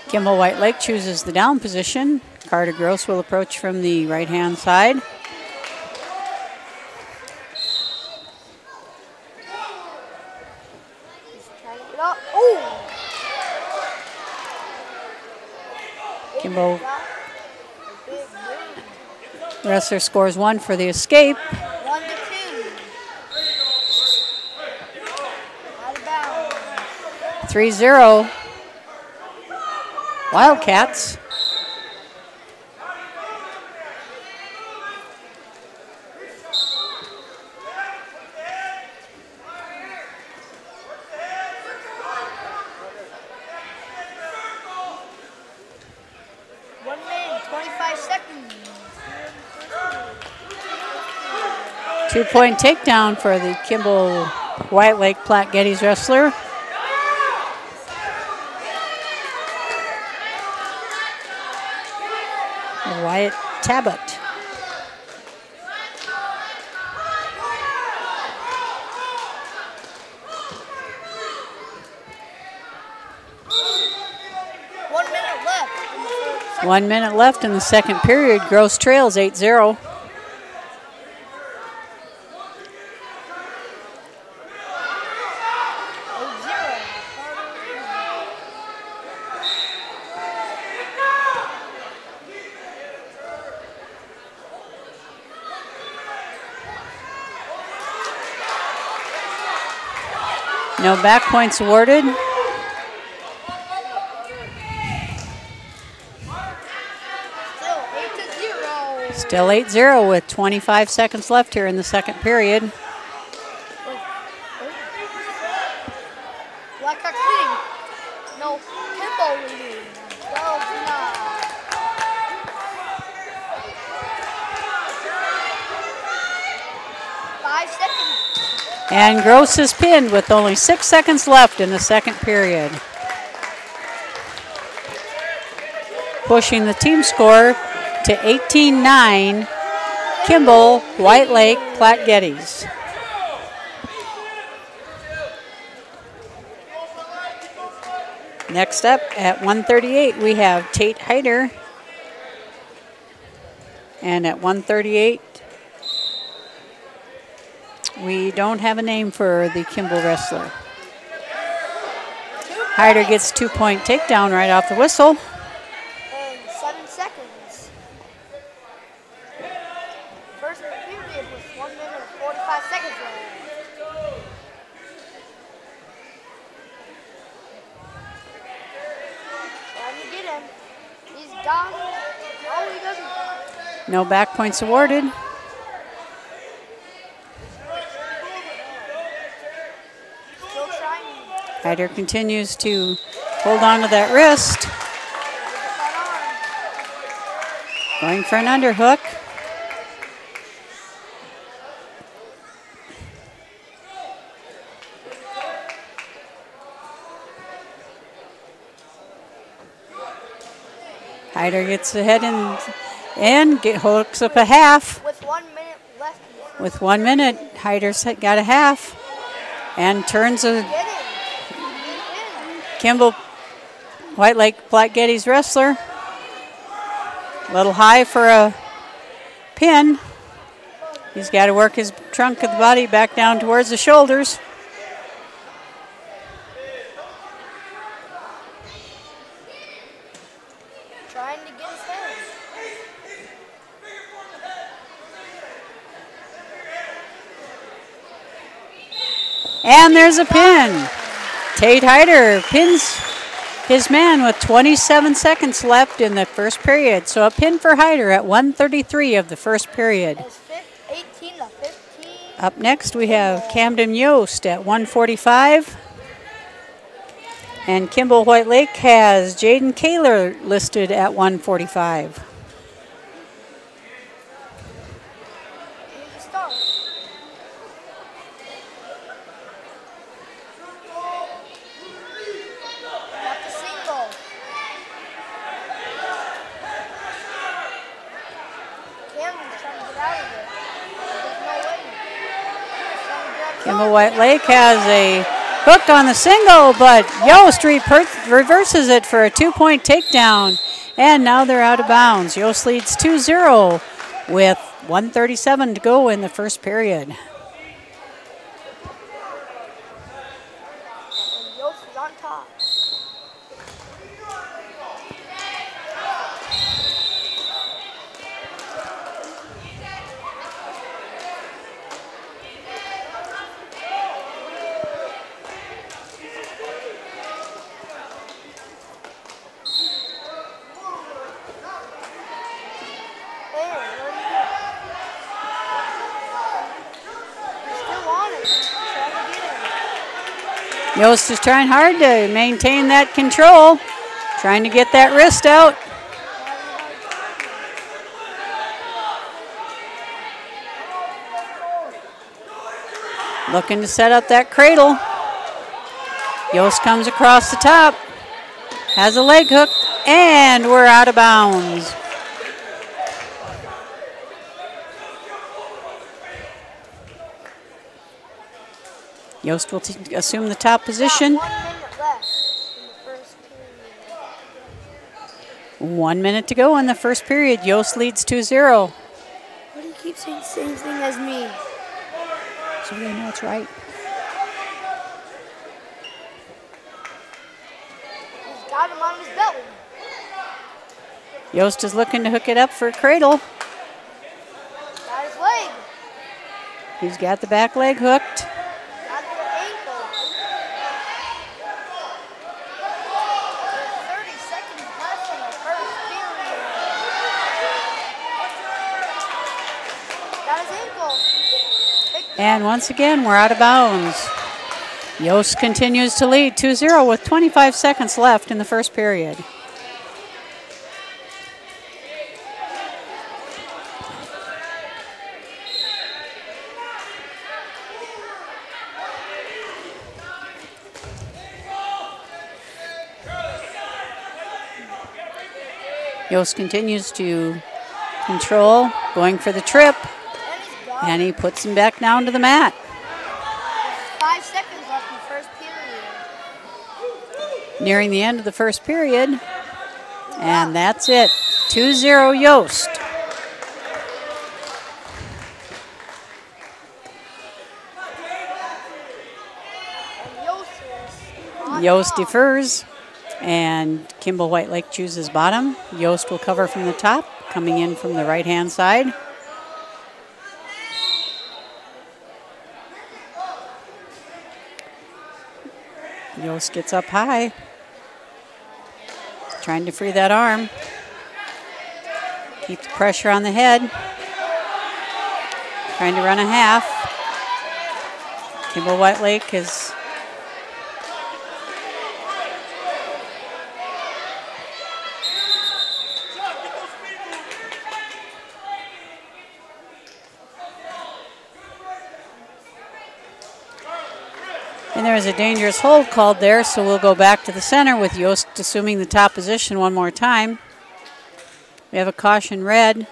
Kimball White Lake chooses the down position. Carter Gross will approach from the right-hand side. He's trying to get up. Oh! Kimball Got a big move. wrestler scores 1 for the escape. 1-2. Out of bounds. 3-0. Wildcats. One minute, 25 seconds. 2-point takedown for the Kimball White Lake Platte Geddes wrestler. Wyatt Tabut. Second. 1 minute left in the second period. Gross trails 8-0. No back points awarded. Still 8-0 with 25 seconds left here in the second period. Blackhawks leading. No, Kimball leading. 12-9. And Gross is pinned with only 6 seconds left in the second period. Pushing the team score to 18-9, Kimball, White Lake, Platte Geddes. Next up at 1:38, we have Tate Hyder. And at 1:38, we don't have a name for the Kimball wrestler. Hyder gets 2-point takedown right off the whistle. And 7 seconds. First period with 1 minute and 45 seconds left. Trying to get him. He's got him. Oh, he doesn't. No back points awarded. Still trying. Hyder continues to hold on to that wrist. Going for an underhook. Hyder gets ahead and hooks up a half. With 1 minute left. With 1 minute, Hyder's got a half and turns a Kimball White Lake Black Geddes wrestler. A little high for a pin. He's got to work his trunk of the body back down towards the shoulders. Trying to get his head. And there's a pin. Tate Hyder pins his man with 27 seconds left in the first period. So a pin for Hyder at 1:33 of the first period. It's 18 to 15. Up next we have Camden Yost at 1:45. And Kimball White Lake has Jaden Kaler listed at 1:45. Here's the start. Got the single. Camden's trying to get out of it. There's no way. Trying to grab Kimball White Lake has a hook on the single, but Yost reverses it for a 2-point takedown. And now they're out of bounds. Yost leads 2-0 with 1:37 to go in the first period. And Yost is on top. Yost is trying hard to maintain that control, trying to get that wrist out. Looking to set up that cradle. Yost comes across the top, has a leg hook, and we're out of bounds. Yost will assume the top position. 1 minute left in the first period. 1 minute to go in the first period. Yost leads 2-0. Why do you keep saying the same thing as me? So they know it's right. He's got him on his belly. Yost is looking to hook it up for a cradle. Got his leg. He's got the back leg hooked. Got the ankle. There's 30 seconds left in the first period. Got his ankle. And once again, we're out of bounds. Yost continues to lead 2-0 with 25 seconds left in the first period. Yost continues to control, going for the trip, and he puts him back down to the mat. 5 seconds left in the first period. Nearing the end of the first period, and that's it. 2-0 Yost. Yost defers, and Kimball White Lake chooses bottom. Yost will cover from the top, coming in from the right-hand side. Yost gets up high, trying to free that arm. Keep the pressure on the head. Trying to run a half. Kimball White Lake is and there is a dangerous hold called there, so we'll go back to the center with Yost assuming the top position one more time. We have a caution red.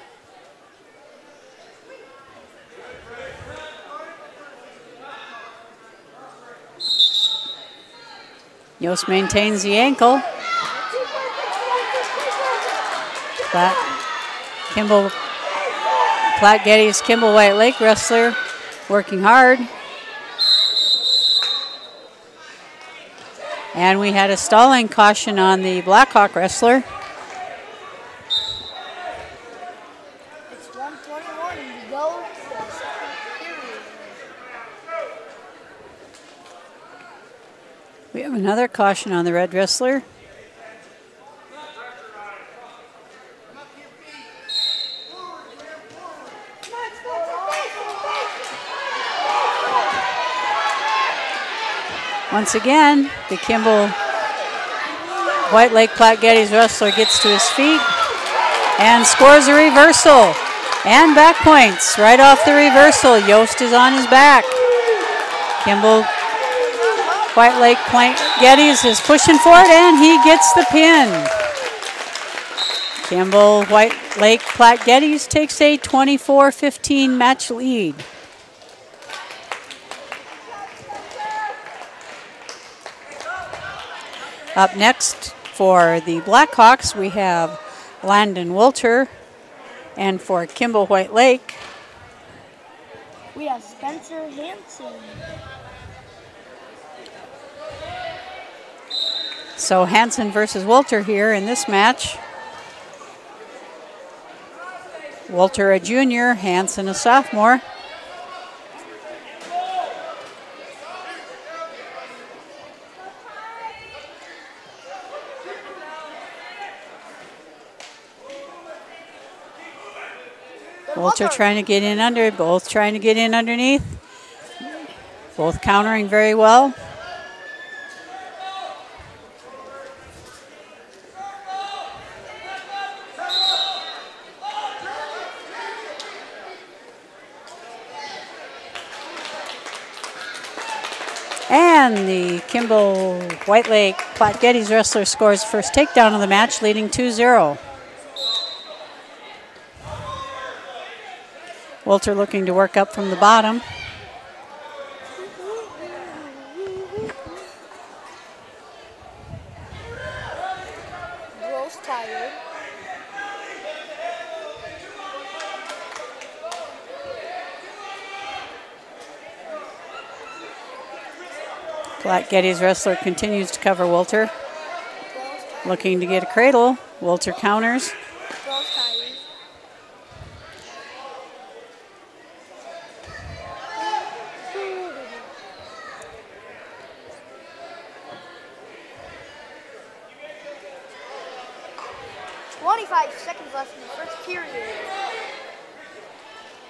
Yost maintains the ankle. Platte Geddes, Kimball White Lake wrestler, working hard. And we had a stalling caution on the Blackhawk wrestler. It's 1:21 to go to the second period. We have another caution on the red wrestler. Once again, the Kimball White Lake Platte Geddes wrestler gets to his feet and scores a reversal. And back points right off the reversal. Yost is on his back. Kimball White Lake Platte Geddes is pushing for it, and he gets the pin. Kimball White Lake Platte Geddes takes a 24-15 match lead. Up next for the Blackhawks, we have Landon Wolter, and for Kimball White Lake, we have Spencer Hansen. So Hansen versus Wolter here in this match. Wolter a junior, Hansen a sophomore. Wolter trying to get in under, both trying to get in underneath. Both countering very well. And the Kimball White Lake Platte Geddes wrestler scores the first takedown of the match, leading 2-0. Wolter looking to work up from the bottom. Gross tired. Platte Geddes wrestler continues to cover Wolter. Looking to get a cradle. Wolter counters. Gross tired. 25 seconds left in the first period.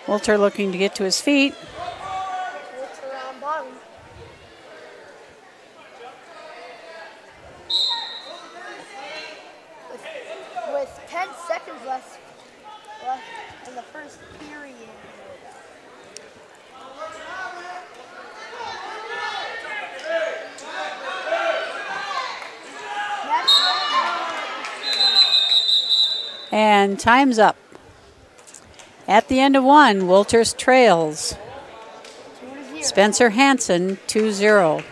Wolter looking to get to his feet. Wolter on bottom. With 10 seconds left in the first period. And time's up. At the end of one, Wolters trails Spencer Hansen 2-0.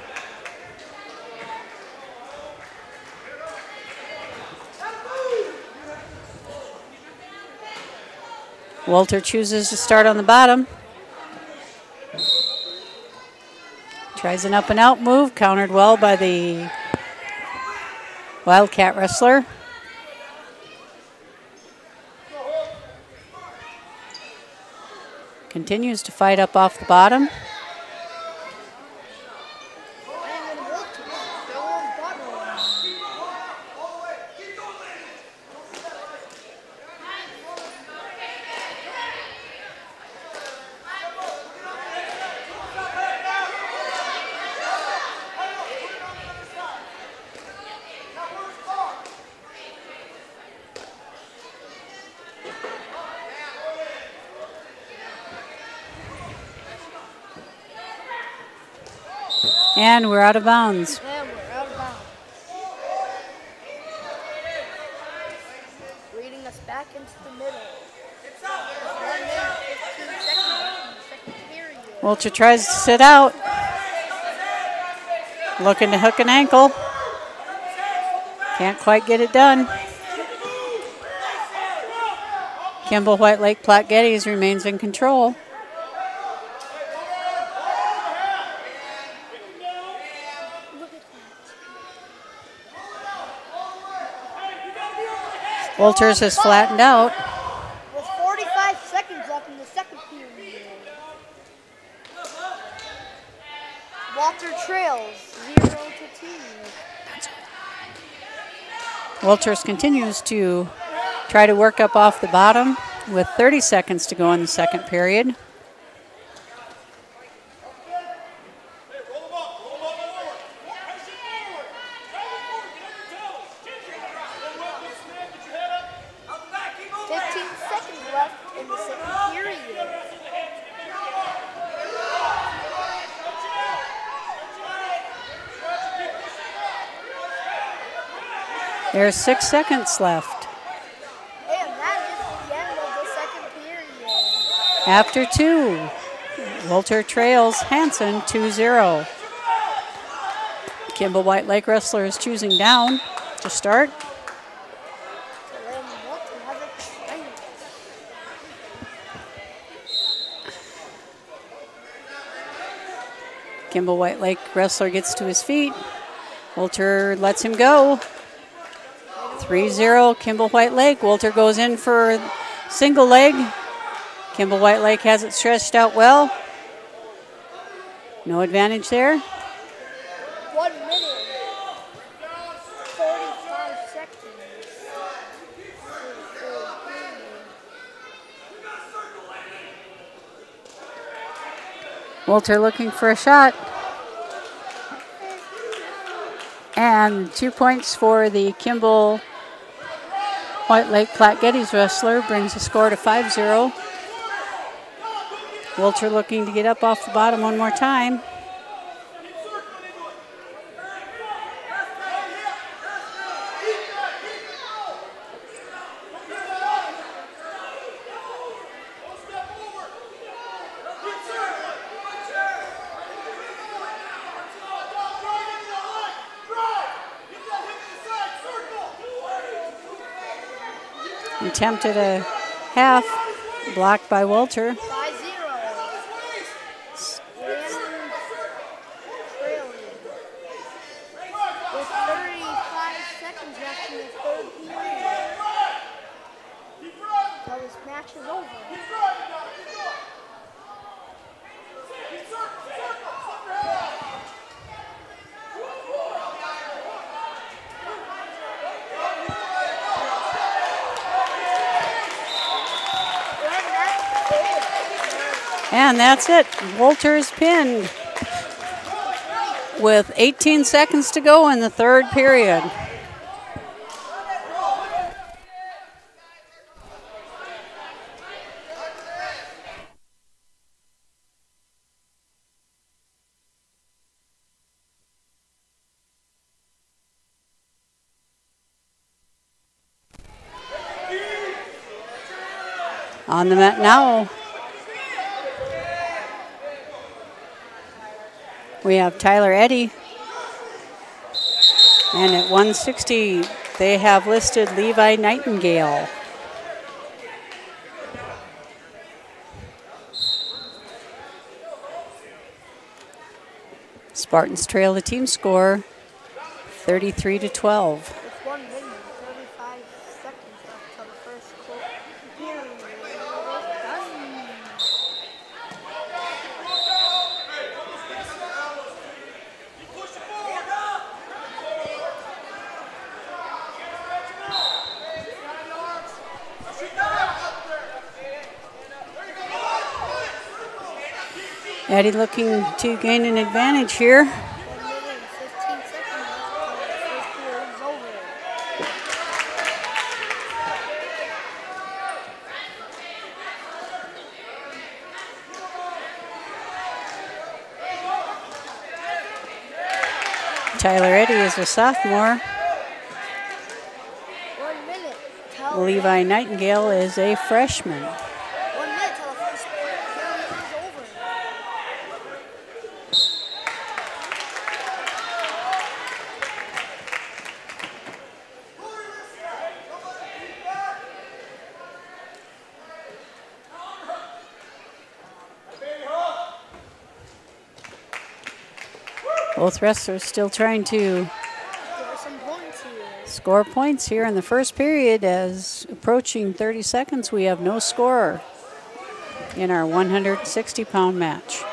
Wolter chooses to start on the bottom. Tries an up and out move, countered well by the Wildcat wrestler. Continues to fight up off the bottom. And we're out of bounds. And we're out of bounds. Leading us back into Wolter tries to sit out. Looking to hook an ankle. Can't quite get it done. Kimball White Lake Platte Geddes remains in control. Wolters has flattened out. With 45 seconds left in the second period. Walter trails 0-2. Wolters continues to try to work up off the bottom with 30 seconds to go in the second period. There's 6 seconds left. And that is the end of the second period. After 2, Wolter trails Hanson 2-0. Kimball White Lake Wrestler is choosing down to start. Kimball White Lake Wrestler gets to his feet. Wolter lets him go. 3-0 Kimball White Lake. Wolter goes in for single leg. Kimball White Lake has it stretched out well. No advantage there. 1 minute, 45 seconds. Wolter looking for a shot. And 2 points for the Kimball White Lake Platte Geddes wrestler brings the score to 5-0. Wolter looking to get up off the bottom one more time. Attempted a half, blocked by Wolter. 5-0. With 35 seconds left in the third period. So this match is over. And that's it. Wolter's pinned with 18 seconds to go in the third period. On the mat now, we have Tyler Eddy. And at 160, they have listed Levi Nightingale. Spartans trail the team score 33-12. With 1 minute, 35 seconds left till the first period. Eddy looking to gain an advantage here. 1 minute and 15 seconds left till the first period is over. Tyler Eddy is a sophomore. 1 minute. Levi Nightingale is a freshman. 1 minute till the first period is over. Both wrestlers still trying to Score some points here. score points here in the first period. As approaching 30 seconds, we have no score in our 160-pound match.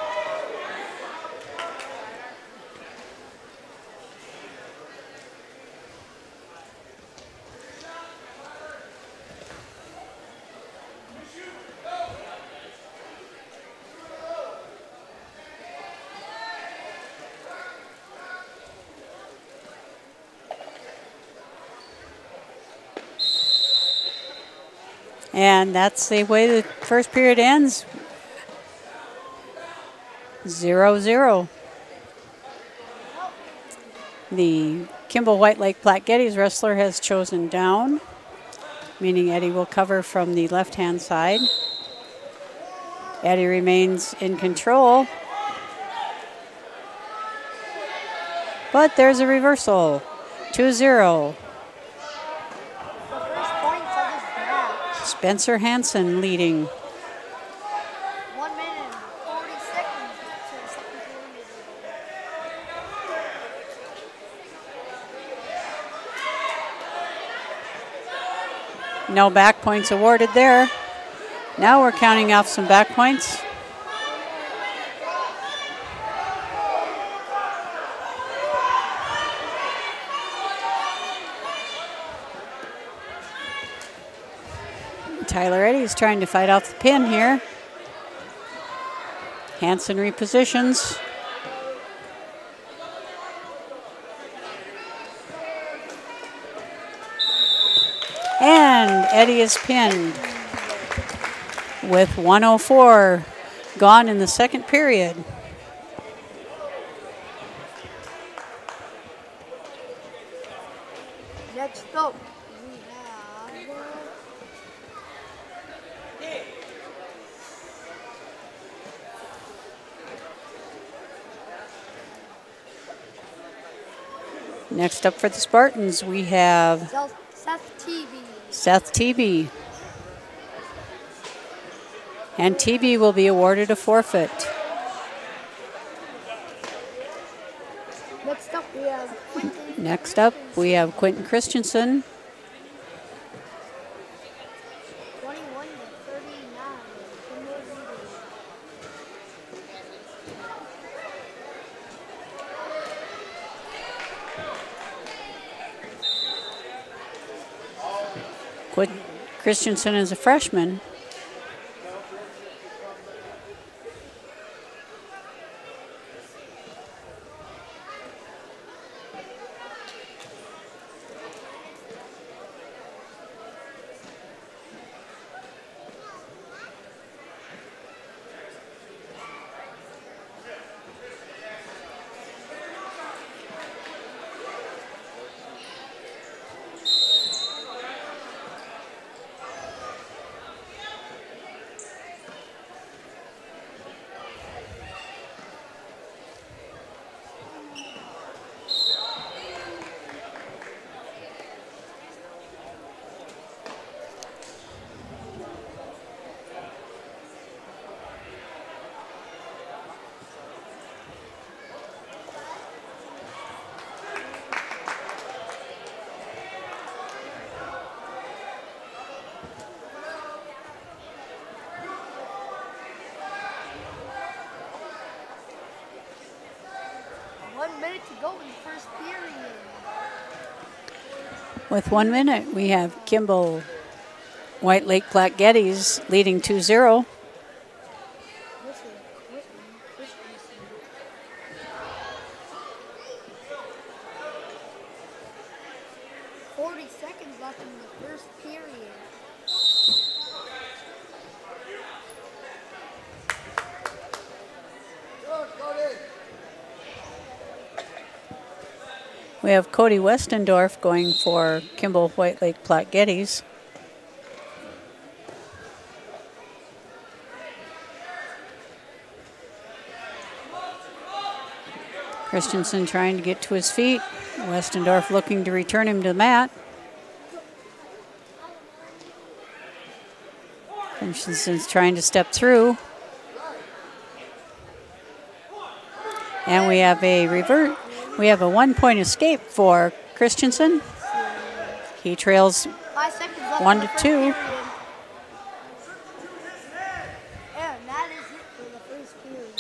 And that's the way the first period ends. 0-0. The Kimball White Lake Platte Geddes wrestler has chosen down, meaning Eddie will cover from the left-hand side. Eddie remains in control. But there's a reversal. 2-0. Spencer Hansen leading. 1 minute, 40 seconds to the second period. No back points awarded there. Now we're counting off some back points. Tyler Eddy's trying to fight off the pin here. Hansen repositions. And Eddy is pinned with 1:04 gone in the second period. Next up, we have Next up for the Spartans, we have Seth Tebe. And Tebe will be awarded a forfeit. Next up, we have Quentin Christensen. 21 to 39. Quentin Christensen is a freshman. With 1 minute, we have Kimball White Lake Platte Geddes leading 2-0. We have Cody Westendorf going for Kimball White Lake Platte Geddes. Christensen trying to get to his feet. Westendorf looking to return him to the mat. Christensen's trying to step through. And we have a revert. We have a 1-point escape for Christensen. He trails 5 seconds left. 1 in to the first 2. period. And that is it for the first period.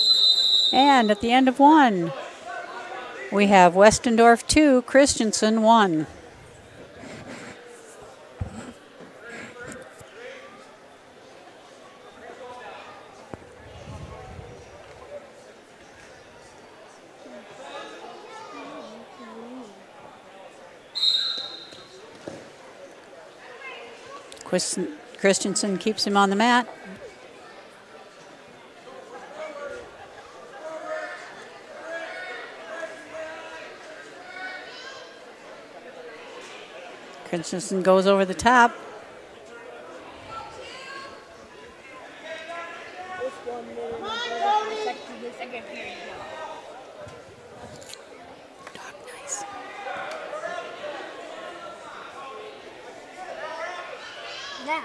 And at the end of 1, we have Westendorf 2, Christensen 1. Christensen keeps him on the mat. Christensen goes over the top. It's 1 minute and 35 seconds in the second period. Dog, nice. Now,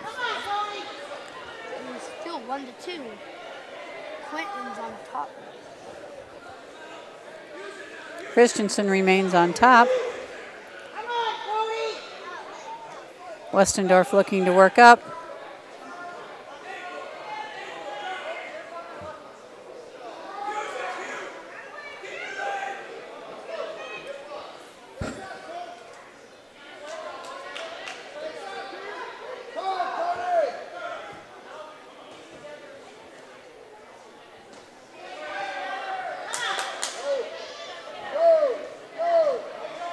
it's still 1 to 2. Quentin's on top. Christensen remains on top. Westendorf looking to work up.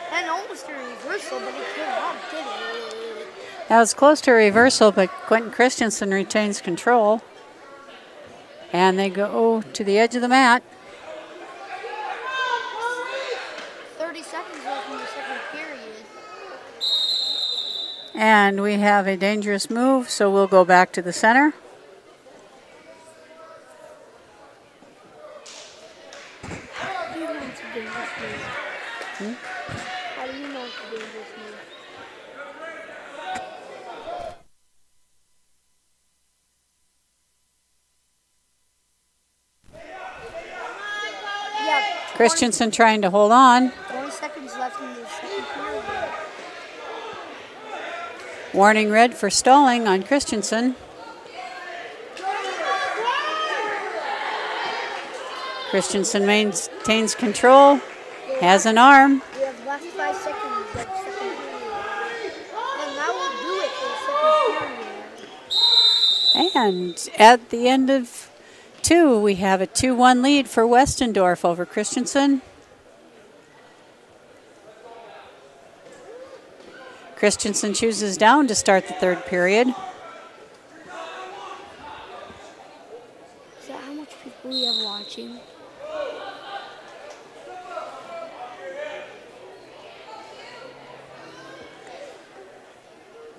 And almost a reversal, but it came out, didn't it? That was close to a reversal, but Quentin Christensen retains control. And they go to the edge of the mat. 30 seconds left in the second period. And we have a dangerous move, so we'll go back to the center. How do you know it's a dangerous move? How do you know it's a dangerous move? Yeah, Christensen trying to hold on. 20 seconds left in the second period. Warning red for stalling on Christensen. Christensen maintains control, has an arm. We have last 5 seconds of second period. And that will do it for the second period. And at the end of 2, we have a 2-1 lead for Westendorf over Christensen. Christensen chooses down to start the third period. Is that how much people we have watching?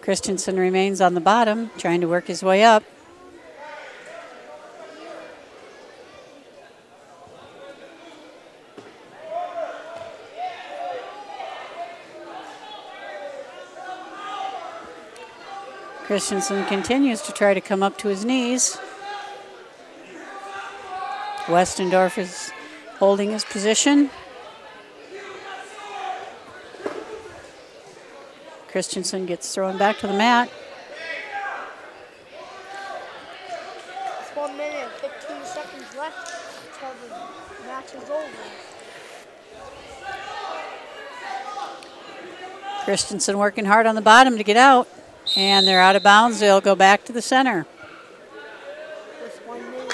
Christensen remains on the bottom, trying to work his way up. Christensen continues to try to come up to his knees. Westendorf is holding his position. Christensen gets thrown back to the mat. It's 1 minute and 15 seconds left until the match is over. Christensen working hard on the bottom to get out. And they're out of bounds. They'll go back to the center. With 1 minute.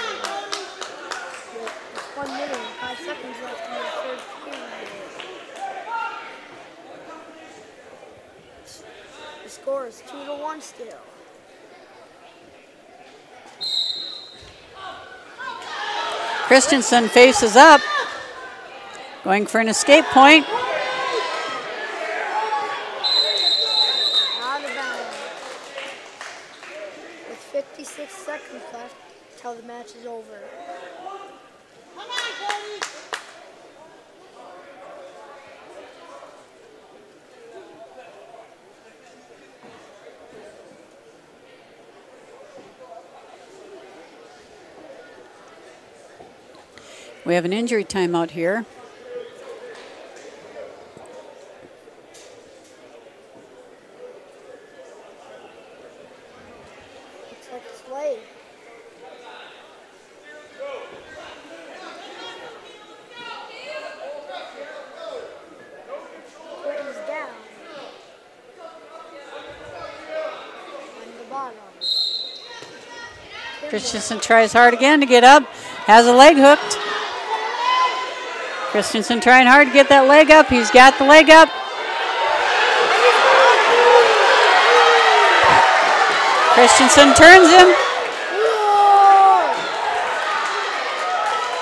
With 1 minute and 5 seconds left in the third period. The score is 2-1 still. Christensen faces up, going for an escape point. Out of bounds. With 56 seconds left until the match is over. We have an injury timeout here. Looks like it's late. Quentin's down. On the bottom. Christensen tries hard again to get up. Has a leg hooked. Christensen trying hard to get that leg up. He's got the leg up. Christensen turns him.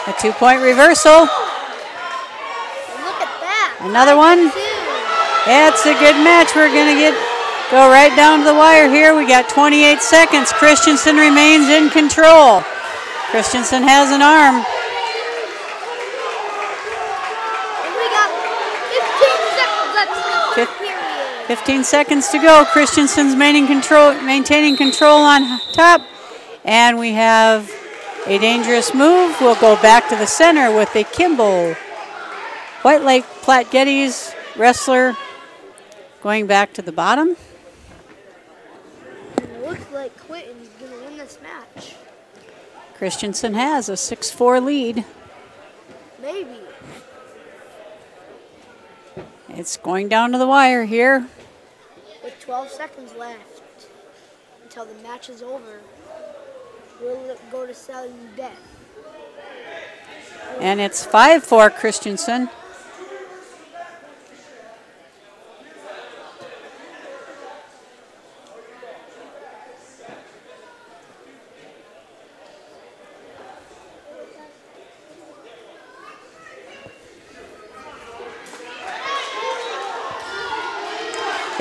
A 2-point reversal. Look at that. Another one. That's a good match. We're going to go right down to the wire here. We got 28 seconds. Christensen remains in control. Christensen has an arm. And we got 15 seconds left in the period. 15 seconds to go. Christensen's maintaining control on top. And we have a dangerous move. We'll go back to the center with a Kimball White Lake Platte Geddes wrestler going back to the bottom. And it looks like Quentin's going to win this match. Christensen has a 6-4 lead. Maybe. It's going down to the wire here. With 12 seconds left until the match is over, we'll go to sudden death. And it's 5-4 Christensen.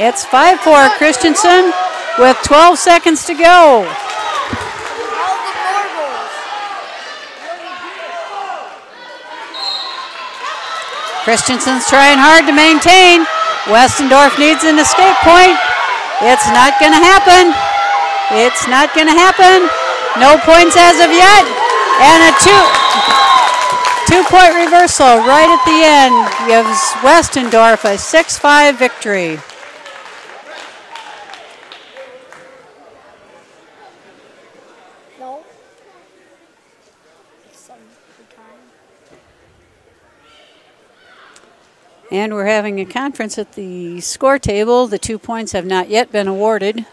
It's 5-4 Christensen with 12 seconds to go. Christensen's trying hard to maintain. Westendorf needs an escape point. It's not going to happen. It's not going to happen. No points as of yet. And a two-point reversal right at the end gives Westendorf a 6-5 victory. No. Some time. And we're having a conference at the score table. The 2 points have not yet been awarded.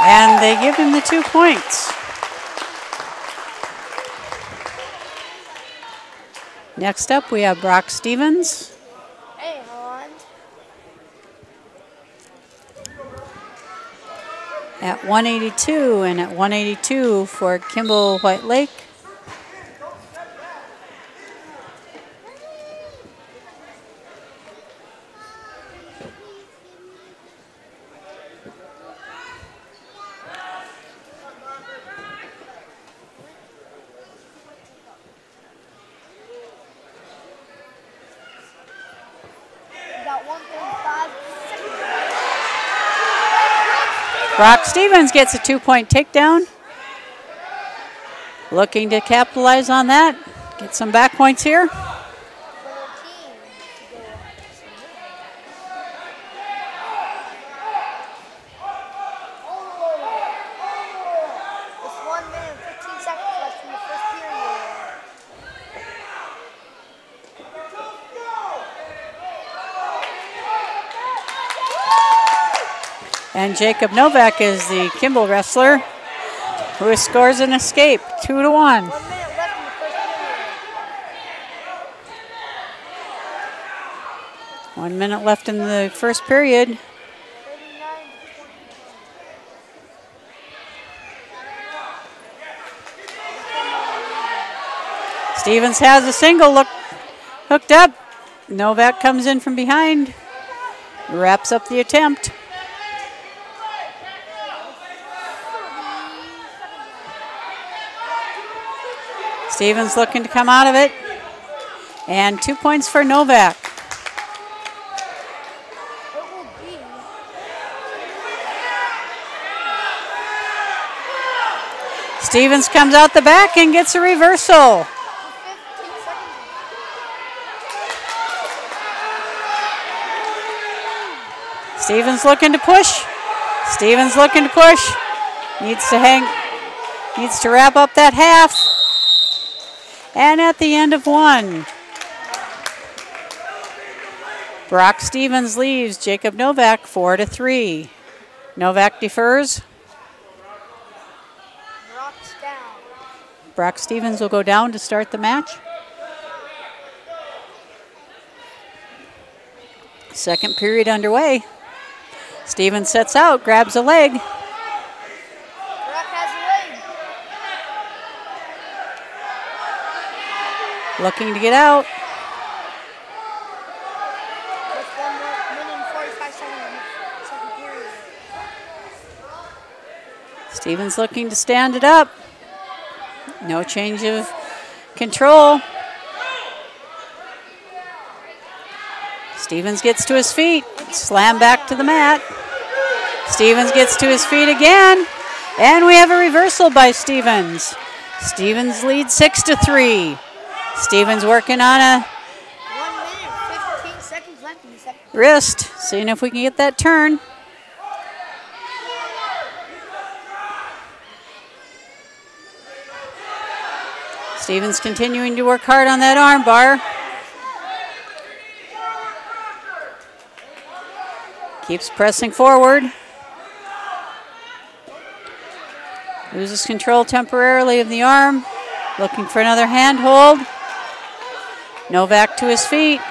And they give him the 2 points. Next up, we have Brock Stevens. Hey, Holland. At 182, and at 182 for Kimball White Lake. Brock Stevens gets a 2-point takedown. Looking to capitalize on that. Get some back points here. And Jacob Novak is the Kimball wrestler who scores an escape, 2-1. 1 minute left in the first period. Stevens has a single hooked up. Novak comes in from behind, wraps up the attempt. Stevens looking to come out of it. And 2 points for Novak. Stevens comes out the back and gets a reversal. Stevens looking to push. Stevens looking to push. Needs to wrap up that half. And at the end of one, Brock Stevens leaves Jacob Novak 4-3. Novak defers. Brock Stevens will go down to start the match. Second period underway. Stevens sets out, grabs a leg. Brock has a leg. Looking to get out. With 1 minute and 45 seconds, second period. Stevens looking to stand it up. No change of control. Stevens gets to his feet. Slam back to the mat. Stevens gets to his feet again. And we have a reversal by Stevens. Stevens leads 6-3. Stevens working on a 1 minute, 15 seconds left in the second. wrist. Seeing if we can get that turn. Stevens continuing to work hard on that arm bar. Keeps pressing forward. Loses control temporarily of the arm. Looking for another handhold. Novak to his feet.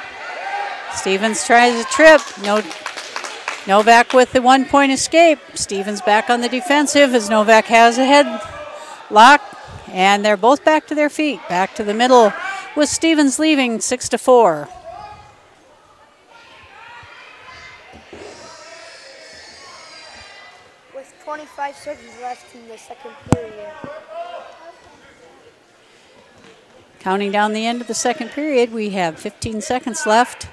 Stevens tries a trip. Novak with the 1 point escape. Stevens back on the defensive as Novak has a head lock. And they're both back to their feet. Back to the middle with Stevens leaving 6-4. With 25 seconds left in the second period. Counting down the end of the second period, we have 15 seconds left.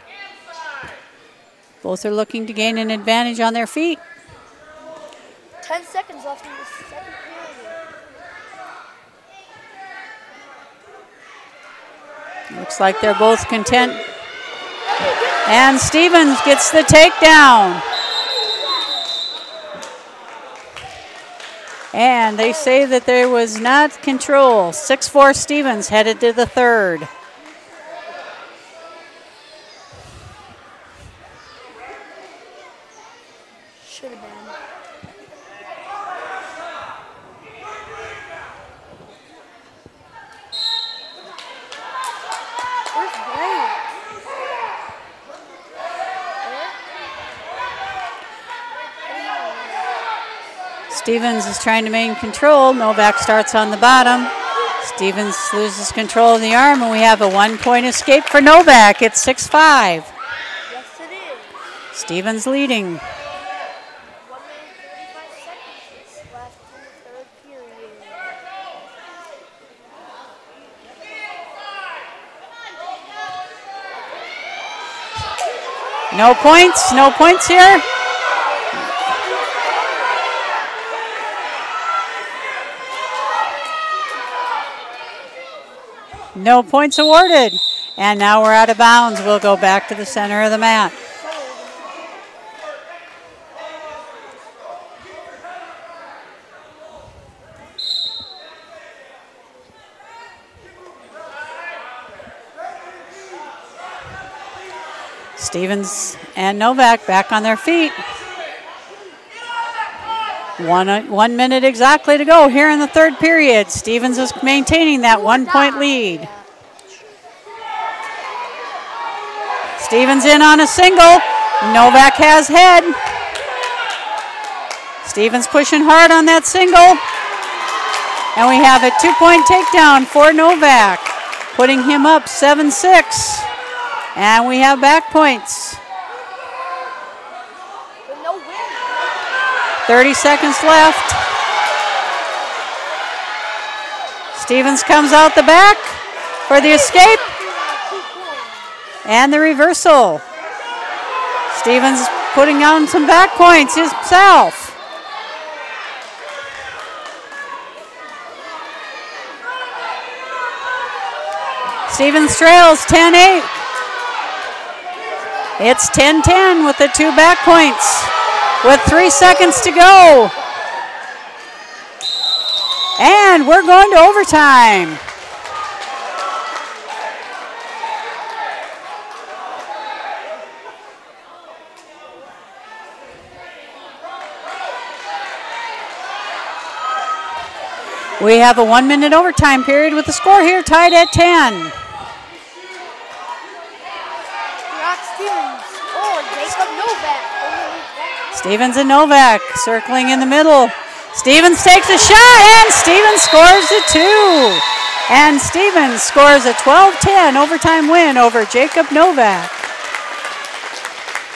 Both are looking to gain an advantage on their feet. 10 seconds left in the second period. Looks like they're both content. And Stevens gets the takedown. And they say that there was not control. 6-4 Stevens headed to the third. Should have been. Where's Blake? Stevens is trying to maintain control. Novak starts on the bottom. Stevens loses control of the arm, and we have a 1 point escape for Novak. It's 6-5. Yes, it is. Stevens leading. 1 minute 35 seconds left in the third period. No points here. No points awarded. And now we're out of bounds. We'll go back to the center of the mat. Stevens and Novak back on their feet. 1 minute exactly to go here in the third period. Stevens is maintaining that 1 point lead. Stevens in on a single. Novak has head. Stevens pushing hard on that single. And we have a 2 point takedown for Novak, putting him up 7-6. And we have back points. But no win. 30 seconds left. Stevens comes out the back for the escape. And the reversal. Stevens putting on some back points himself. Stevens trails 10-8. It's 10-10 with the 2 back points with 3 seconds to go. And we're going to overtime. We have a 1-minute overtime period with the score here tied at 10. Brock Stevens or Jacob Novak. Stevens and Novak circling in the middle. Stevens takes a shot and Stevens scores a 2. And Stevens scores a 12-10 overtime win over Jacob Novak,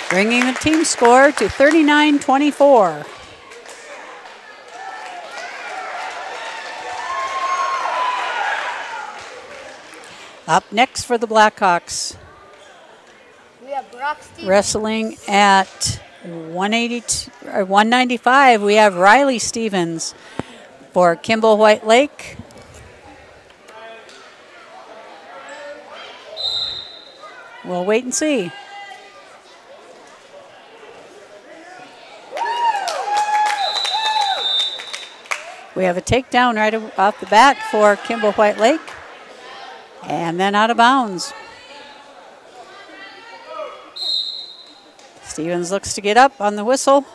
bringing the team score to 39-24. Up next for the Blackhawks, We have Brock Stevens. wrestling at 195, we have Riley Stevens for Kimball White Lake. We'll wait and see. We have a takedown right off the bat for Kimball White Lake. And then out of bounds. Stevens looks to get up on the whistle.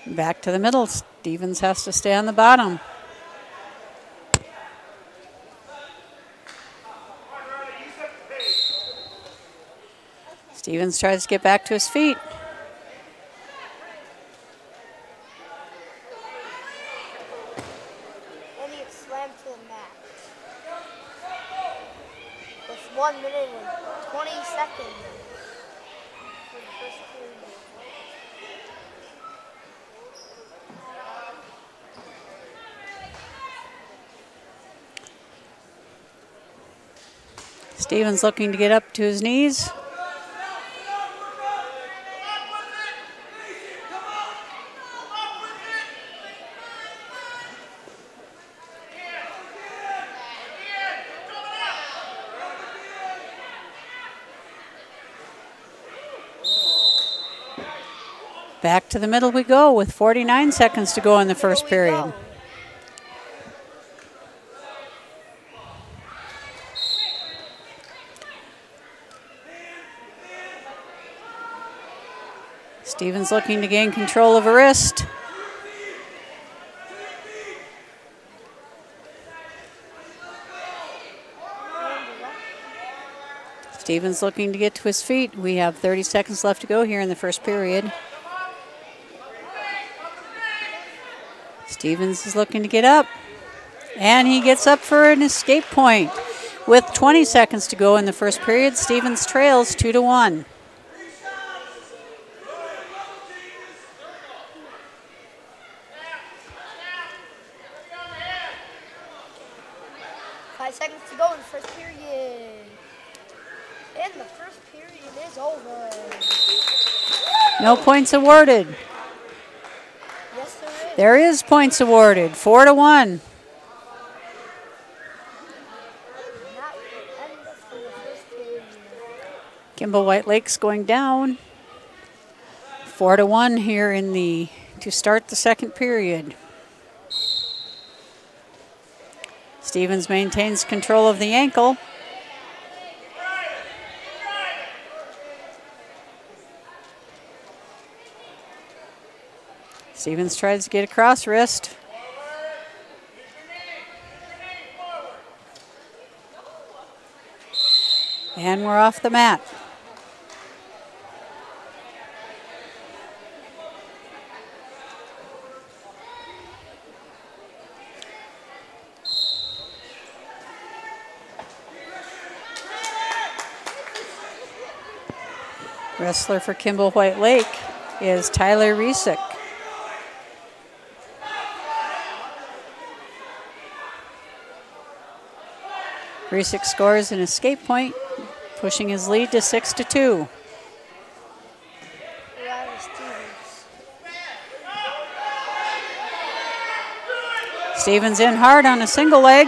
Back to the middle. Stevens has to stay on the bottom. Stevens tries to get back to his feet. And he gets slammed to the mat. With 1 minute and 20 seconds. For the first period. Stevens looking to get up to his knees. Back to the middle we go with 49 seconds to go in the first period. Stevens looking to gain control of a wrist. Stevens looking to get to his feet. We have 30 seconds left to go here in the first period. Stevens is looking to get up, and he gets up for an escape point. With 20 seconds to go in the first period, Stevens trails 2-1. Seconds to go in the first period. And the first period is over. No points awarded. Yes, there is. There is points awarded, 4-1. Not the end of the first period. Kimball White Lake's going down. 4-1 here to start the second period. Stevens maintains control of the ankle. Stevens tries to get across wrist. And we're off the mat. Wrestler for Kimball White Lake is Tyler Riesick. Riesick scores an escape point, pushing his lead to 6-2. Stevens in hard on a single leg.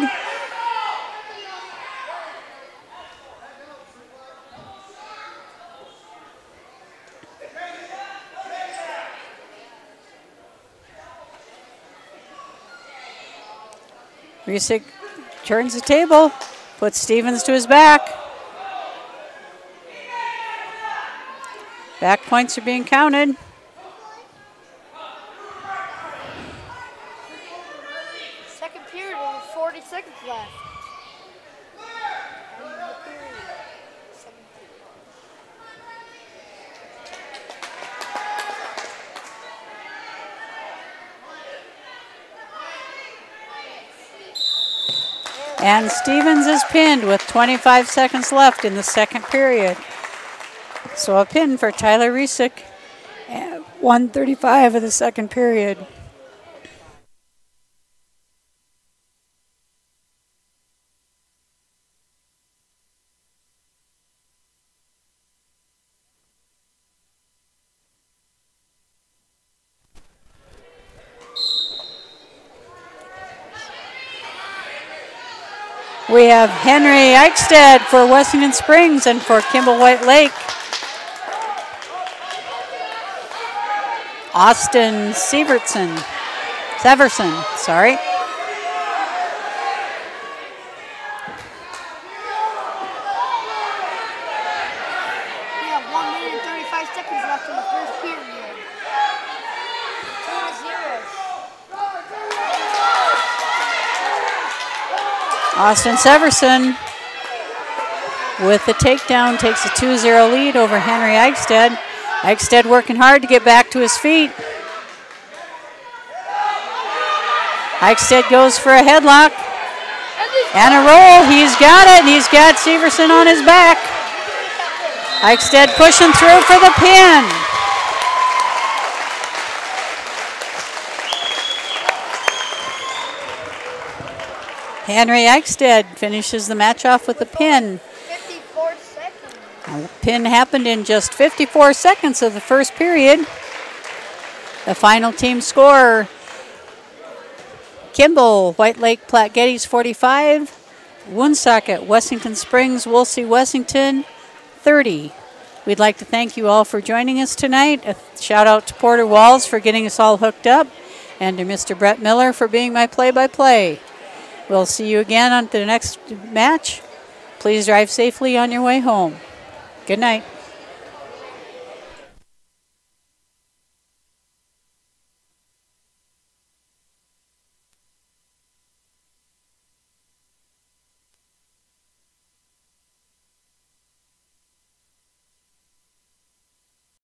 Riesick turns the table, puts Stevens to his back. Back points are being counted. Second period, only 40 seconds left. And Stevens is pinned with 25 seconds left in the second period. So a pin for Tyler Riesick at 1:35 of the second period. We have Henry Eichstead for Wessington Springs and for Kimball White Lake. Austin Severson, sorry. We have 1 minute and 35 seconds left in the first period. 2-0. Austin Severson with the takedown takes a 2-0 lead over Henry Eichstead. Eichstead working hard to get back to his feet. Eichstead goes for a headlock and a roll. He's got it, and he's got Severson on his back. Eichstead pushing through for the pin. Henry Eichstead finishes the match off with a pin. 54 seconds. The pin happened in just 54 seconds of the first period. The final team score, Kimball, White Lake, Platte Geddes 45, Woonsocket, Wessington Springs, Wolsey-Wessington 30. We'd like to thank you all for joining us tonight. A shout out to Porter Walls for getting us all hooked up, and to Mr. Brett Miller for being my play-by-play. We'll see you again on the next match. Please drive safely on your way home. Good night.